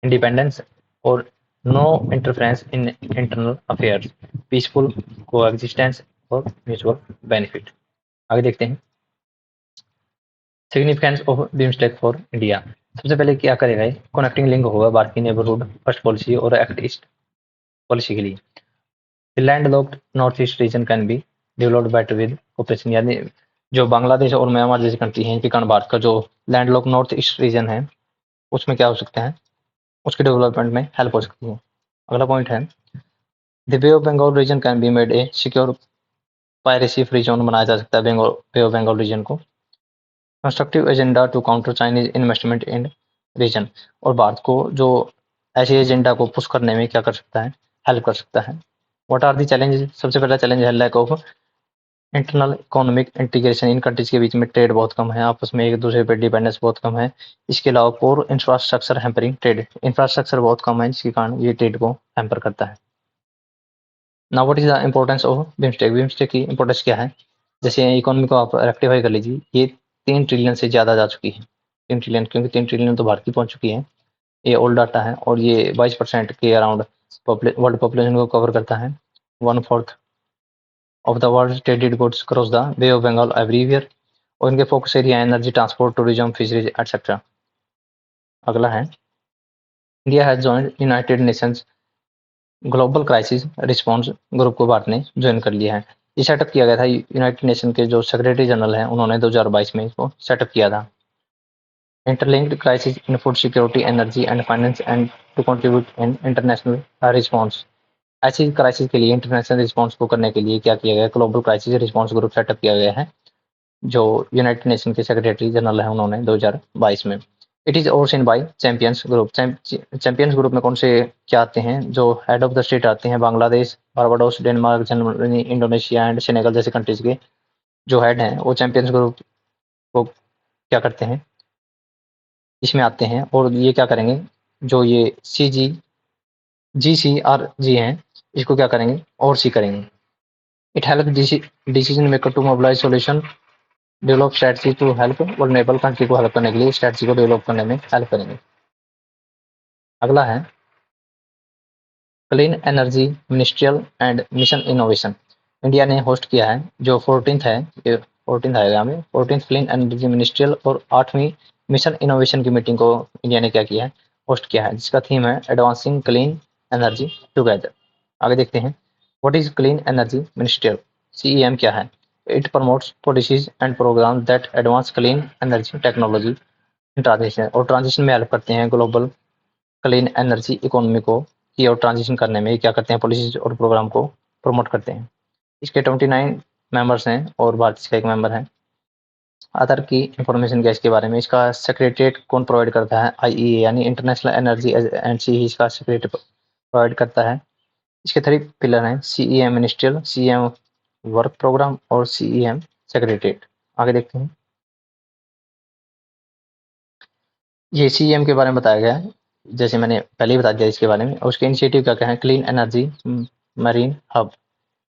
independence और no interference in internal affairs, peaceful coexistence और म्यूचुअल बेनिफिट। आगे देखते हैं significance of BIMSTEC for India. सबसे पहले क्या करेगा ये, कनेक्टिंग लिंक होगा भारत की नेबरहुड फर्स्ट पॉलिसी और एक्ट ईस्ट पॉलिसी के लिए। Land locked north east region can be developed better with cooperation, यानी जो बांग्लादेश और म्यांमार जैसी कंट्री हैं इनके कारण भारत का जो land lock north east region है उसमें क्या हो सकता है, उसके डेवलपमेंट में हेल्प हो सकती है। अगला पॉइंट है the Bay of Bengal region can be made a secure piracy free zone, बनाया जा सकता है बे ऑफ बंगाल रीजन को। Constructive agenda to counter Chinese investment in region, और भारत को जो ऐसे एजेंडा को पुश करने में क्या कर सकता है, हेल्प कर सकता है। व्हाट आर दी चैलेंजेस, सबसे पहला चैलेंज है lack of internal economic integration, इन कंट्रीज के बीच में ट्रेड बहुत कम है, आपस में एक दूसरे पर डिपेंडेंस बहुत कम है। इसके अलावा पोर इंफ्रास्ट्रक्चर हैम्परिंग ट्रेड, इंफ्रास्ट्रक्चर बहुत कम है जिसके कारण ये ट्रेड को हैम्पर करता है। Now what is the importance of BIMSTEC, BIMSTEC की इंपॉर्टेंस क्या है, जैसे इकोनॉमी को आप रेक्टिफाई कर लीजिए, ये 3 ट्रिलियन से ज़्यादा जा चुकी है, 3 ट्रिलियन, क्योंकि 3 ट्रिलियन तो भारत की पहुंच चुकी है, ये ओल्ड डाटा है, और ये 22% के अराउंड वर्ल्ड पॉपुलेशन को कवर करता है। 1/4 of the world traded goods cross the Bay of Bengal every year, और इनके focus area energy, transport, tourism, fisheries etcetera. अगला है India has joined United Nations global crisis response group को भारत ने join कर लिया है। ये सेटअप किया गया था यूनाइटेड नेशन के जो सेक्रेटरी जनरल हैं उन्होंने 2022 में इसको सेटअप किया था। Interlinked crisis in food security, energy and finance and to contribute in international response. ऐसी क्राइसिस के लिए इंटरनेशनल रिस्पॉन्स को करने के लिए क्या किया गया, global crisis response group set up किया गया है, जो यूनाइटेड नेशन के सेक्रेटरी जनरल है उन्होंने 2022 में। It is overseen by champions group, champions group में कौन से क्या आते हैं, जो हेड ऑफ द स्टेट आते हैं, Bangladesh, Barbados, Denmark, Germany, Indonesia and Senegal जैसे कंट्रीज के जो हेड हैं वो चैंपियंस ग्रुप को क्या करते हैं, इसमें आते हैं, और ये क्या करेंगे, जो ये GCRG हैं इसको क्या करेंगे, और सी करेंगे। It help decision maker to mobilise solution, develop strategy to help vulnerable country को हेल्प करने के लिए स्ट्रेटजी को डेवलप करने में हेल्प करेंगे। अगला है clean energy ministerial and mission innovation. India ने होस्ट किया है जो 14th है, ये 14th आएगा हमें, 14th क्लीन एनर्जी मिनिस्ट्रियल और 8वीं मिशन इनोवेशन की मीटिंग को इंडिया ने क्या किया है, होस्ट किया है, जिसका थीम है एडवांसिंग क्लीन एनर्जी टुगेदर। आगे देखते हैं what is clean energy ministerial, CEM क्या है। It promotes policies and program that advance clean energy technology transition, और ट्रांजिशन में हेल्प करते हैं ग्लोबल क्लीन एनर्जी इकोनॉमी को की और ट्रांजिशन करने में क्या करते हैं, पॉलिसीज और प्रोग्राम को प्रमोट करते हैं। इसके 29 मेंबर्स हैं और भारत इसका एक मेंबर है। अदर की इंफॉर्मेशन क्या है इसके बारे में, इसका सेक्रेटरीट कौन प्रोवाइड करता है, IEA यानी इंटरनेशनल एनर्जी एजेंसी ही इसका सेक्रेटरी प्रोवाइड करता है। इसके 3 पिलर हैं, CEM ministerial, CEM work program और CEM सेक्रेटरीट। आगे देखते हैं ये CEM के बारे में बताया गया है, जैसे मैंने पहले ही बता दिया इसके बारे में, और उसके इनिशिएटिव क्या क्या है, क्लीन एनर्जी मरीन हब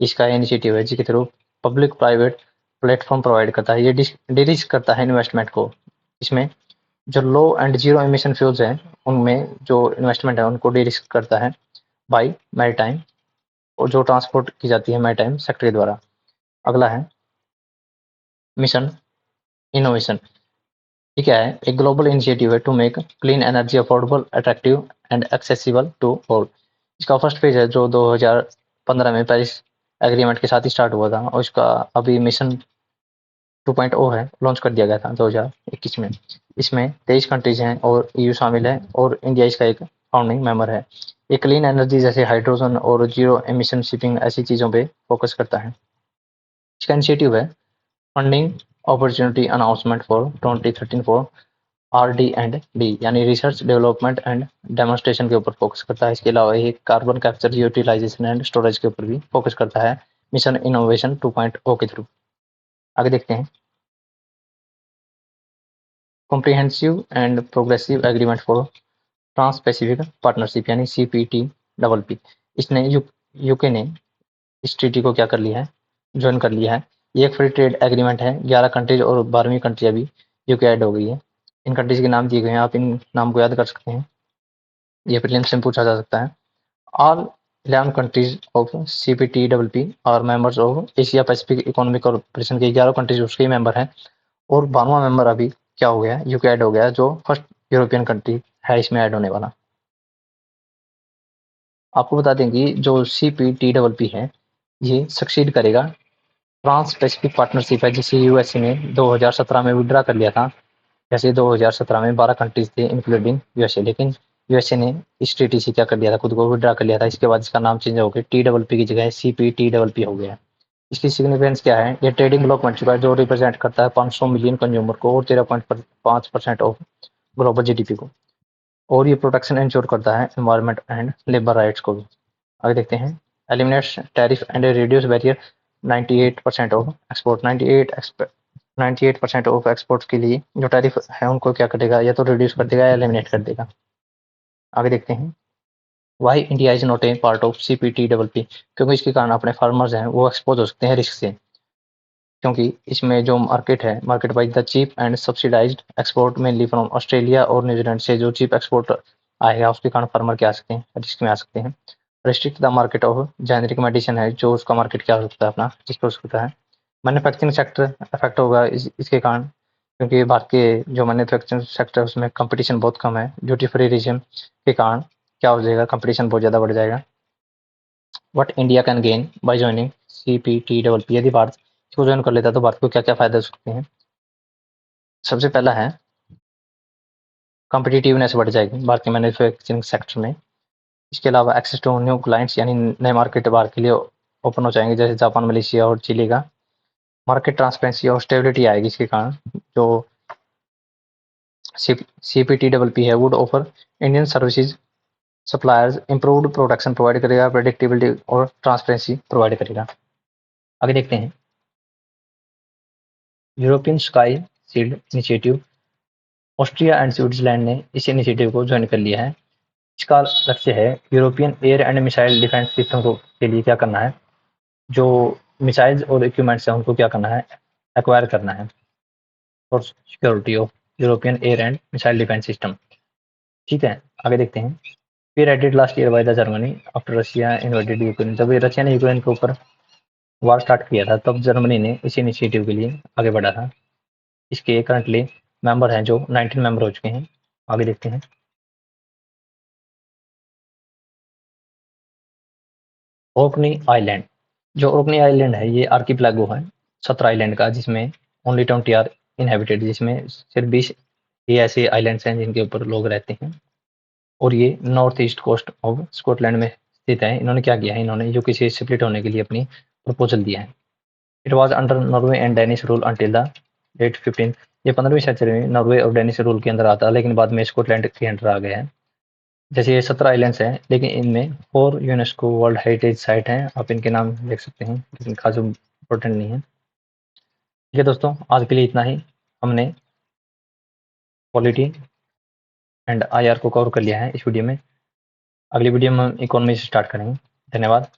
इसका इनिशिएटिव है जिसके through public private platform provide करता है, ये डिरिस्क करता है इन्वेस्टमेंट को। इसमें जो लो एंड जीरो एमिशन फ्यूल्स हैं उनमें जो इन्वेस्टमेंट है उनको डिरिस्क करता है बाई मैरीटाइम, और जो ट्रांसपोर्ट की जाती है मैरीटाइम सेक्टर के द्वारा। अगला है मिशन इनोवेशन, ये क्या है, एक ग्लोबल इनिशिएटिव है to make clean energy affordable, attractive and accessible to all. इसका फर्स्ट फेज है जो 2015 में पेरिस एग्रीमेंट के साथ ही स्टार्ट हुआ था, और इसका अभी मिशन 2.0 है, लॉन्च कर दिया गया था 2021 में। इसमें 23 कंट्रीज हैं और EU शामिल है, और इंडिया इसका एक फाउंडिंग मेंबर है। ये क्लीन एनर्जी जैसे हाइड्रोजन और जीरो एमिशन शिपिंग ऐसी चीज़ों पे फोकस करता है। इसका इनिशिएटिव है funding opportunity announcement for 2013 for RD&D यानी रिसर्च डेवलपमेंट एंड डेमोन्स्ट्रेशन के ऊपर फोकस करता है। इसके अलावा ये carbon capture utilisation and storage के ऊपर भी फोकस करता है मिशन इनोवेशन 2.0 के थ्रू। आगे देखते हैं comprehensive and progressive agreement for trans Pacific partnership यानी CPTPP। इसने यूके ने इस ट्रीटी को क्या कर लिया है, ज्वाइन कर लिया है। ये एक फ्री ट्रेड एग्रीमेंट है, 11 कंट्रीज और 12वीं कंट्री अभी यूके ऐड हो गई है। इन कंट्रीज के नाम दिए गए हैं, आप इन नाम को याद कर सकते हैं, ये प्रीलिम्स में पूछा जा सकता है। ऑल 11 कंट्रीज ऑफ CPTPP और members of Asia Pacific economic corporation के 11 कंट्रीज उसके ही मेंबर हैं। और 12वां मेंबर अभी क्या हो गया है, यूके ऐड हो गया है, जो फर्स्ट यूरोपियन कंट्री है इसमें ऐड होने वाला। आपको बता दें कि जो CPTPP है ये सक्सीड करेगा ट्रांस पैसिफिक पार्टनरशिप है, जिसे यूएसए ने 2017 में विड्रा कर लिया था। जैसे 2017 में 12 कंट्रीज थे इंक्लूडिंग यूएसए, लेकिन यूएसए ने इस ट्रीटी से क्या कर लिया था, खुद को विड्रा कर लिया था। इसके बाद इसका नाम चेंज हो गया, TPP की जगह CPTPP हो गया। इसकी सिग्निफिकेंस क्या है, ये ट्रेडिंग ब्लॉक बन चुका है जो रिप्रेजेंट करता है 500 मिलियन कंज्यूमर को और 13.5% ऑफ ग्लोबल जीडीपी को। और ये प्रोटेक्शन इंश्योर करता है एनवायरमेंट एंड लेबर राइट्स को भी। आगे देखते हैं, eliminates tariff and reduce barrier 98% of export. 98% of exports के लिए जो टैरिफ है उनको क्या करेगा, या तो रिड्यूस कर देगा या एलिमिनेट कर देगा। आगे देखते हैं, why India is not a part of CPTPP, क्योंकि इसके कारण अपने फार्मर्स हैं वो एक्सपोज हो सकते हैं रिस्क से। क्योंकि इसमें जो मार्केट है, market wise the cheap and subsidised export mainly from Australia और न्यूजीलैंड से जो चीप एक्सपोर्ट आएगा उसके कारण फार्मर क्या आ सकते हैं, रिस्क में आ सकते हैं। Restrict the market of generic medicine है, जो उसका मार्केट क्या हो सकता है, अपना रिस्क हो सकता है। मैन्युफैक्चरिंग सेक्टर अफेक्ट होगा इसके कारण, क्योंकि भारत के जो मैन्युफैक्चरिंग सेक्टर है उसमें कंपटीशन बहुत कम है। ड्यूटी फ्री रिजिम के कारण क्या हो जाएगा, कंपटीशन बहुत ज़्यादा बढ़ जाएगा। What India can gain by joining CPTPP, यदि भारत इसको ज्वाइन कर लेता है तो भारत को क्या क्या फायदे हो सकते हैं। सबसे पहला है कॉम्पिटिटिवनेस बढ़ जाएगी भारत के मैन्युफैक्चरिंग सेक्टर में। इसके अलावा एक्सेस टू न्यू क्लाइंट्स, यानी नए मार्केट भारत के लिए ओपन हो जाएंगे, जैसे जापान, मलेशिया और चिली का। मार्केट ट्रांसपेरेंसी और स्टेबिलिटी आएगी इसके कारण। जो CPTPP है would offer Indian services suppliers improved production provide करेगा, प्रेडिक्टेबिलिटी और ट्रांसपेरेंसी प्रोवाइड करेगा। आगे देखते हैं, European sky shield initiative, Austria and Switzerland ने इस इनिशिएटिव को ज्वाइन कर लिया है। इसका लक्ष्य है European air and missile defence system को के लिए क्या करना है, जो मिसाइल्स और इक्विपमेंट्स हैं उनको क्या करना है, एक्वायर करना है for security of European air and missile defence system. ठीक है, आगे देखते हैं, फिर added last year by the Germany after Russia invaded Ukraine, जब ये रशिया ने यूक्रेन के ऊपर वार स्टार्ट किया था तब जर्मनी ने इस इनिशिएटिव के लिए आगे बढ़ा था। इसके करंटली मेंबर हैं जो 19 मेंबर हो चुके हैं। आगे देखते हैं, ओकनी आइलैंड, जो ओकनी आइलैंड है ये आर्किपेलागो है 17 आइलैंड का, जिसमें ओनली 20 आर इनहेबिटेड, जिसमें सिर्फ 20 ये ऐसे आइलैंड्स हैं जिनके ऊपर लोग रहते हैं। और ये north east coast of Scotland में स्थित है। इन्होंने क्या किया है, इन्होंने यूके से स्प्लिट होने के लिए अपनी प्रपोजल दिया है। It was under Norway and Danish rule until the late 15, ये 15वीं सेंचुरी में नॉर्वे और डेनिश रूल के अंदर आता, लेकिन बाद में स्कॉटलैंड के अंडर आ गया है। जैसे ये 17 आइलैंड्स हैं, लेकिन इनमें 4 यूनेस्को वर्ल्ड हेरिटेज साइट हैं। आप इनके नाम देख सकते हैं, लेकिन खास इम्पोर्टेंट नहीं है। ठीक है दोस्तों, आज के लिए इतना ही। हमने पॉलिटी एंड IR को कवर कर लिया है इस वीडियो में। अगली वीडियो में हम इकोनॉमी से स्टार्ट करेंगे। धन्यवाद।